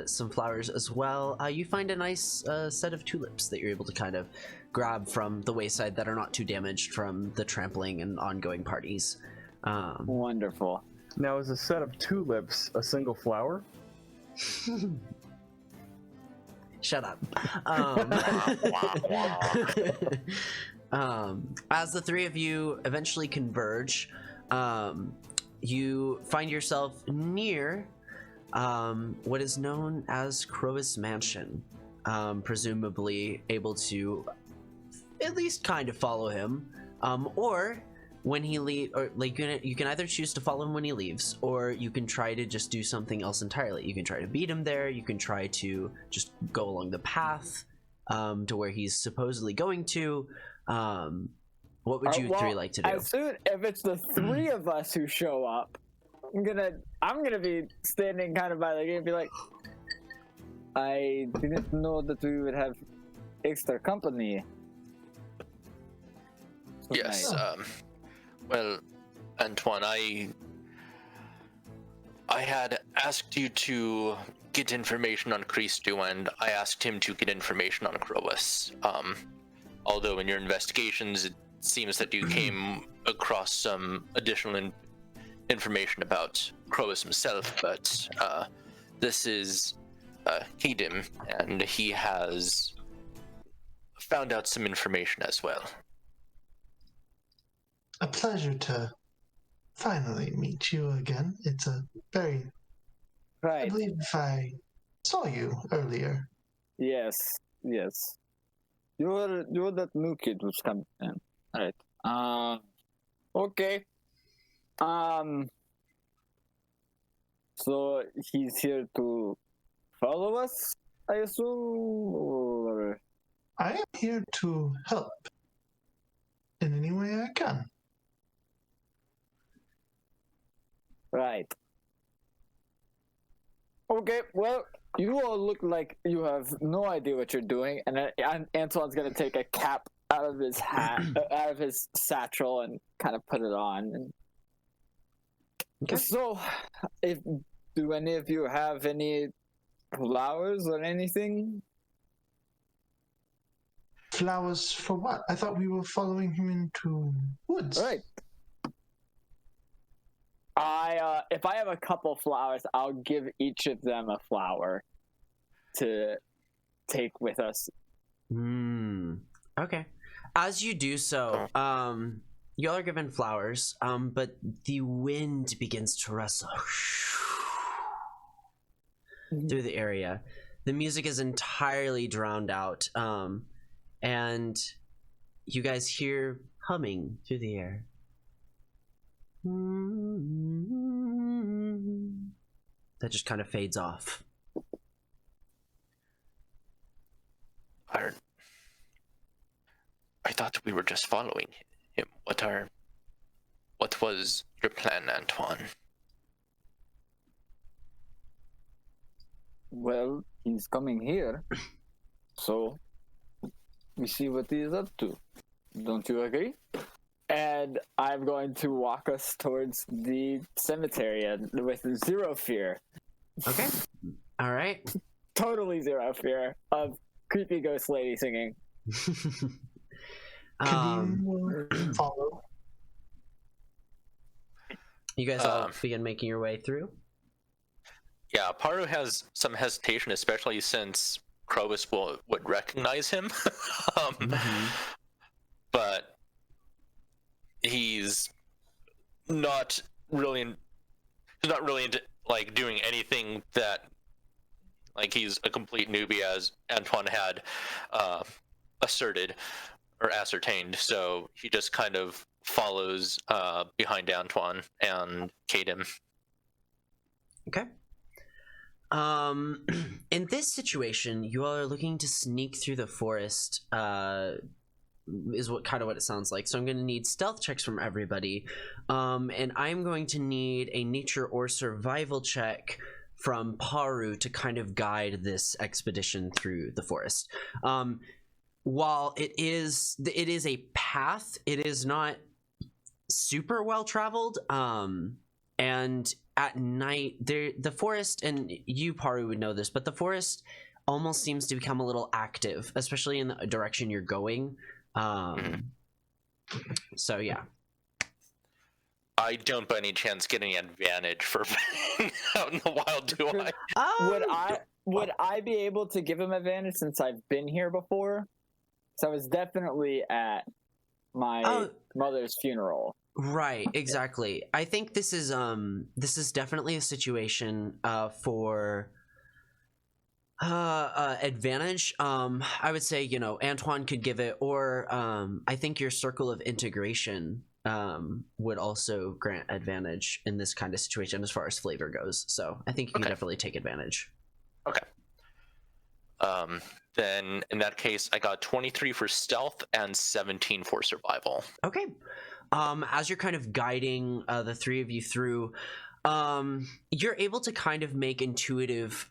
some flowers as well. You find a nice set of tulips that you're able to kind of grab from the wayside that are not too damaged from the trampling and ongoing parties. Wonderful. Now, is a set of tulips a single flower? Shut up. As the three of you eventually converge, you find yourself near what is known as Crow's Mansion, presumably able to at least kind of follow him, or when he leaves, or like you can either choose to follow him when he leaves, or you can try to just do something else entirely. You can try to beat him there. You can try to just go along the path to where he's supposedly going to. What would you three like to do? If it's the three of us who show up, I'm gonna be standing kind of by the gate and be like, I didn't know that we would have extra company. Yes. Well, Antoine, I had asked you to get information on Christu, and I asked him to get information on Crowus. Although in your investigations, it seems that you came across some additional information about Crowus himself, but this is Kingdom, and he has found out some information as well. A pleasure to finally meet you again. It's a very... Right. I believe I saw you earlier. Yes. You're that new kid who's coming in. Alright. Okay. So he's here to follow us, I assume, or... I am here to help in any way I can. Right. Okay, well, you all look like you have no idea what you're doing, and Antoine's gonna take a cap out of his hat, out of his satchel, and kind of put it on. And... Okay. So, do any of you have any flowers or anything? Flowers for what? I thought we were following him into woods. Right. If I have a couple flowers, I'll give each of them a flower to take with us. Okay. As you do so, y'all are given flowers, but the wind begins to rustle through the area. The music is entirely drowned out, and you guys hear humming through the air. That just kind of fades off. I thought we were just following him. What was your plan, Antoine? Well, he's coming here, so we see what he is up to. Don't you agree? And I'm going to walk us towards the cemetery with zero fear. Okay. All right. Totally zero fear of creepy ghost lady singing. Can you follow? You guys all begin making your way through. Yeah, Paru has some hesitation, especially since Krobus would recognize him. But he's not really into like doing anything that, like, he's a complete newbie, as Antoine had asserted or ascertained. So he just kind of follows behind Antoine and Caden. Okay. In this situation, you all are looking to sneak through the forest, is what it sounds like. So I'm going to need stealth checks from everybody, and I'm going to need a nature or survival check from Paru to kind of guide this expedition through the forest. While it is a path, it is not super well traveled, and at night, the forest, and you, Paru, would know this, but the forest almost seems to become a little active, especially in the direction you're going. So, yeah. I don't by any chance get any advantage for being out in the wild, do I? Would I be able to give him advantage since I've been here before? So I was definitely at my mother's funeral. Right, exactly. I think this is definitely a situation for advantage. I would say, Antoine could give it, or I think your circle of integration would also grant advantage in this kind of situation as far as flavor goes. So I think you can definitely take advantage. Okay. Then in that case, I got 23 for stealth and 17 for survival. Okay. As you're kind of guiding the three of you through, you're able to kind of make intuitive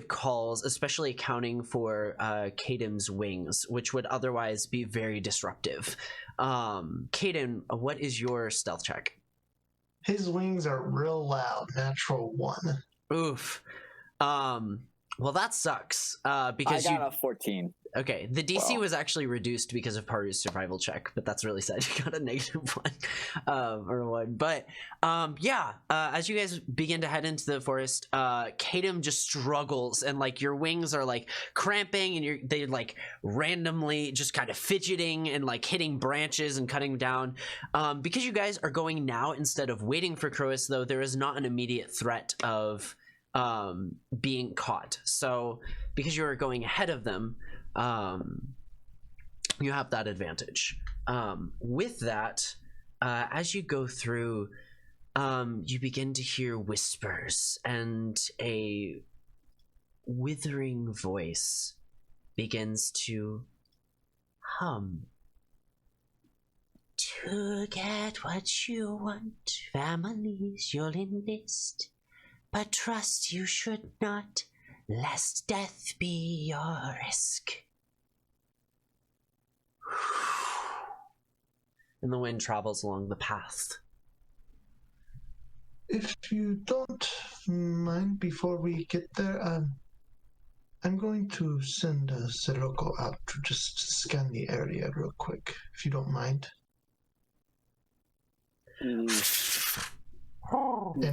calls, especially accounting for Caden's wings, which would otherwise be very disruptive. Caden, what is your stealth check? His wings are real loud. Natural 1. Oof. Well, that sucks. Because I got a 14. Okay, the DC was actually reduced because of Paru's survival check, but that's really sad. You got a -1 or 1. But as you guys begin to head into the forest, Caden just struggles, and like your wings are like cramping, and they're like randomly just kind of fidgeting and like hitting branches and cutting down. Because you guys are going now instead of waiting for Croas, though, there is not an immediate threat of being caught. So because you are going ahead of them, you have that advantage. With that, as you go through, you begin to hear whispers, and a withering voice begins to hum. To get what you want, families you'll enlist, but trust you should not, lest death be your risk. And the wind travels along the path. If you don't mind, before we get there, I'm going to send Sirocco out to just scan the area real quick, if you don't mind. And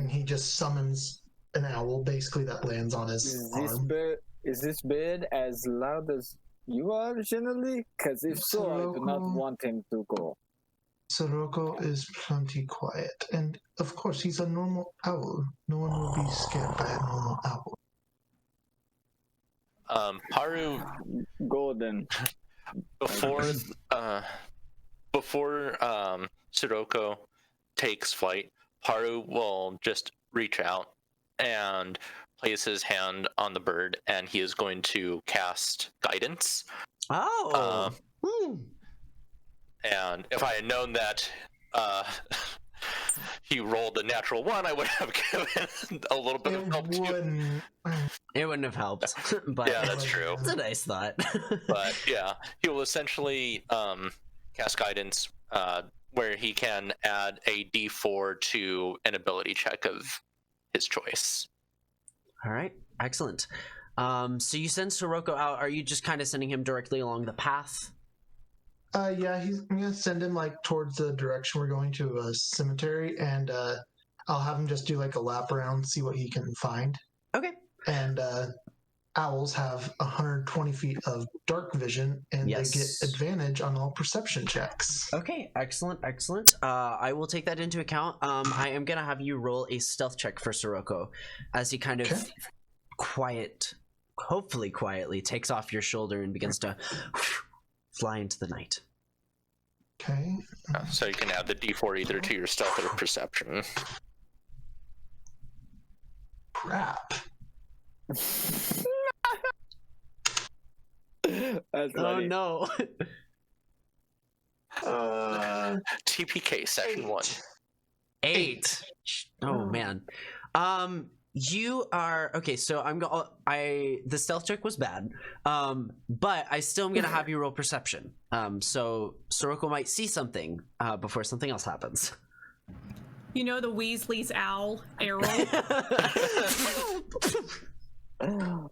he just summons an owl, basically, that lands on his arm. Is this bird as loud as you are generally? Because if so, I do not want him to go. Sirocco is plenty quiet, and of course he's a normal owl. No one will be scared by a normal owl. Paru, golden. Before Sirocco takes flight, Paru will just reach out and place his hand on the bird, and he is going to cast guidance. And if I had known that he rolled a natural 1, I would have given a little bit of help too. It wouldn't have helped. But yeah, that's true. It's a nice thought. But yeah, he will essentially cast guidance where he can add a D4 to an ability check of his choice. All right, excellent. So you send Sirocco out. Are you just kind of sending him directly along the path? Yeah, I'm gonna send him like towards the direction we're going to a cemetery, and I'll have him just do like a lap around, see what he can find. Okay. And owls have 120 feet of dark vision, and Yes. they get advantage on all perception checks. Okay, excellent. I will take that into account. I am gonna have you roll a stealth check for Sirocco as he kind of hopefully quietly takes off your shoulder and begins to fly into the night. Okay. So you can add the D4 either to your stealth or perception. Crap. That's Oh funny. no. TPK section 1. 8. Oh man. You are okay. So the stealth check was bad, but I still am gonna have you roll perception. So Sirocco might see something before something else happens. You know the Weasley's owl arrow?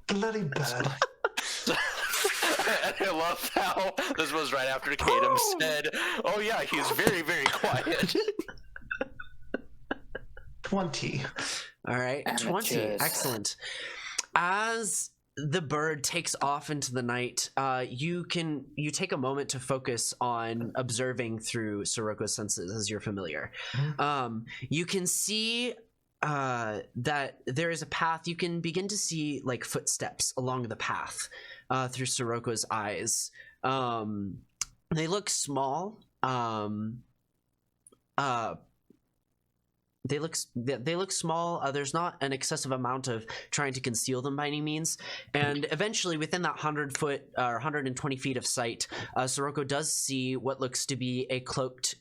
Bloody bad. I love how this was right after Kadam said, "Oh yeah, he's very, very quiet." 20. All right, 20. Amateurs. Excellent. As the bird takes off into the night, you take a moment to focus on observing through Sirocco's senses as you're familiar. You can see that there is a path. You can begin to see like footsteps along the path through Sirocco's eyes. They look small. They look small. There's not an excessive amount of trying to conceal them by any means. And eventually, within that 100 foot or 120 feet of sight, Sirocco does see what looks to be a cloaked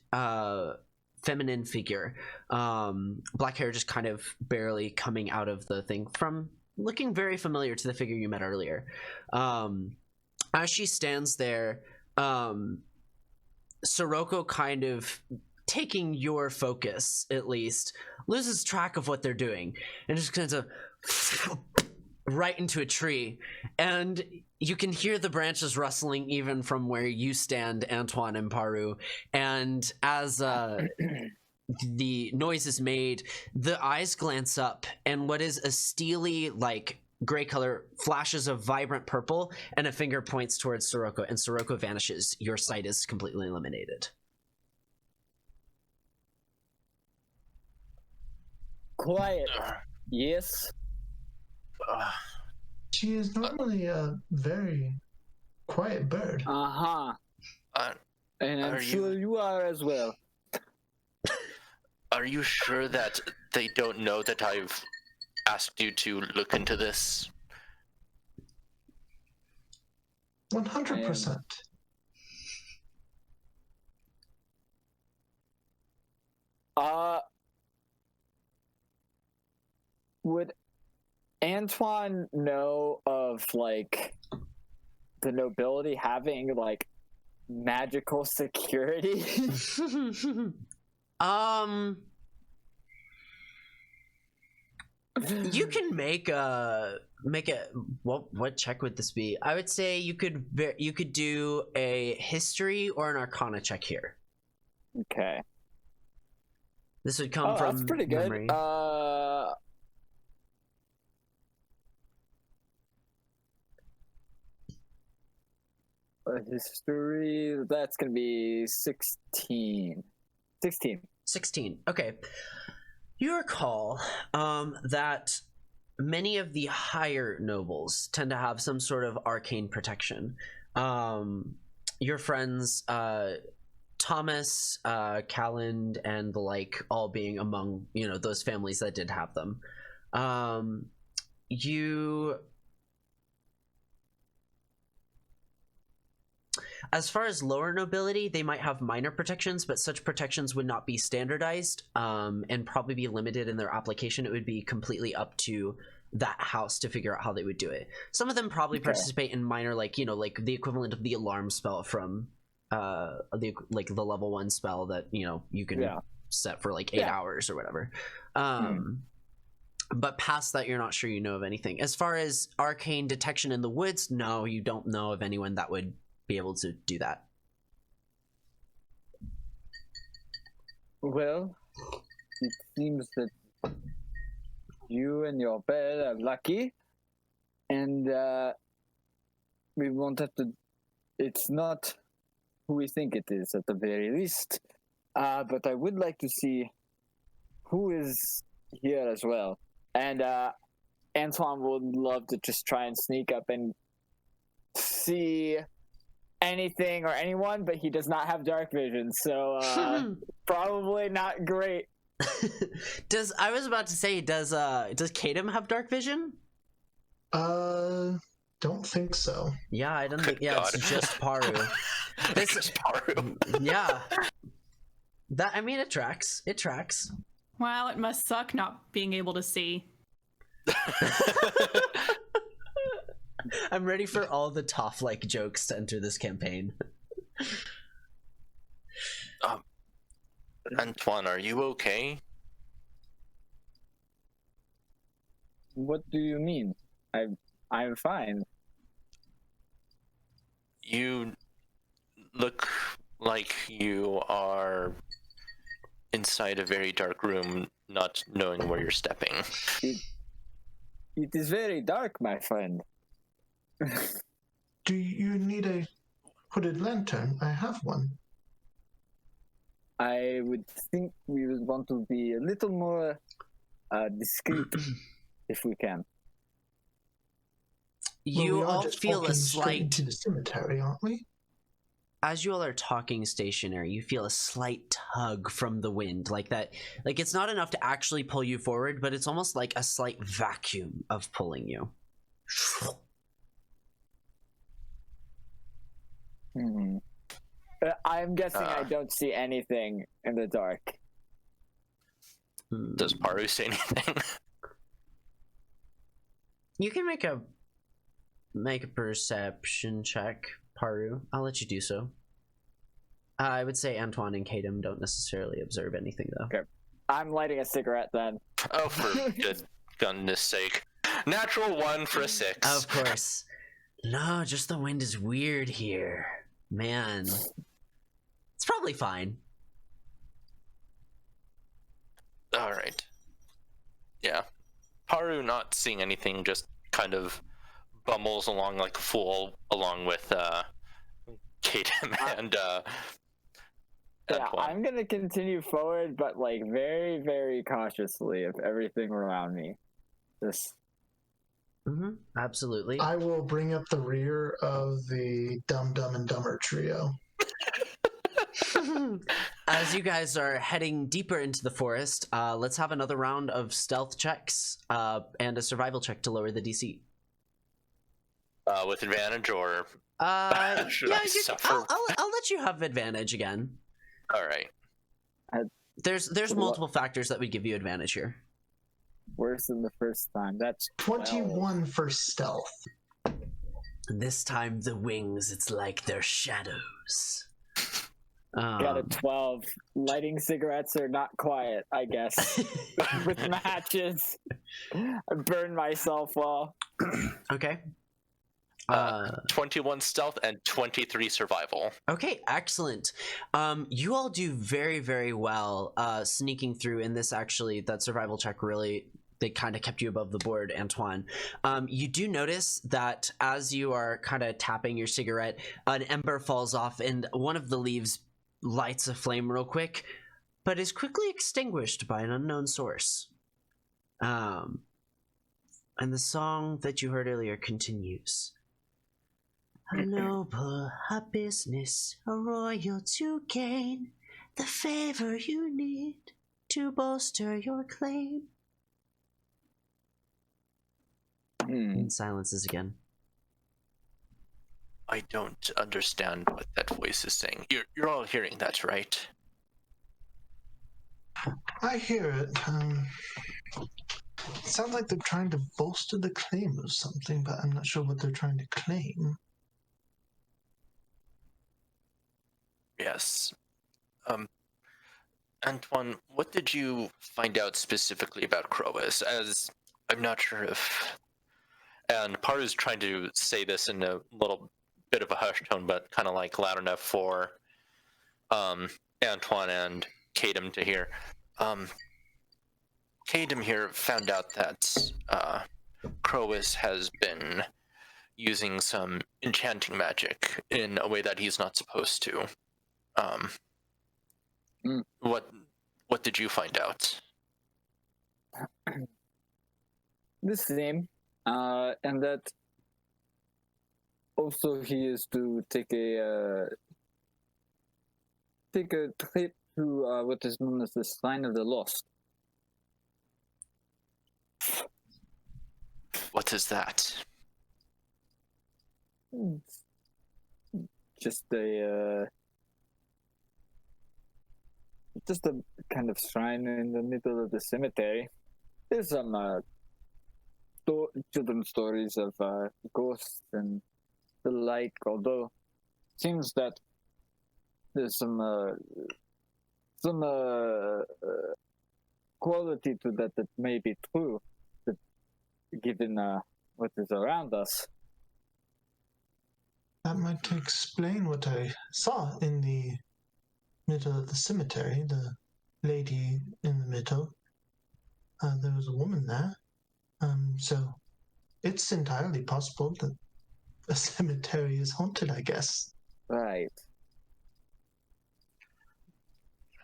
feminine figure. Black hair just kind of barely coming out of the thing, from looking very familiar to the figure you met earlier. As she stands there, Sirocco kind of, taking your focus at least, loses track of what they're doing and just kind of right into a tree, and you can hear the branches rustling even from where you stand, Antoine and Paru. And as the noise is made, the eyes glance up, and what is a steely like gray color flashes of vibrant purple, and a finger points towards Sirocco, and Sirocco vanishes. Your sight is completely eliminated. Quiet. Yes. She is normally a very quiet bird. Uh-huh. And I'm Are sure you are as well. Are you sure that they don't know that I've asked you to look into this? 100%. Would Antoine know of like the nobility having like magical security? You can make a what check would this be? I would say you could do a history or an arcana check here. Okay. This would come from that's pretty good. memory. History, that's gonna be 16. 16. Okay. You recall that many of the higher nobles tend to have some sort of arcane protection. Your friends Thomas, Calland, and the like, all being among those families that did have them. As far as lower nobility, they might have minor protections, but such protections would not be standardized and probably be limited in their application. It would be completely up to that house to figure out how they would do it. Some of them probably participate in minor, like the equivalent of the alarm spell from the level 1 spell that you can set for like 8 hours or whatever. But past that, you're not sure you know of anything. As far as arcane detection in the woods, no, you don't know of anyone that would be able to do that. Well, it seems that you and your bed are lucky, and we won't have to. It's not who we think it is, at the very least. But I would like to see who is here as well. And Antoine would love to just try and sneak up and see anything or anyone, but he does not have dark vision, so probably not great. I was about to say, does Kadam have dark vision? Don't think so. Yeah, I don't think. Yeah, it's just Paru. Just Paru. Yeah. That, I mean, it tracks. It tracks. Wow, it must suck not being able to see. I'm ready for all the Toph-like jokes to enter this campaign. Antoine, are you okay? What do you mean? I'm fine. You look like you are inside a very dark room, not knowing where you're stepping. It is very dark, my friend. Do you need a hooded lantern? I have one. I would think we would want to be a little more discreet if we can. You we are all just feel a walking straight slight, into the cemetery, aren't we? as you all are talking stationary, you feel a slight tug from the wind, like that. Like it's not enough to actually pull you forward, but it's almost like a slight vacuum of pulling you. I'm guessing I don't see anything in the dark. Does Paru say anything? You can make a perception check, Paru. I'll let you do so. I would say Antoine and Kadam don't necessarily observe anything, though. Okay. I'm lighting a cigarette then. Oh, for good goodness sake. Natural 1 for a 6. Of course. No, just the wind is weird here. Man. It's probably fine. Alright. Yeah. Paru not seeing anything, just kind of bumbles along like a fool along with Kadam and Yeah, Antoine. I'm gonna continue forward, but like very, very cautiously of everything around me. Just Absolutely. I will bring up the rear of the Dumb and Dumber trio. As you guys are heading deeper into the forest, let's have another round of stealth checks and a survival check to lower the DC. With advantage or should yeah, I suffer? I'll let you have advantage again. Alright. There's multiple factors that would give you advantage here. worse than the first time. That's 21 for stealth. And this time the wings, it's like they're shadows. Got a 12. Lighting cigarettes are not quiet, I guess. With matches. I burned myself well. Okay. 21 stealth and 23 survival. Okay, excellent. You all do very, very well sneaking through in this. Actually, that survival check really, they kind of kept you above the board, Antoine. You do notice that as you are kind of tapping your cigarette, an ember falls off and one of the leaves lights a flame real quick, but is quickly extinguished by an unknown source. And the song that you heard earlier continues. A noble, a business, a royal to gain the favor you need to bolster your claim. And silences again. I don't understand what that voice is saying. You're all hearing that, right? I hear it. It sounds like they're trying to bolster the claim of something, but I'm not sure what they're trying to claim. Yes. Antoine, what did you find out specifically about Croas? As I'm not sure if... And Paru's trying to say this in a little bit of a hush tone, but kind of like loud enough for Antoine and Kadem to hear. Kadem here found out that Crowis has been using some enchanting magic in a way that he's not supposed to. What did you find out? The same, and that also he is to take a trip to what is known as the Sign of the Lost. What is that? Just a kind of shrine in the middle of the cemetery. There's some children's stories of ghosts and the like, although it seems that there's some quality to that may be true, that given what is around us. That might explain what I saw in the middle of the cemetery. The lady in the middle. There was a woman there. So it's entirely possible that a cemetery is haunted, I guess. Right.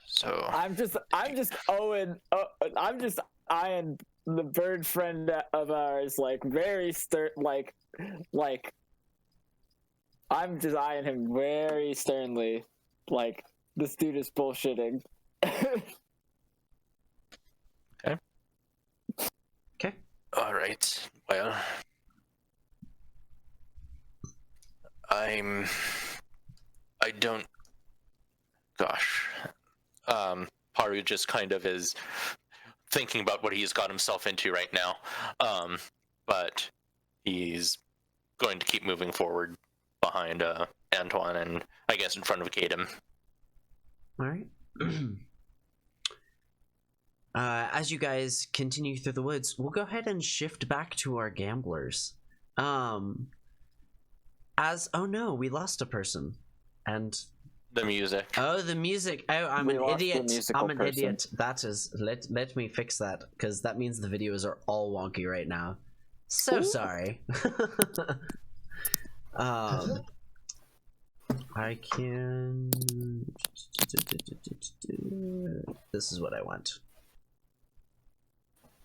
So I'm just eyeing the bird friend of ours like very like I'm just eyeing him very sternly, like this dude is bullshitting. Okay. all right. Well, I don't. Gosh. Paru just kind of is thinking about what he's got himself into right now. But he's going to keep moving forward behind Antoine and I guess in front of Kadem. All right. As you guys continue through the woods, we'll go ahead and shift back to our gamblers. Oh no, we lost a person. And The music. oh, the music. Oh, I'm We an lost the idiot. musical I'm an person. idiot. That is, let me fix that, because that means the videos are all wonky right now. So sorry. I can. This is what I want.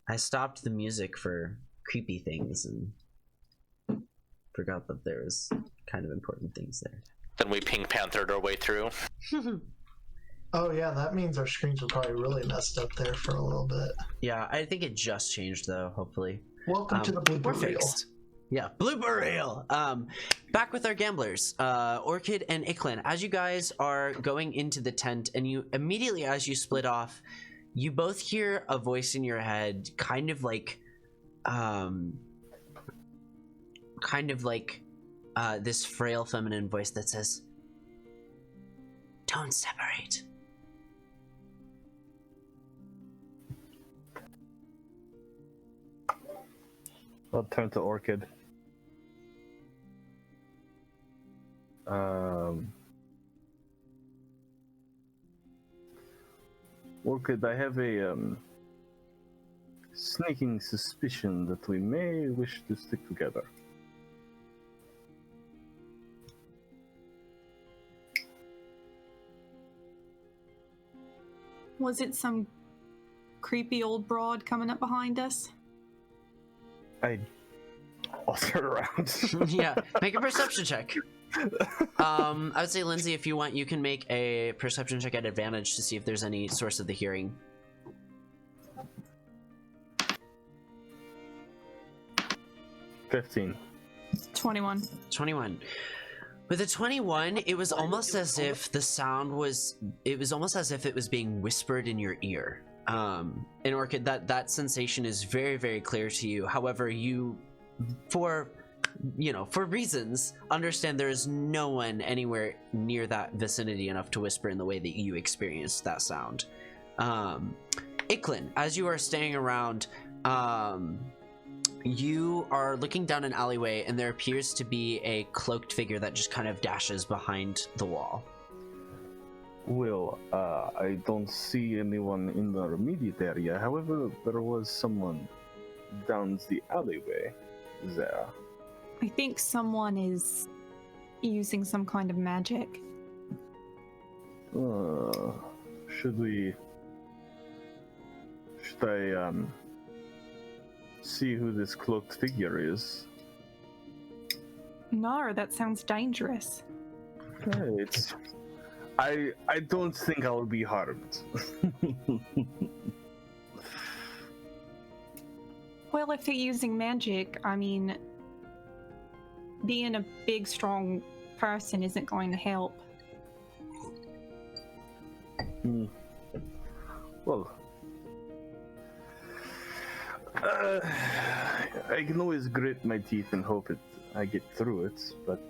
I stopped the music for creepy things and forgot that there was kind of important things there. Then we Pink Panthered our way through. Oh yeah, that means our screens were probably really messed up there for a little bit. Yeah, I think it just changed though, hopefully. Welcome to the We're blooper reel. fixed. Yeah, Blooper Reel. Back with our gamblers, Orchid and Iklin. As you guys are going into the tent, and you immediately, as you split off, you both hear a voice in your head, kind of like this frail feminine voice that says, "Don't separate." I'll turn to Orchid. Orchid, I have a sneaking suspicion that we may wish to stick together. Was it some creepy old broad coming up behind us? I'll turn around. Yeah, make a perception check. I would say, Lindsay, if you want, you can make a perception check at advantage to see if there's any source of the hearing. 15. 21. 21. With a 21, it was almost as if the sound was, it was almost as if it was being whispered in your ear. In Orchid, that sensation is very, very clear to you. However, you, for reasons, understand there is no one anywhere near that vicinity enough to whisper in the way that you experienced that sound. Iklin, as you are staying around, you are looking down an alleyway, and there appears to be a cloaked figure that just kind of dashes behind the wall. Well, I don't see anyone in the immediate area. However, there was someone down the alleyway there. I think someone is using some kind of magic. Should I see who this cloaked figure is? No, that sounds dangerous. It's. I don't think I'll be harmed. Well, if they're using magic, I mean, being a big, strong person isn't going to help. Well, I can always grit my teeth and hope I get through it, but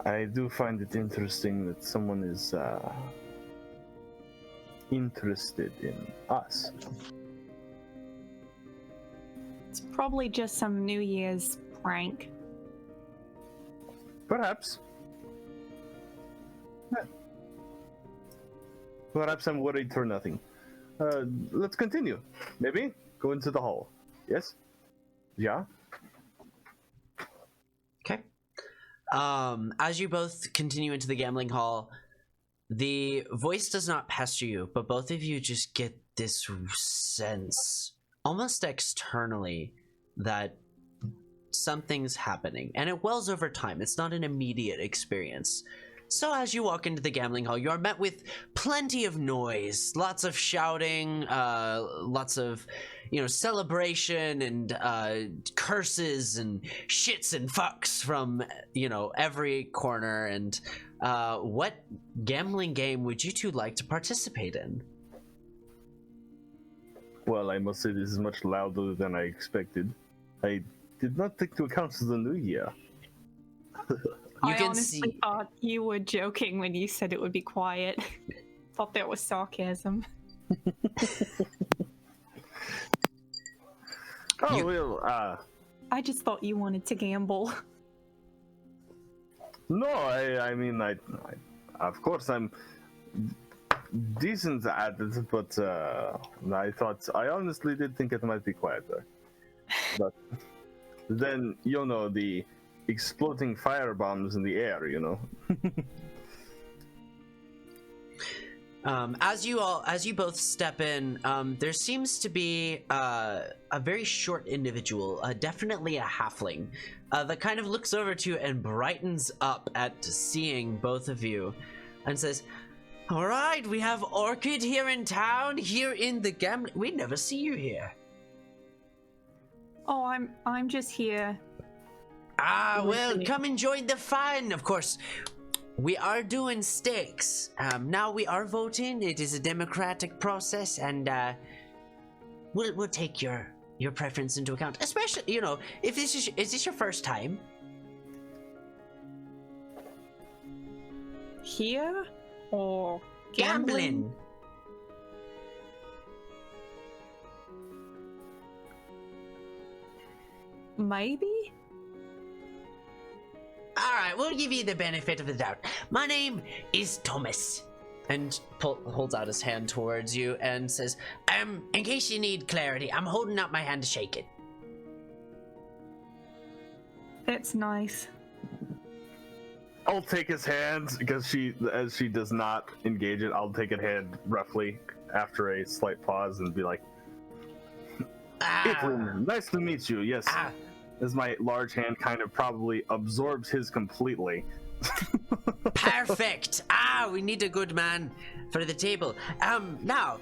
I do find it interesting that someone is interested in us. It's probably just some New Year's prank. Perhaps. Yeah. Perhaps I'm worried for nothing. Let's continue. Maybe go into the hall. Yes? Yeah? Okay. As you both continue into the gambling hall, the voice does not pester you, but both of you just get this sense, almost externally, that something's happening. And it wells over time. It's not an immediate experience. So as you walk into the gambling hall, you are met with plenty of noise, lots of shouting, lots of, celebration and curses and shits and fucks from, every corner. And what gambling game would you two like to participate in? Well, I must say this is much louder than I expected. I did not take into account the new year. I honestly thought you were joking when you said it would be quiet. Thought that was sarcasm. I just thought you wanted to gamble. No, I mean, of course I'm decent at it, but I honestly did think it might be quieter. But then, the exploding fire bombs in the air, As you both step in, there seems to be a very short individual, definitely a halfling, that kind of looks over to you and brightens up at seeing both of you and says, "All right, we have Orchid here in town, here in the gambling. We never see you here." Oh, I'm just here. Well, come and join the fun. Of course, we are doing stakes. Now we are voting. It is a democratic process, and we'll take your preference into account. Especially, if is this your first time? Here or gambling? Maybe. All right, we'll give you the benefit of the doubt. My name is Thomas. And holds out his hand towards you and says, in case you need clarity, I'm holding out my hand to shake it. That's nice. I'll take his hand, because as she does not engage it, I'll take a hand roughly after a slight pause and be like, Irahin, nice to meet you, yes. As my large hand kind of probably absorbs his completely. Perfect. We need a good man for the table. Now,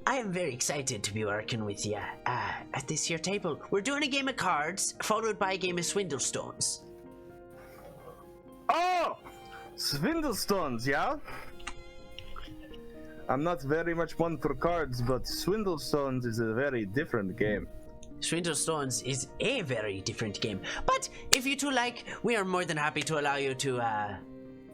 I am very excited to be working with you at this here table. We're doing a game of cards, followed by a game of Swindlestones. Oh! Swindlestones, yeah? I'm not very much one for cards, but Swindlestones is a very different game. Swindlestones is a very different game, but if you two like, we are more than happy to allow you to,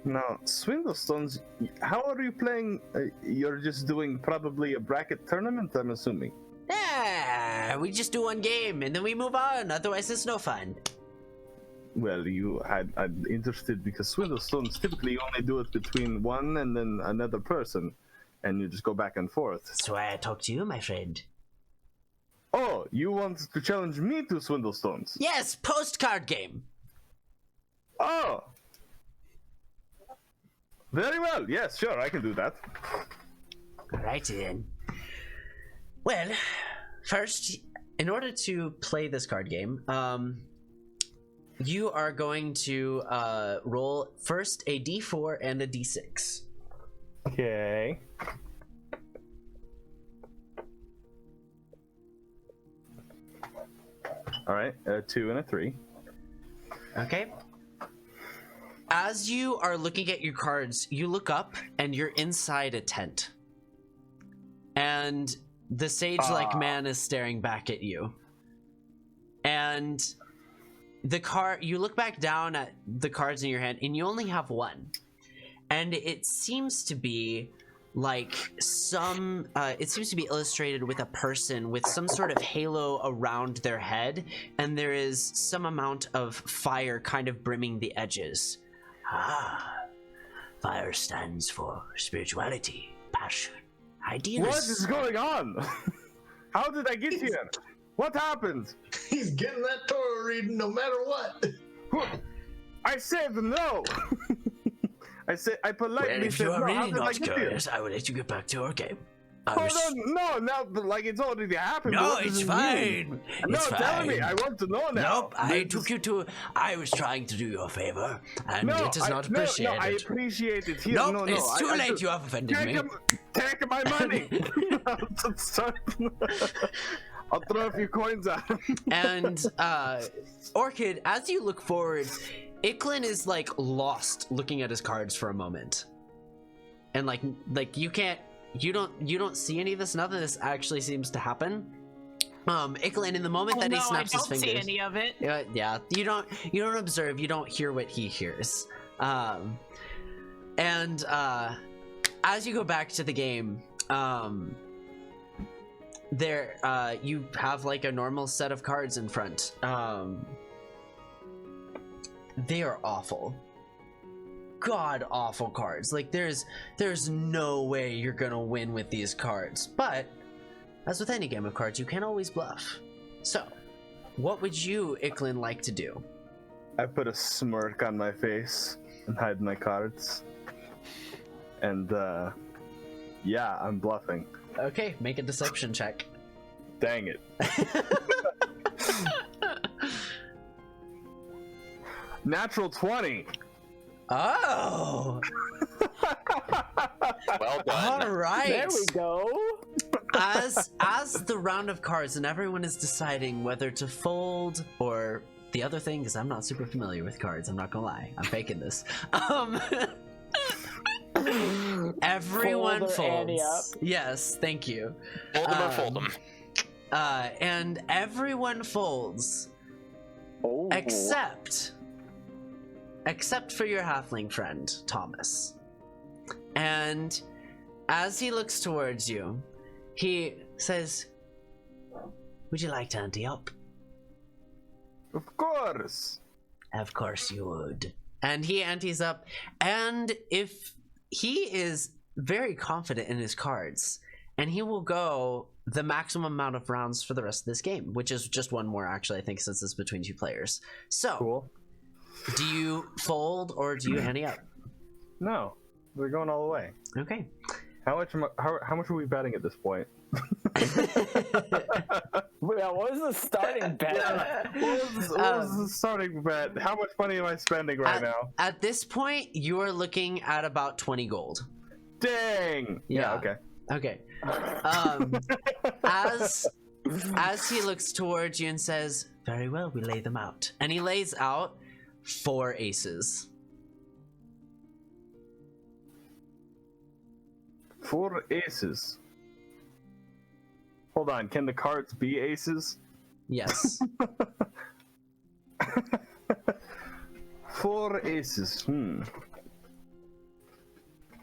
No, Swindlestones, how are you playing? You're just doing probably a bracket tournament, I'm assuming. Yeah, we just do one game and then we move on, otherwise it's no fun. well, I'm interested because swindlestones typically only do it between one and then another person, and you just go back and forth. That's why I talk to you, my friend. Oh, you want to challenge me to swindlestones? Yes, postcard game. Oh! Very well. Yes, sure, I can do that. Alrighty then. Well, first, in order to play this card game, you are going to roll first a d4 and a d6. Okay. All right, a 2 and a 3. Okay. As you are looking at your cards, you look up and you're inside a tent. And the sage-like man is staring back at you. And you look back down at the cards in your hand and you only have one. And it seems to be like it seems to be illustrated with a person with some sort of halo around their head, and there is some amount of fire kind of brimming the edges. Fire stands for spirituality, passion, ideas. What is going on? How did I get here? What happened? He's getting that Torah reading no matter what. I said no. I politely Well, if said you are no. really How did I not get here? curious, I will let you get back to our game. Hold on, no, now like it's already happened. No, What does it's this fine. mean? It's No, tell me. fine. I want to know now. Nope, I took you to. I was trying to do you a favor, and No, it is not appreciated. No, I appreciate it. Here, Nope, no, it's too I late. just- You have offended me. Take my money. I'll throw a few coins at him. And Orchid, as you look forward, Icklin is like lost, looking at his cards for a moment, and like you don't see any of this. None of this actually seems to happen. Icklin, in the moment that he snaps his fingers, I don't see any of it. yeah, you don't observe, you don't hear what he hears. And as you go back to the game, there you have like a normal set of cards in front. They are awful, god awful cards. Like there's no way you're gonna win with these cards, but as with any game of cards, you can always bluff. So what would you, Icklin, like to do? I put a smirk on my face and hide my cards. And yeah, I'm bluffing. Okay, make a deception check. Dang it. Natural 20. Oh, Well done. all right. There we go. As the round of cards and everyone is deciding whether to fold or the other thing, because I'm not super familiar with cards, I'm not gonna lie, I'm faking this. Everyone Fold or ante folds. up. Yes, thank you. Fold them or fold them. And everyone folds Oh. except for your halfling friend Thomas. And as he looks towards you, he says, "Would you like to ante up?" Of course. Of course you would. And he antes up, and if he is very confident in his cards, and he will go the maximum amount of rounds for the rest of this game, which is just one more actually, I think, since it's between two players. So Cool. do you fold or do you ante up? No, we're going all the way. Okay. How much are we betting at this point? Yeah, what was the starting bet? What was the starting bet? How much money am I spending right now? At this point, you're looking at about 20 gold. Dang. Yeah. Okay. Okay. As he looks towards you and says, "Very well, we lay them out." And he lays out 4 aces. 4 aces. Hold on, can the cards be aces? Yes. 4 aces.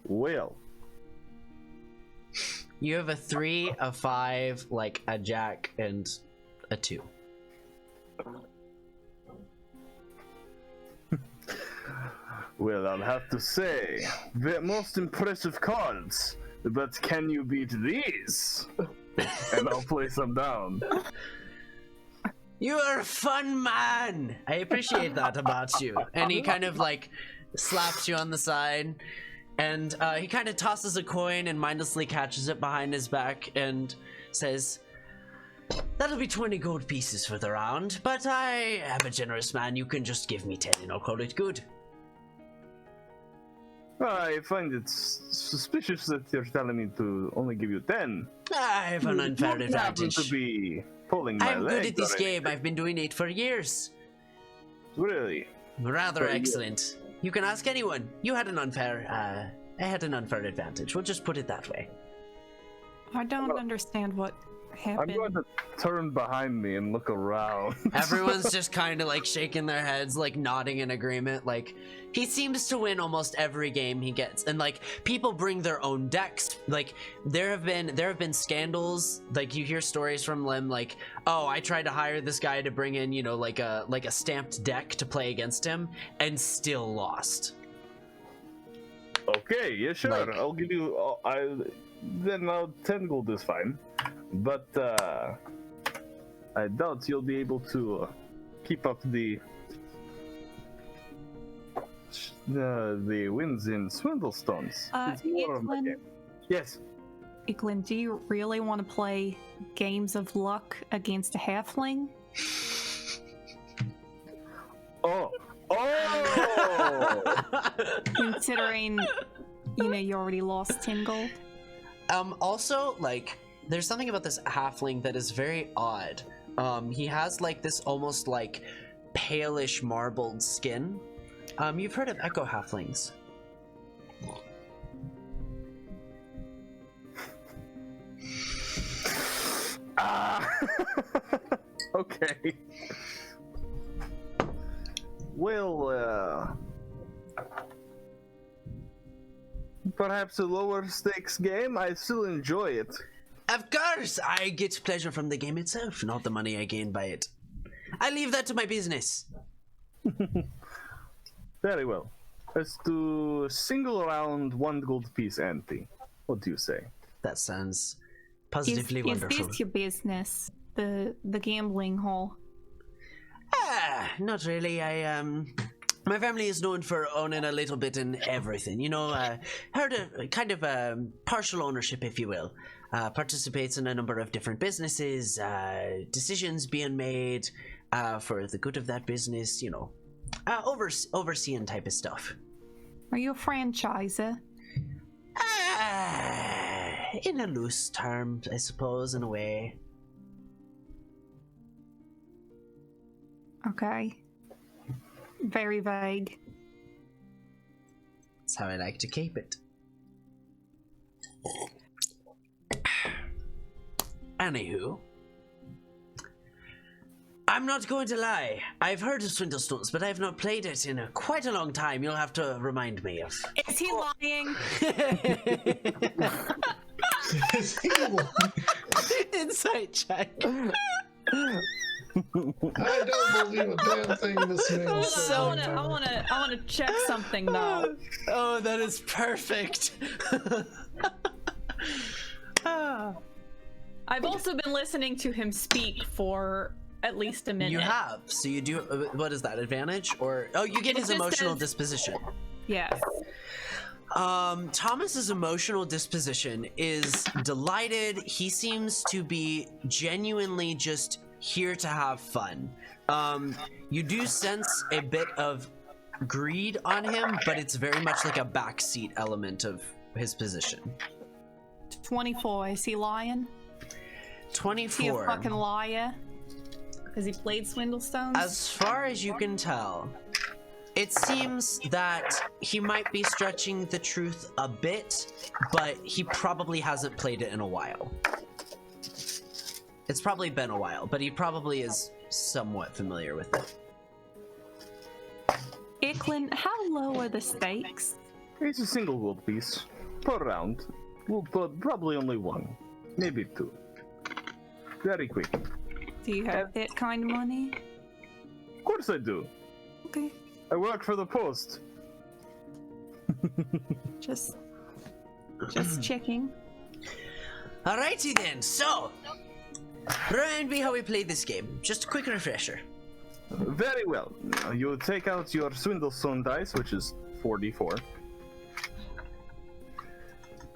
Well. You have a 3, a 5, like a jack, and a 2. Well, I'll have to say, the most impressive cards, but can you beat these? And I'll place them down. You're a fun man! I appreciate that about you. And he kind of like slaps you on the side, and he kind of tosses a coin and mindlessly catches it behind his back and says, "That'll be 20 gold pieces for the round, but I am a generous man. You can just give me 10 and I'll call it good." I find it suspicious that you're telling me to only give you 10. I have an unfair You happen advantage. to be pulling my I'm good leg at this already. game. I've been doing it for years. Really? Rather Very excellent. You can ask anyone. You had an unfair, I had an unfair advantage. We'll just put it that way. I don't understand what I'm happened. going to turn behind me and look around. Everyone's just kind of like shaking their heads, like nodding in agreement. Like, he seems to win almost every game he gets, and like people bring their own decks. Like, there have been scandals. Like, you hear stories from them, like, oh, I tried to hire this guy to bring in, you know, like a stamped deck to play against him, and still lost. Okay, yeah, sure. Like- I'll give you. Then 10 gold is fine, but I doubt you'll be able to keep up the wins in Swindlestones. It's more of my Eklund, game. Yes. Eklund, do you really want to play games of luck against a halfling? Oh. Considering, you know, you already lost 10 gold? Also, like, there's something about this halfling that is very odd. He has like this almost like palish marbled skin. You've heard of echo halflings. Okay. Well, perhaps a lower stakes game? I still enjoy it. Of course, I get pleasure from the game itself, not the money I gain by it. I leave that to my business. Very well. Let's do single round 1 gold piece ante. What do you say? That sounds positively Is wonderful. this your business? The gambling hall? Not really. My family is known for owning a little bit in everything. You know, heard of kind of partial ownership, if you will. Participates in a number of different businesses, decisions being made for the good of that business, you know, overseeing type of stuff. Are you a franchiser? In a loose term, I suppose, in a way. Okay. Very vague. That's how I like to keep it. Anywho, I'm not going to lie. I've heard of Swindlestones, but I've not played it in quite a long time. You'll have to remind me of. Is he lying? Insight check. I don't believe a damn thing this man Hold on, said. I wanna check something though. Oh, that is perfect. I've also been listening to him speak for at least a minute. You have. So you do. What is that? Advantage? Or oh, you get his It just emotional says- disposition. Yes. Thomas's emotional disposition is delighted. He seems to be genuinely just here to have fun. You do sense a bit of greed on him, but it's very much like a backseat element of his position. 24. Is he lying? Is he a 24. fucking liar? Has he played Swindlestones? As far as you can tell, it seems that he might be stretching the truth a bit, but he probably hasn't played it in a while. It's probably been a while, but he probably is somewhat familiar with it. Eklund, how low are the stakes? It's a single gold piece per round. We'll put probably only 1, maybe 2. Very quick. Do you have that kind of money? Of course I do. Okay. I work for the post. Just checking. Alrighty then, so remind me how we play this game. Just a quick refresher. Very well. You take out your Swindlestone dice, which is 4d4.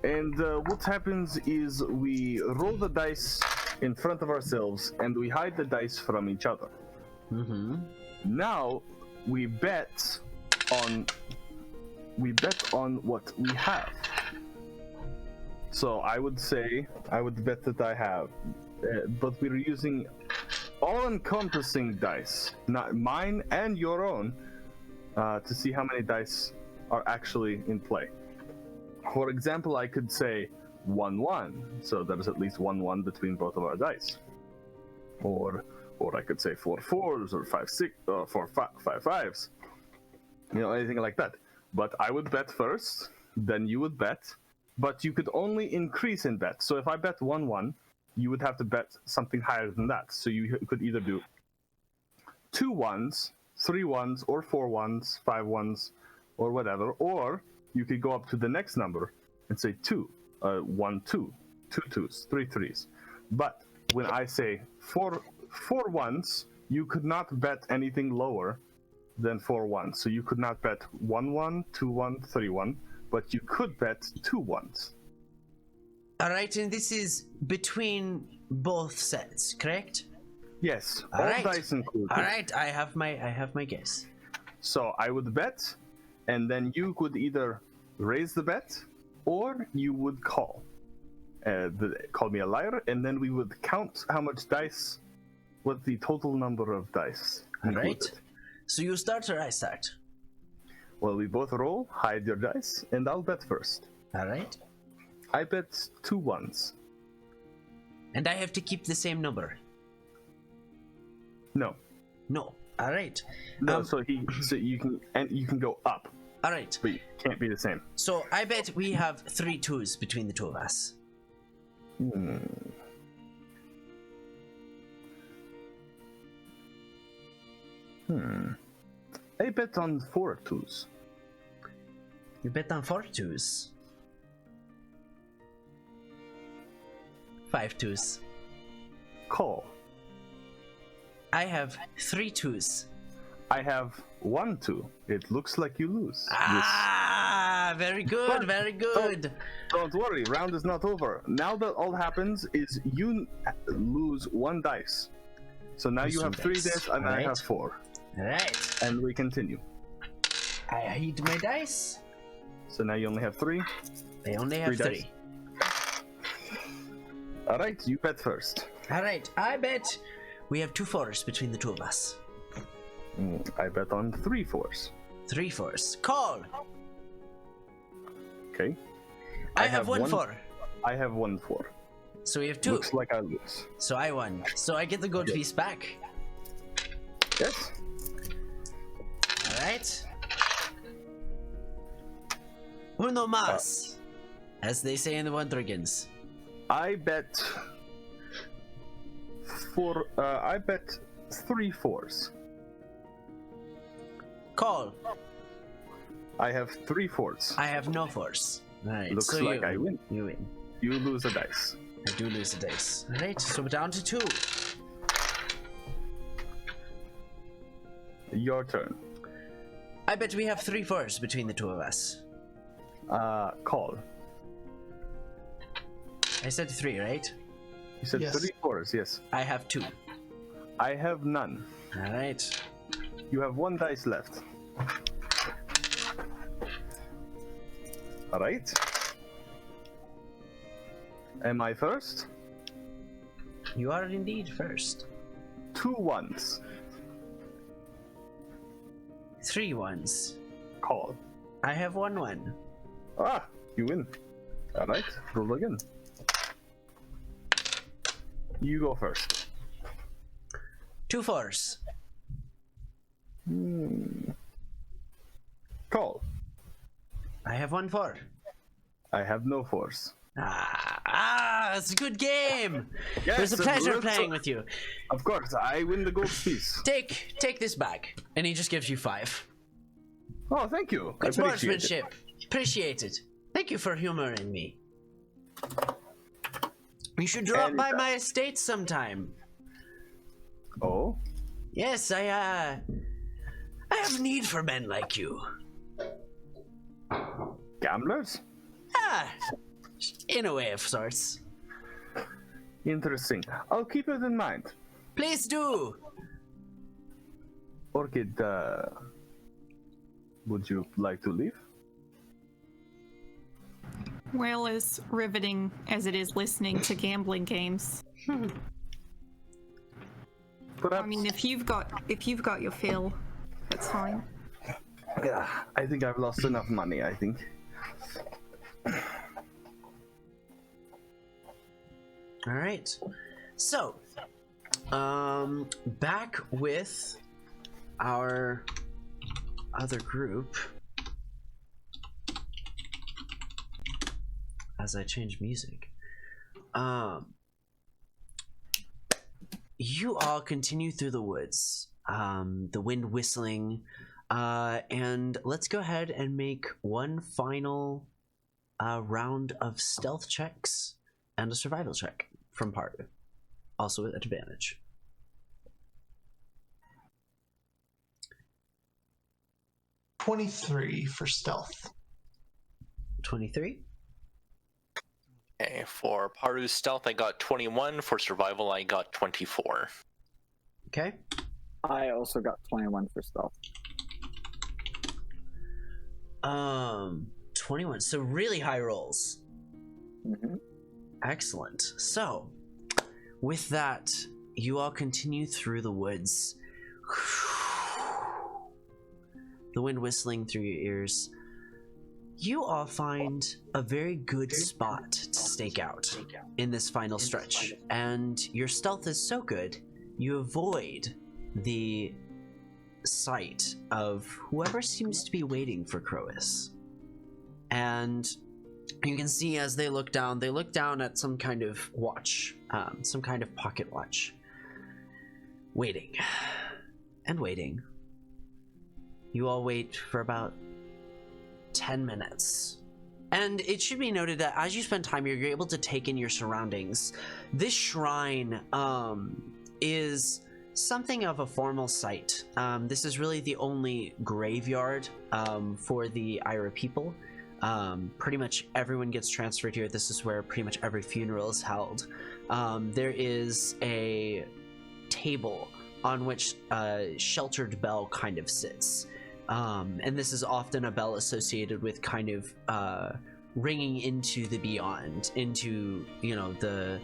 And what happens is we roll the dice in front of ourselves and we hide the dice from each other. Mm-hmm. Now we bet on what we have. So I would bet that I have, but we're using all-encompassing dice, not mine and your own, to see how many dice are actually in play. For example, I could say 1-1, so there's at least 1-1 between both of our dice. Or I could say 4 4s or 5 6 or 4 5 5s. You know, anything like that. But I would bet first, then you would bet, but you could only increase in bet. So if I bet 1-1, you would have to bet something higher than that. So you could either do 2 1s, 3 1s, or 4 1s, 5 1s, or whatever. Or you could go up to the next number and say 2, 1 2, 2 2s, 3 3s. But when I say 4 1s, you could not bet anything lower than 4 1s. So you could not bet 1 1, 2 1, 3 1, but you could bet 2 1s. Alright, and this is between both sets, correct? Yes, All all right. dice included. Alright, I have my guess. So I would bet, and then you could either raise the bet, or you would call. Call me a liar, and then we would count how much dice, what the total number of dice. Alright. included. So you start or I start? Well, we both roll, hide your dice, and I'll bet first. Alright. I bet 2 1s. And I have to keep the same number. No. No. Alright. No, so you can go up, Alright. but you can't be the same. So I bet we have 3 2s between the two of us. I bet on 4 2s. You bet on 4 2s. 5 2s. Call. I have 3 2s. I have 1 2. It looks like you lose. Ah, very good, But- very good. Don't worry, round is not over. Now that all happens is you lose 1 dice. So now Lose you have 1 3 dice, dice and I alright. have 4. Alright. And we continue. I hid my dice. So now you only have 3. I only have 3 dice. 3. Alright, you bet first. Alright, I bet we have 2 4s between the two of us. I bet on 3 4s. 3 4s. Call! Okay. I have 1 one- 4. I have 1 4. So we have 2. Looks like I lose. So I won. So I get the gold piece back. Yes? Alright. Uno más. As they say in the One Dragons. I bet 3 4s. Call. I have 3 4s. I have no force. Alright, Looks so like I win. You win. You lose a dice. I do lose a dice. Alright, so we're down to 2. Your turn. I bet we have 3 4s between the two of us. Call. I said 3, right? You said Yes. 3 4s, yes. I have 2. I have none. Alright. You have 1 dice left. Alright. Am I first? You are indeed first. 2 1s. 3 1s. Call. I have 1 1. Ah, you win. Alright, roll again. You go first. 2 4s. Call. I have 1 4. I have no force. It's a good game. Yes, It was a it pleasure looks- playing with you. Of course, I win the gold piece. Take this back, and he just gives you 5. Oh, thank you. I Good appreciate it. sportsmanship. Appreciate it. Thank you for humoring me. You should drop by my estate sometime. Oh? Yes, I have need for men like you. Gamblers? Ah, in a way of sorts. Interesting. I'll keep it in mind. Please do. Orchid, would you like to leave? Whale is riveting as it is listening to gambling games. Perhaps, I mean, if you've got your fill, that's fine. yeah, I think I've lost enough money, I think. All right. So, back with our other group. As I change music. You all continue through the woods, the wind whistling, and let's go ahead and make one final round of stealth checks and a survival check from Paru, also with advantage. $23 for stealth. 23. Okay, for Paru's stealth, I got 21. For survival, I got 24. Okay. I also got 21 for stealth. 21. So really high rolls. Mm-hmm. Excellent. So, with that, you all continue through the woods. The wind whistling through your ears. You all find a very good spot to stake out in this final stretch. And your stealth is so good, you avoid the sight of whoever seems to be waiting for Crois. And you can see as they look down at some kind of watch, some kind of pocket watch. Waiting. And waiting. You all wait for about 10 minutes. And it should be noted that as you spend time here, you're able to take in your surroundings. This shrine is something of a formal site. This is really the only graveyard for the Ira people. Pretty much everyone gets transferred here. This is where pretty much every funeral is held. There is a table on which a sheltered bell kind of sits. And this is often a bell associated with kind of ringing into the beyond, into, you know, the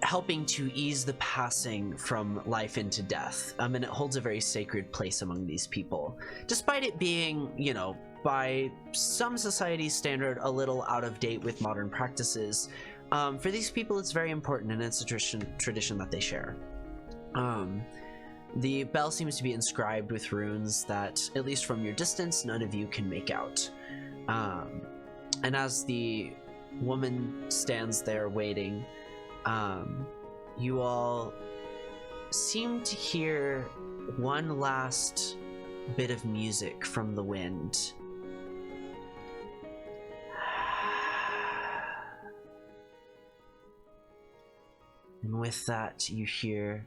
helping to ease the passing from life into death. And it holds a very sacred place among these people, despite it being, you know, by some society's standard, a little out of date with modern practices. For these people, it's very important, and it's a tradition that they share. The bell seems to be inscribed with runes that, at least from your distance, none of you can make out. And as the woman stands there waiting, you all seem to hear one last bit of music from the wind. And with that, you hear,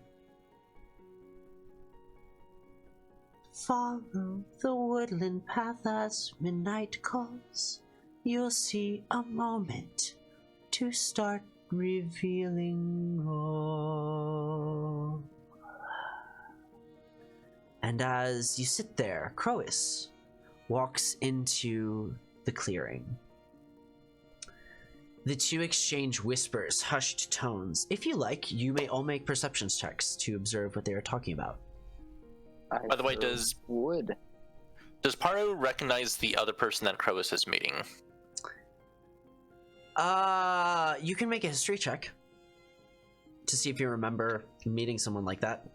"Follow the woodland path as midnight calls. You'll see a moment to start revealing all." And as you sit there, Crois walks into the clearing. The two exchange whispers, hushed tones. If you like, you may all make perception checks to observe what they are talking about. By the way, does Paru recognize the other person that Crois is meeting? You can make a history check to see if you remember meeting someone like that.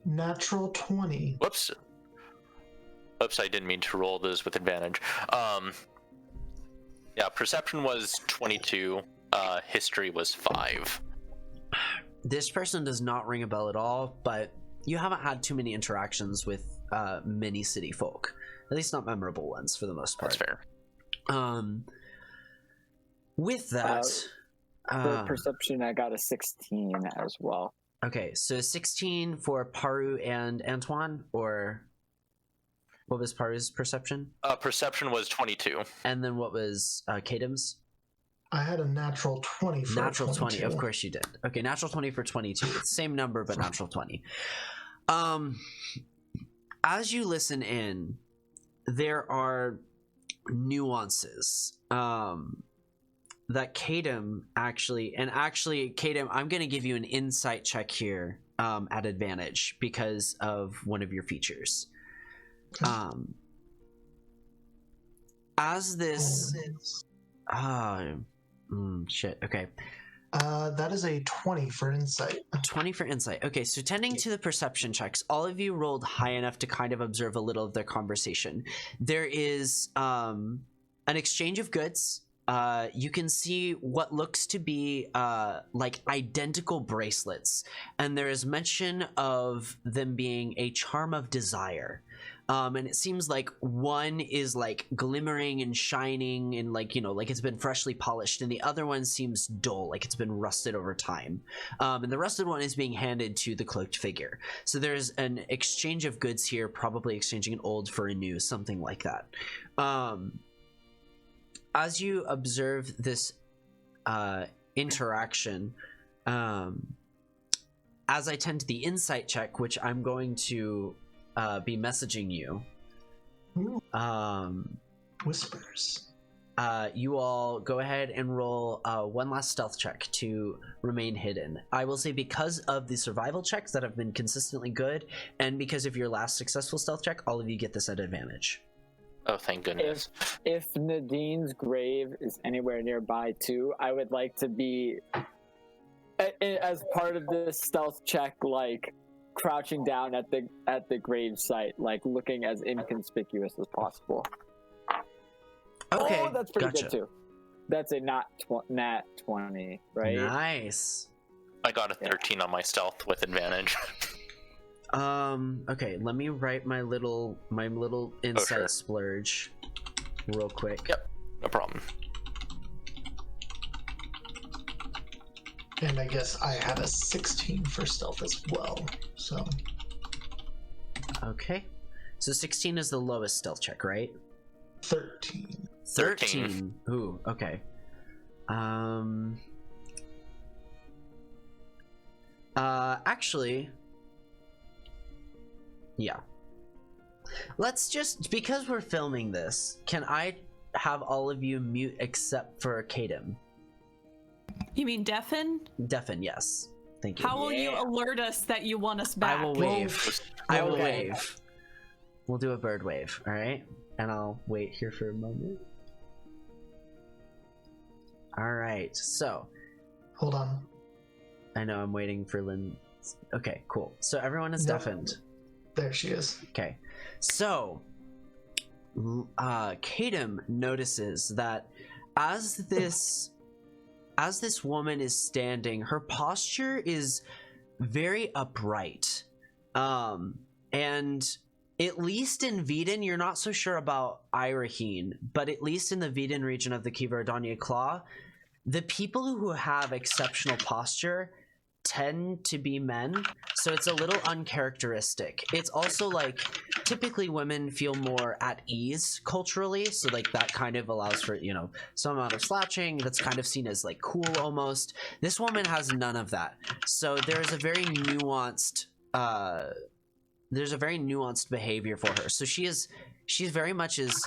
Natural 20. Whoops, I didn't mean to roll this with advantage. Yeah, perception was 22, history was 5. This person does not ring a bell at all, but you haven't had too many interactions with many city folk. least not memorable ones for the most part. That's fair. With that, For perception, I got a 16 as well. okay, so 16 for Paru and Antoine, or what was Paru's perception? Perception was 22. And then what was Kadim's? I had a natural 20 for Natural 20, 22. of course you did. Okay, natural 20 for 22. Same number, but natural 20. As you listen in, there are nuances that Kadim actually, Kadim, I'm going to give you an insight check here at advantage because of one of your features. As this... shit, okay. That is a 20 for insight. 20 for insight. Okay, so tending to the perception checks, all of you rolled high enough to kind of observe a little of their conversation. There is an exchange of goods. You can see what looks to be like identical bracelets, and there is mention of them being a charm of desire. And it seems like one is like glimmering and shining and like, you know, like it's been freshly polished, and the other one seems dull, like it's been rusted over time. And the rusted one is being handed to the cloaked figure. So there's an exchange of goods here, probably exchanging an old for a new, something like that. As you observe this interaction, as I tend to the insight check, which I'm going to be messaging you. Whispers. You all go ahead and roll one last stealth check to remain hidden. I will say because of the survival checks that have been consistently good, and because of your last successful stealth check, all of you get this at advantage. Oh, thank goodness. If Nadine's grave is anywhere nearby too, I would like to be, as part of this stealth check, like crouching down at the grave site, like looking as inconspicuous as possible. Okay, oh, that's pretty gotcha. good too. That's a nat 20, right? Nice. I got a 13 on my stealth with advantage. Okay, let me write my little insight splurge real quick. Yep, no problem. And I guess I had a 16 for stealth as well, so... Okay. So 16 is the lowest stealth check, right? 13. 13. Ooh, okay. Actually... Yeah. Let's just, because we're filming this, can I have all of you mute except for Kadim? You mean deafen? Deafen, yes. Thank you. How will you alert us that you want us back? I will wave. I will Okay. wave. We'll do a bird wave, alright? And I'll wait here for a moment. Alright, so. Hold on. I know, I'm waiting for Lynn. Okay, cool. So everyone is Nope. deafened. There she is. Okay, so Kadim notices that as this woman is standing, her posture is very upright, and at least in Vedn, you're not so sure about Irahin, but at least in the Vedn region of the Kivarehdanne Claw, the people who have exceptional posture tend to be men, so it's a little uncharacteristic. It's also like typically women feel more at ease culturally, so like that kind of allows for, you know, some amount of slouching that's kind of seen as like cool almost. This woman has none of that, so there's a very nuanced behavior for her. So she's very much is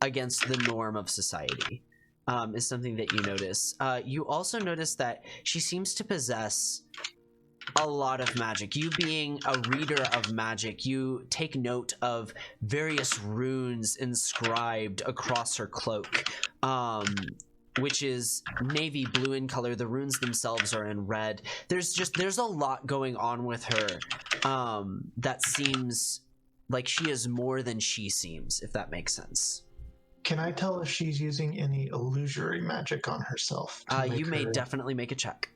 against the norm of society. Is something that you notice. You also notice that she seems to possess a lot of magic. You being a reader of magic, you take note of various runes inscribed across her cloak, which is navy blue in color. The runes themselves are in red. There's a lot going on with her that seems like she is more than she seems, if that makes sense. Can I tell if she's using any illusory magic on herself? You may definitely make a check.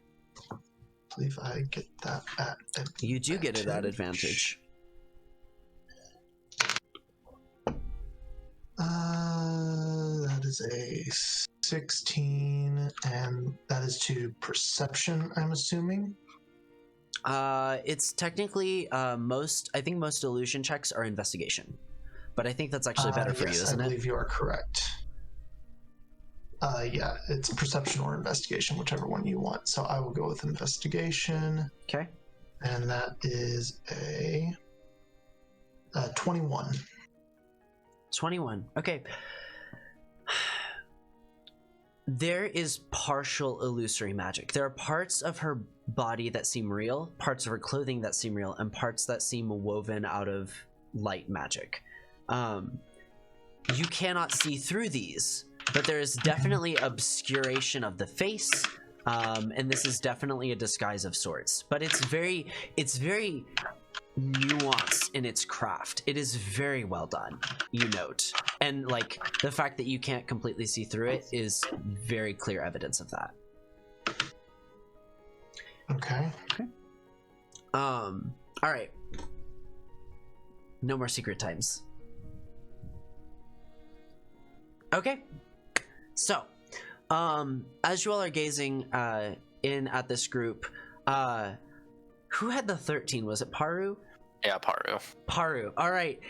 I believe I get that at advantage. You do get it at advantage. That is a 16, and that is to perception, I'm assuming. It's technically most illusion checks are investigation, but I think that's actually better for you, Yes, isn't I it? believe you are correct. Yeah, it's perception or investigation, whichever one you want. So I will go with investigation, Okay. and that is a 21. 21. Okay. There is partial illusory magic. There are parts of her body that seem real, parts of her clothing that seem real, and parts that seem woven out of light magic. You cannot see through these, but there is definitely obscuration of the face, and this is definitely a disguise of sorts. But it's very nuanced in its craft. It is very well done, you note. And like the fact that you can't completely see through it is very clear evidence of that. Okay. All right. No more secret times. Okay. So, as you all are gazing in at this group, who had the 13? Was it Paru? Yeah, Paru. Paru. All right.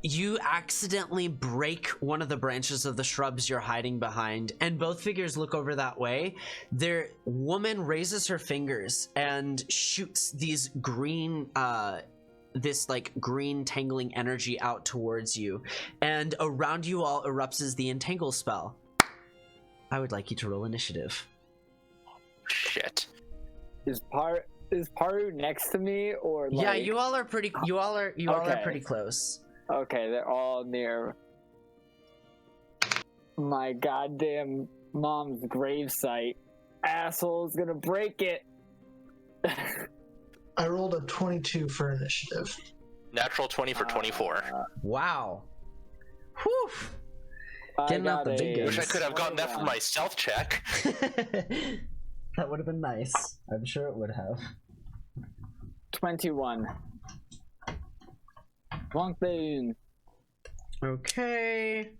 You accidentally break one of the branches of the shrubs you're hiding behind, and both figures look over that way. Their woman raises her fingers and shoots these green, this like green tangling energy out towards you, and around you all erupts the entangle spell. I would like you to roll initiative. Shit. Is Paru next to me or like... Yeah, you all are pretty. You all are Okay. pretty close. Okay, they're all near my goddamn mom's gravesite. Asshole's gonna break it. I rolled a 22 for initiative. Natural 20 for 24. Wow. Whew. Getting out the big Wish I guns. could have gotten that for my stealth check. That would have been nice. I'm sure it would have. 21. Wonk Boon. Okay.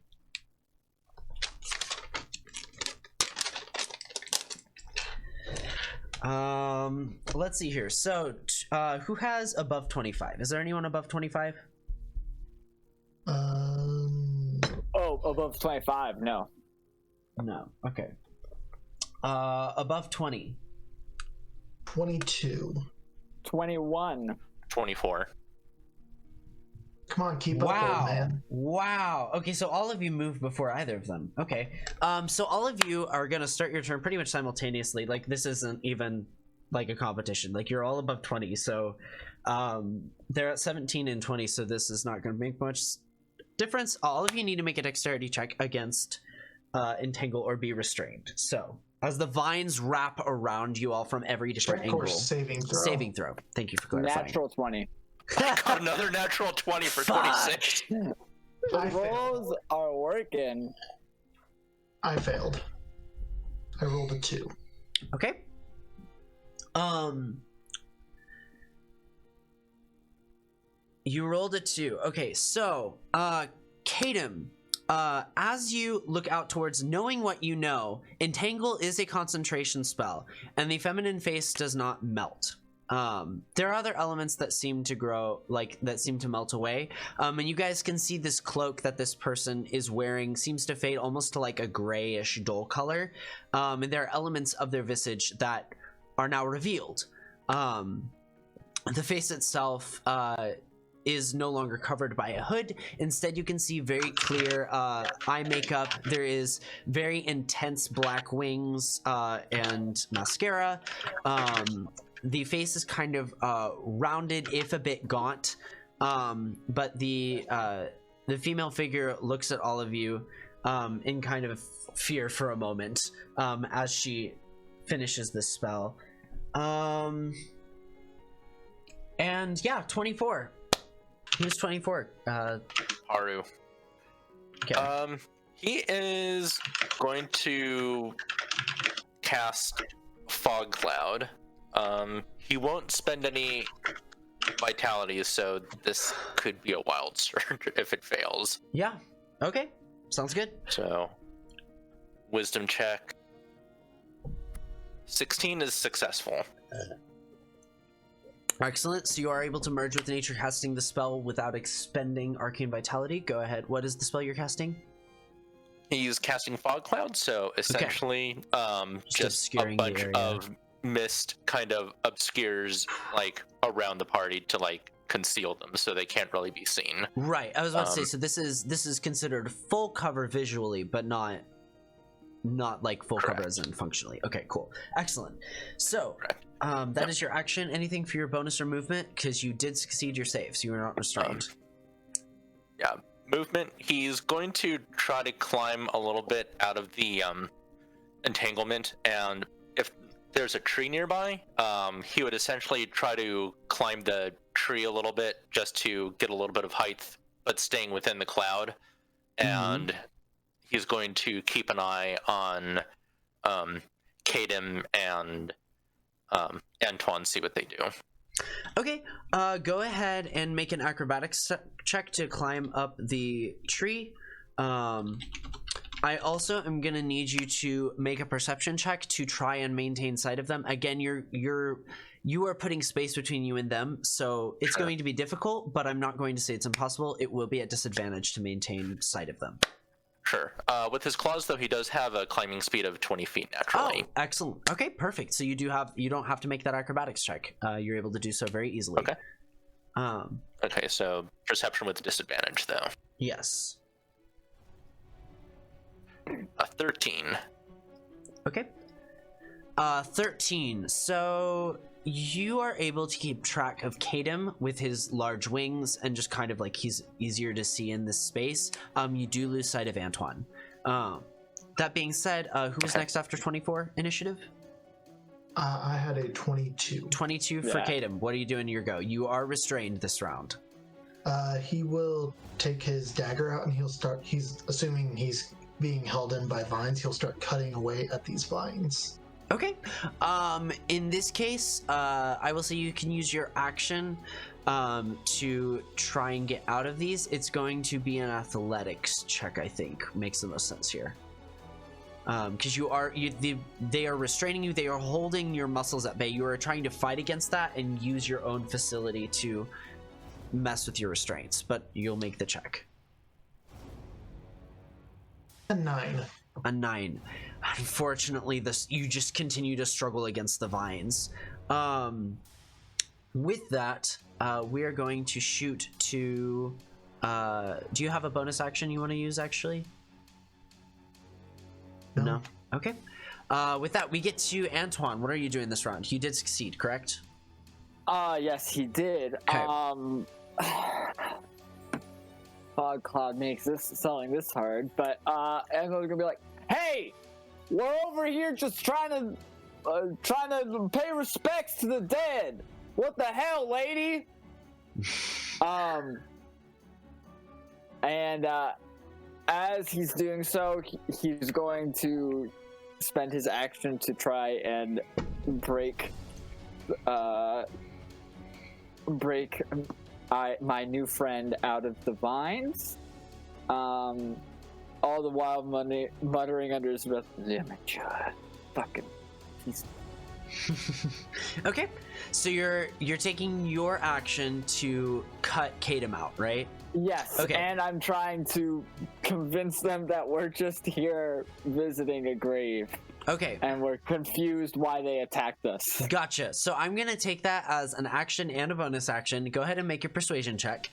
Let's see here. So, who has above 25? Is there anyone above 25? Oh, above 25, no. No. Okay. Above 20. 22. 21. 24. Come on, keep up, old man. Wow. Okay, so all of you moved before either of them. Okay. So all of you are gonna start your turn pretty much simultaneously. Like this isn't even like a competition. Like you're all above 20. So they're at 17 and 20. So this is not gonna make much difference. All of you need to make a dexterity check against entangle or be restrained. So as the vines wrap around you all from every different angle. Saving throw. Saving throw. Thank you for clarifying. Natural 20. Got another natural 20 for 26. The I failed. rolls are working. I failed. I rolled a 2. Okay. You rolled a 2. Okay, so, Kadem, as you look out towards knowing what you know, Entangle is a concentration spell, and the feminine face does not melt. There are other elements that seem to grow, that seem to melt away. And you guys can see this cloak that this person is wearing seems to fade almost to like a grayish dull color. And there are elements of their visage that are now revealed. The face itself is no longer covered by a hood. Instead, you can see very clear eye makeup. There is very intense black wings and mascara. The face is kind of rounded, if a bit gaunt, but the female figure looks at all of you in kind of fear for a moment as she finishes this spell. And yeah, 24. Who's 24? Haru. Okay. He is going to cast Fog Cloud. He won't spend any vitality, so this could be a wild surge if it fails. Yeah. Okay. Sounds good. So, wisdom check. 16 is successful. Excellent. So you are able to merge with nature, casting the spell without expending arcane vitality. Go ahead. What is the spell you're casting? He's casting fog cloud, so essentially, just a obscuring the bunch area. of mist kind of obscures like around the party to like conceal them, so they can't really be seen. Right. I was about to say. So this is considered full cover visually, but not like full cover as in functionally. Okay. Cool. Excellent. So. That is your action. Anything for your bonus or movement? Because you did succeed your save, so you are not restrained. Yeah, movement. He's going to try to climb a little bit out of the entanglement, and if there's a tree nearby, he would essentially try to climb the tree a little bit just to get a little bit of height, but staying within the cloud. And he's going to keep an eye on Kadem and Antoine, see what they do. Okay, go ahead and make an acrobatics check to climb up the tree. I also am gonna need you to make a perception check to try and maintain sight of them. Again, you are putting space between you and them, so it's going to be difficult, but I'm not going to say it's impossible. It will be at disadvantage to maintain sight of them. Sure. With his claws, though, he does have a climbing speed of 20 feet naturally. Oh, excellent. Okay, perfect. So you don't have to make that acrobatics check. You're able to do so very easily. Okay. Okay, so perception with disadvantage, though. Yes. A 13. Okay. 13. So you are able to keep track of Kadem with his large wings and just kind of like he's easier to see in this space. You do lose sight of Antoine. That being said, who was next after 24 initiative? I had a 22. 22 for Kadem. What are you doing to your go? You are restrained this round. He will take his dagger out and he's assuming he's being held in by vines, he'll start cutting away at these vines. Okay. In this case, I will say you can use your action to try and get out of these. It's going to be an athletics check, I think. Makes the most sense here. Because they are restraining you. They are holding your muscles at bay. You are trying to fight against that and use your own facility to mess with your restraints. But you'll make the check. A 9. A 9. Unfortunately, you just continue to struggle against the vines. With that, we are going to shoot to... do you have a bonus action you want to use, actually? No? Okay. With that, we get to Antoine. What are you doing this round? You did succeed, correct? Yes, he did. Okay. Fog Cloud makes selling this hard, but Antoine's gonna be like, "Hey, we're over here just trying to pay respects to the dead. What the hell, lady?" And as he's doing so, he's going to spend his action to try and break my new friend out of the vines. All the while muttering under his breath, "Damn it, Chad. Fucking piece." Okay, so you're taking your action to cut Kadem out, right? Yes. Okay. And I'm trying to convince them that we're just here visiting a grave. Okay. And we're confused why they attacked us. Gotcha. So I'm gonna take that as an action and a bonus action. Go ahead and make your persuasion check.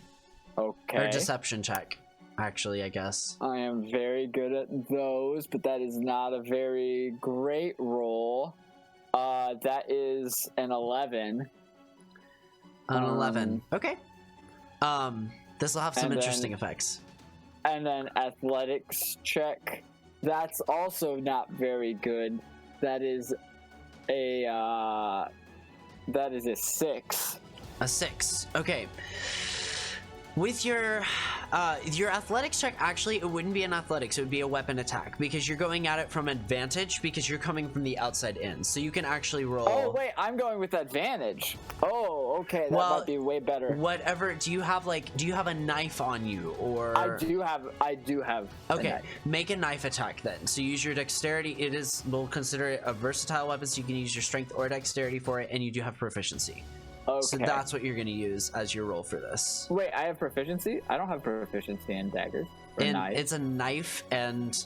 Okay. Or deception check, actually, I guess. I am very good at those, but that is not a very great roll. That is an 11. An 11. Okay. This will have some interesting effects. And then athletics check. That's also not very good. That is a 6. A 6. Okay. With your athletics check, actually, it wouldn't be an athletics. It would be a weapon attack because you're going at it from advantage because you're coming from the outside in. So you can actually roll. Oh wait, I'm going with advantage. Oh, okay, that might be way better. Whatever. Do you have a knife on you or? I do have. Okay, make a knife attack then. So use your dexterity. We'll consider it a versatile weapon, so you can use your strength or dexterity for it, and you do have proficiency. Okay. So that's what you're going to use as your roll for this. Wait, I have proficiency? I don't have proficiency in daggers. It's a knife, and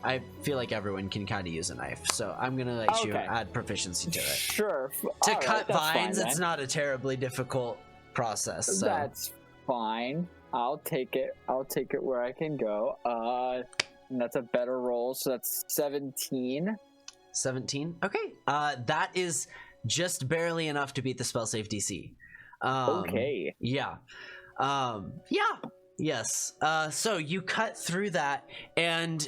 I feel like everyone can kind of use a knife. So I'm going to let you add proficiency to it. Sure. To cut vines, it's not a terribly difficult process. So. That's fine. I'll take it. I'll take it where I can go. And that's a better roll, so that's 17. 17? Okay. That is just barely enough to beat the spell save DC. Okay. Yeah. Yes. So you cut through that, and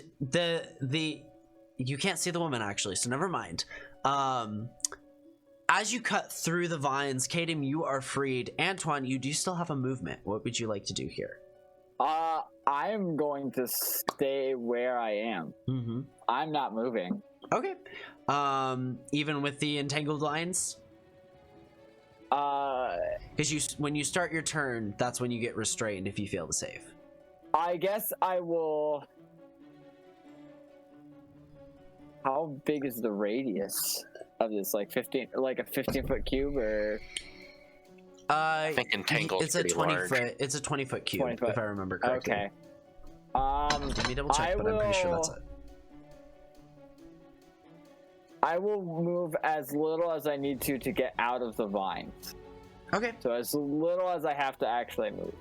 you can't see the woman actually, so never mind. As you cut through the vines, Kadem, you are freed. Antoine, you do still have a movement. What would you like to do here? I'm going to stay where I am. Mm-hmm. I'm not moving. Okay. Even with the entangled lines? Because when you start your turn, that's when you get restrained if you fail to save. I guess I will. How big is the radius of this? Like 15, like a 15-foot cube, or? I think entangled. It's a 20-foot. It's a 20-foot cube, 20 foot. If I remember correctly. Okay. Let me double check, but I'm pretty sure that's it. I will move as little as I need to get out of the vines. Okay. So as little as I have to actually move.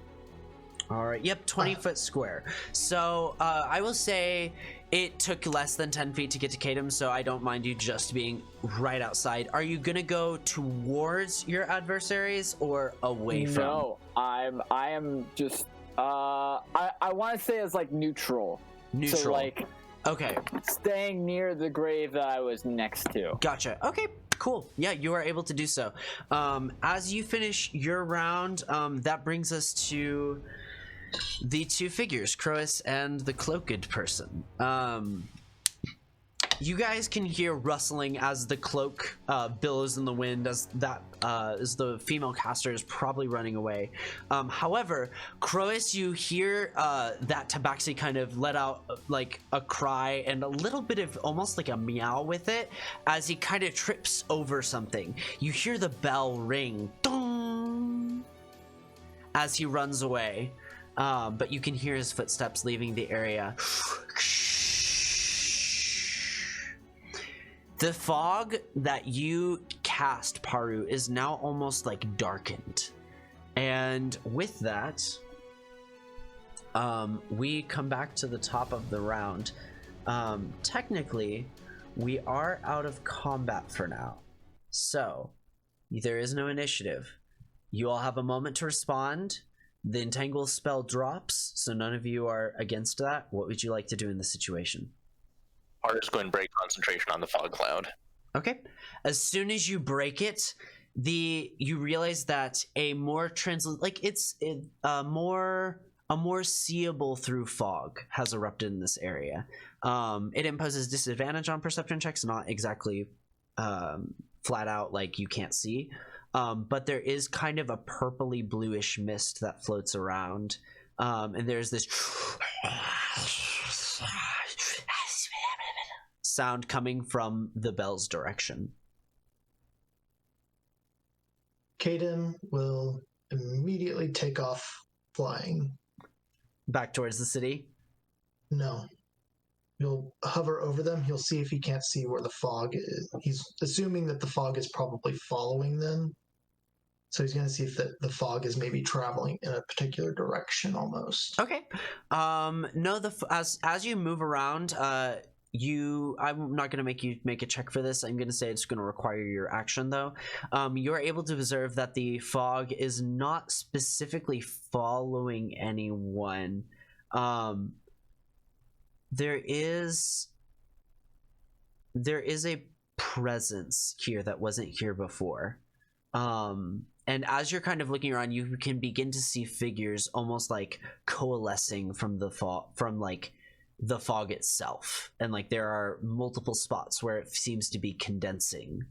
All right. Yep. 20-foot square. So I will say it took less than 10 feet to get to Kadem, so I don't mind you just being right outside. Are you gonna go towards your adversaries or away from? No, I am just. I want to say it's like neutral. Neutral. So like. Okay. Staying near the grave that I was next to. Gotcha. Okay, cool. Yeah, you are able to do so. As you finish your round, that brings us to the two figures, Croas and the cloaked person. You guys can hear rustling as the cloak billows in the wind as the female caster is probably running away. However, Croas, you hear that tabaxi kind of let out like a cry and a little bit of almost like a meow with it as he kind of trips over something. You hear the bell ring, dong, as he runs away, but you can hear his footsteps leaving the area. The fog that you cast, Paru, is now almost like darkened. And with that, we come back to the top of the round. Technically, we are out of combat for now. So, there is no initiative. You all have a moment to respond. The entangle spell drops, so none of you are against that. What would you like to do in this situation? Is going to break concentration on the fog cloud. Okay. As soon as you break it, you realize that a more more seeable through fog has erupted in this area. It imposes disadvantage on perception checks, not exactly flat out like you can't see, but there is kind of a purpley bluish mist that floats around, and there's this sound coming from the bell's direction. Kadem will immediately take off flying. Back towards the city? No. He'll hover over them. He'll see if he can't see where the fog is. He's assuming that the fog is probably following them. So he's going to see if the fog is maybe traveling in a particular direction almost. Okay. No, as you move around, I'm not going to make you make a check for this. I'm going to say it's going to require your action, though. You're able to observe that the fog is not specifically following anyone. There is a presence here that wasn't here before. And as you're kind of looking around, you can begin to see figures almost like coalescing from the fog, the fog itself, and like there are multiple spots where it seems to be condensing.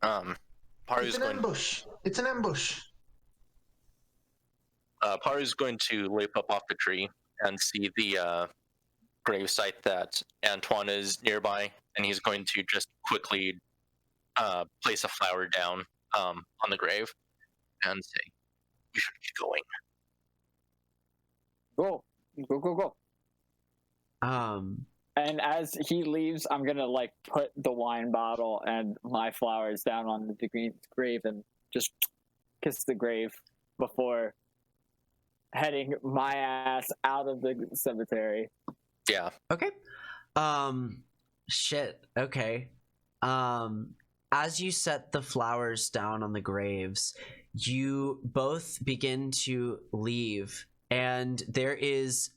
Paru's It's an ambush. It's an ambush. Paru's going to leap up off the tree and see the gravesite that Antoine is nearby, and he's going to just quickly place a flower down on the grave and say, "We should get going." Go. And as he leaves, I'm gonna like put the wine bottle and my flowers down on the grave and just kiss the grave before heading my ass out of the cemetery. Yeah. Okay. Shit. Okay. As you set the flowers down on the graves, you both begin to leave, and there is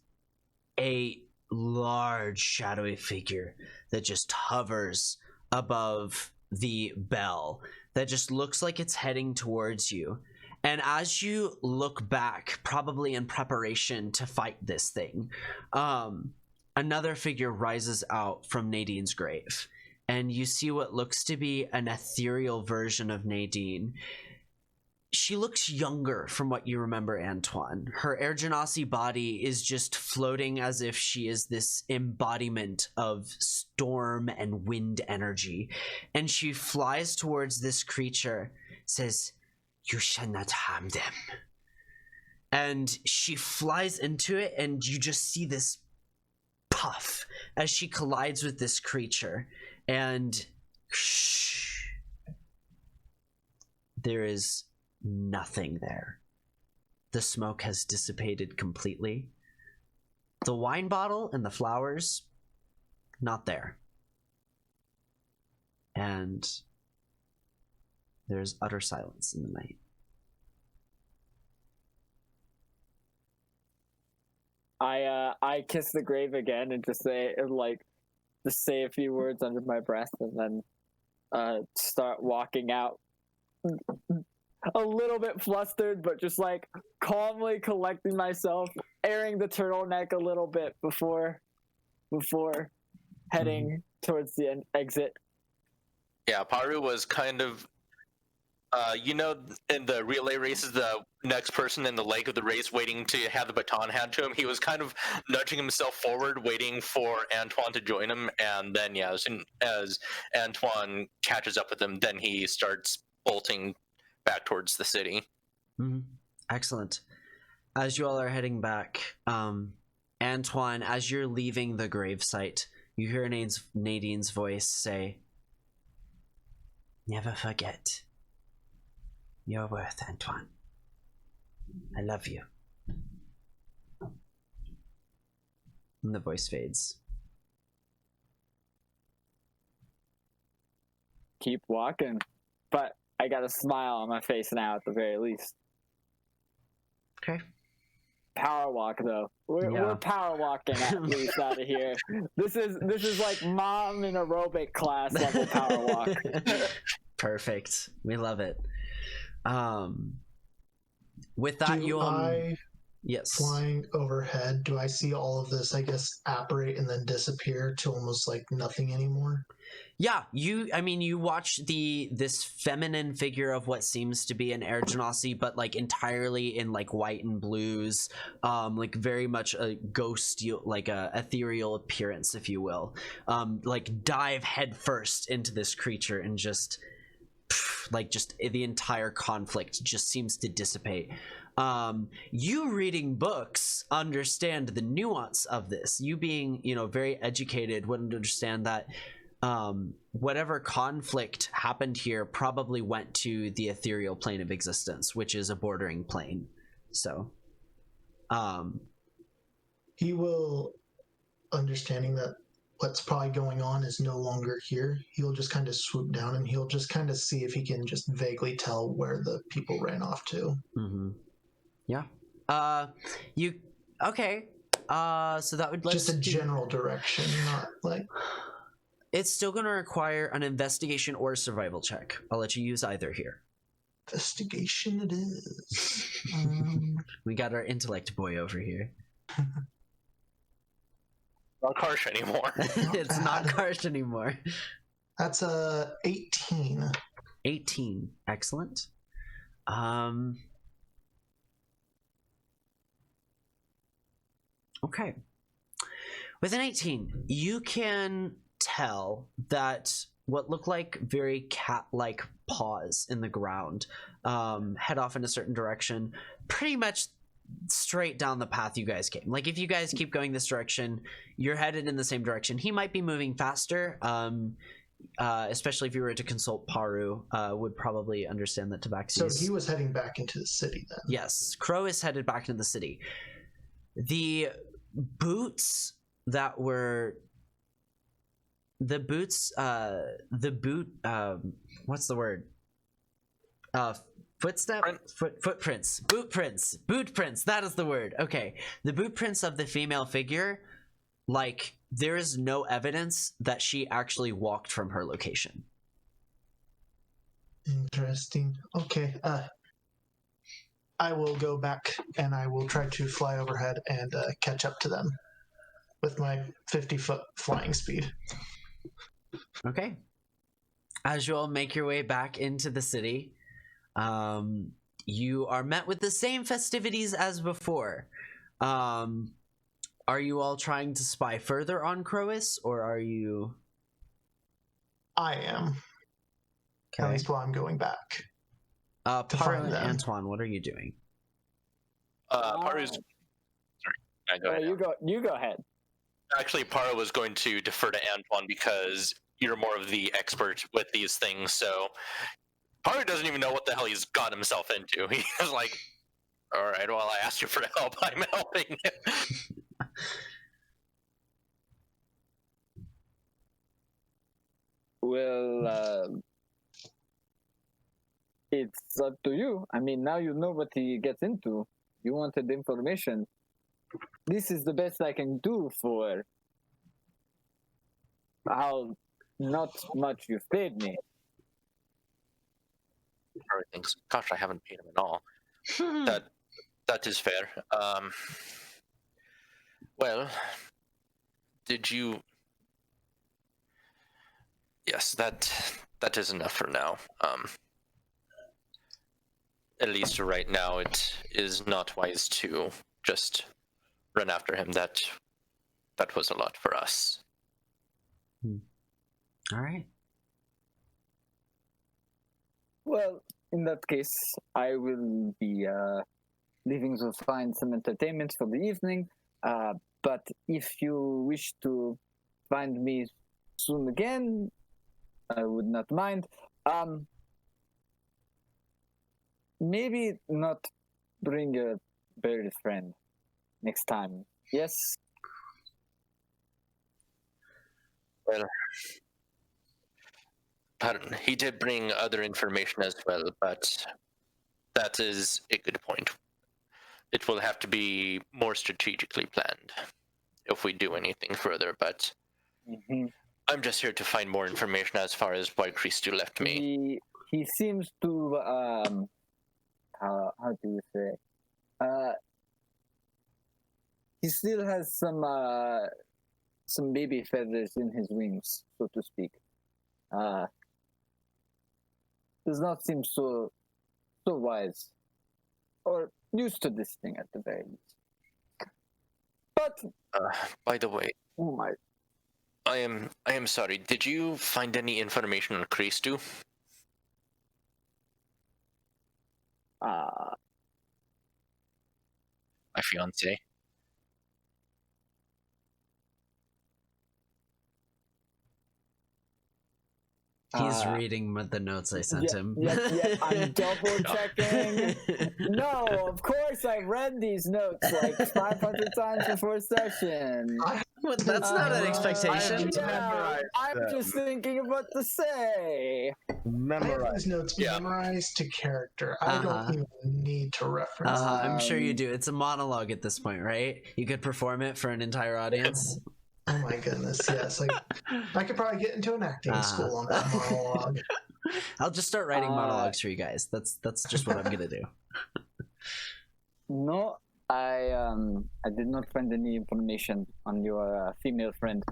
a large shadowy figure that just hovers above the bell that just looks like it's heading towards you. And as you look back, probably in preparation to fight this thing, another figure rises out from Nadine's grave, and you see what looks to be an ethereal version of Nadine. She looks younger from what you remember, Antoine. Her Air Genasi body is just floating as if she is this embodiment of storm and wind energy. And she flies towards this creature, says, "You shall not harm them." And she flies into it, and you just see this puff as she collides with this creature. And there is nothing there. The smoke has dissipated completely. The wine bottle and the flowers, not there. And there's utter silence in the night. I kiss the grave again and just say a few words under my breath, and then start walking out. A little bit flustered, but just like calmly collecting myself, airing the turtleneck a little bit before heading towards the exit. Yeah, Paru was kind of, in the relay races, the next person in the leg of the race waiting to have the baton handed to him, he was kind of nudging himself forward, waiting for Antoine to join him, and then, yeah, as soon as Antoine catches up with him, then he starts bolting back towards the city. Mm-hmm. Excellent. As you all are heading back, Antoine, as you're leaving the gravesite, you hear Nadine's voice say, "Never forget your worth, Antoine. I love you." And the voice fades. Keep walking. But I got a smile on my face now at the very least. Okay. Power walk though. We're power walking at least out of here. This is like mom in aerobic class level power walk. Perfect. We love it. With that, yes. Flying overhead, do I see all of this, I guess, apparate and then disappear to almost like nothing anymore? Yeah, you watch this feminine figure of what seems to be an Air Genasi, but like entirely in like white and blues, like very much a ghost, like a ethereal appearance, if you will, like dive headfirst into this creature and just the entire conflict just seems to dissipate. You reading books understand the nuance of this. You being, very educated would understand that whatever conflict happened here probably went to the ethereal plane of existence, which is a bordering plane. So, he will, understanding that what's probably going on is no longer here, he'll just kind of swoop down and he'll just kind of see if he can just vaguely tell where the people ran off to. Mm-hmm. Yeah. Okay. So that would just a general direction, not like. It's still going to require an investigation or a survival check. I'll let you use either here. Investigation it is. We got our intellect boy over here. Not harsh anymore. It's not harsh anymore. That's a 18. 18. Excellent. Okay. With an 18, you can tell that what look like very cat-like paws in the ground head off in a certain direction, pretty much straight down the path you guys came. Like, if you guys keep going this direction, you're headed in the same direction. He might be moving faster, especially if you were to consult Paru, would probably understand that Tabaxi. So he was heading back into the city then? Yes, Crow is headed back into the city. The boots that were... what's the word? Footprints. Boot prints. That is the word. Okay. The boot prints of the female figure, like, there is no evidence that she actually walked from her location. Interesting. Okay. I will go back and I will try to fly overhead and catch up to them with my 50-foot flying speed. Okay. As you all make your way back into the city, you are met with the same festivities as before. Are you all trying to spy further on Crois, or are you... I am. Okay. At least while I'm going back. Paru and Antoine, what are you doing? Paru's... Sorry. Go ahead. You go ahead. Actually, Paru was going to defer to Antoine because you're more of the expert with these things, so Paru doesn't even know what the hell he's got himself into. He's like, all right, well, I asked you for help. I'm helping. Well, it's up to you. I mean, now you know what he gets into. You wanted information. This is the best I can do for how not much you've paid me. Paru thinks, gosh, I haven't paid him at all. That is fair. Well, did you... Yes, that is enough for now. At least right now, it is not wise to just run after him. That was a lot for us. All right. Well, in that case, I will be leaving to find some entertainment for the evening. But if you wish to find me soon again, I would not mind. Maybe not bring a buried friend next time. Yes? Well, pardon, he did bring other information as well, but that is a good point. It will have to be more strategically planned if we do anything further, but I'm just here to find more information as far as why Christu left me. He seems to, how do you say? He still has some baby feathers in his wings, so to speak. Does not seem so wise, or used to this thing at the very least. But by the way, oh my! I am sorry. Did you find any information on Christu? My fiance. He's reading the notes I sent him. Yeah, I'm double checking. No, of course I read these notes like 500 times before session. That's not an expectation. I'm just thinking of what to say. I have these notes memorized to character. I don't even need to reference them. I'm sure you do. It's a monologue at this point, right? You could perform it for an entire audience. Oh my goodness, yes. Like I could probably get into an acting school on that monologue. I'll just start writing monologues for you guys. That's just what I'm gonna do. No, I did not find any information on your female friend.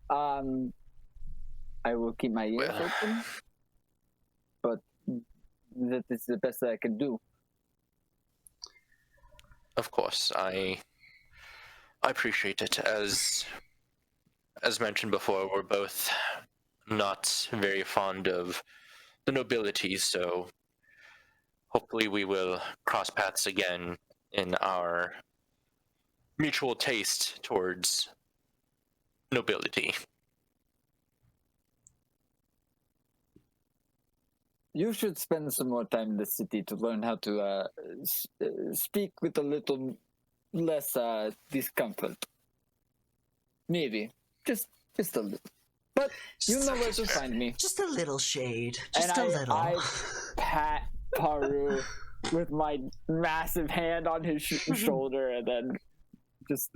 I will keep my ears open, but that is the best that I can do. Of course, I appreciate it. As mentioned before, we're both not very fond of the nobility, so hopefully we will cross paths again in our mutual taste towards nobility. You should spend some more time in the city to learn how to speak with a little less discomfort. Maybe. Just a little. But you know where to find me. Just a little shade. Just and a little. I pat Paru with my massive hand on his shoulder and then just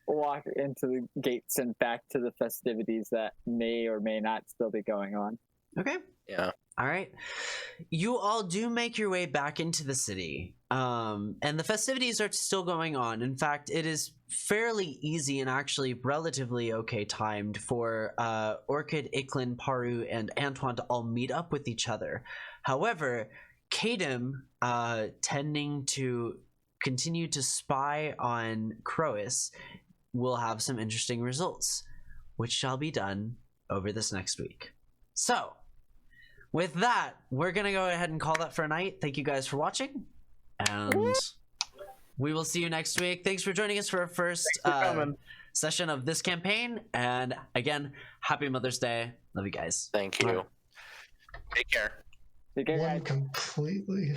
walk into the gates and back to the festivities that may or may not still be going on. Okay. Yeah. All right. You all do make your way back into the city. And the festivities are still going on. In fact, it is fairly easy and actually relatively okay timed for Orchid, Iklin, Paru, and Antoine to all meet up with each other. However, Kadem, tending to continue to spy on Crois, will have some interesting results, which shall be done over this next week. So, with that, we're going to go ahead and call that for a night. Thank you guys for watching, and we will see you next week. Thanks for joining us for our first session of this campaign, and again, happy Mother's Day. Love you guys. Thank you. Take care. Take care, guys. One completely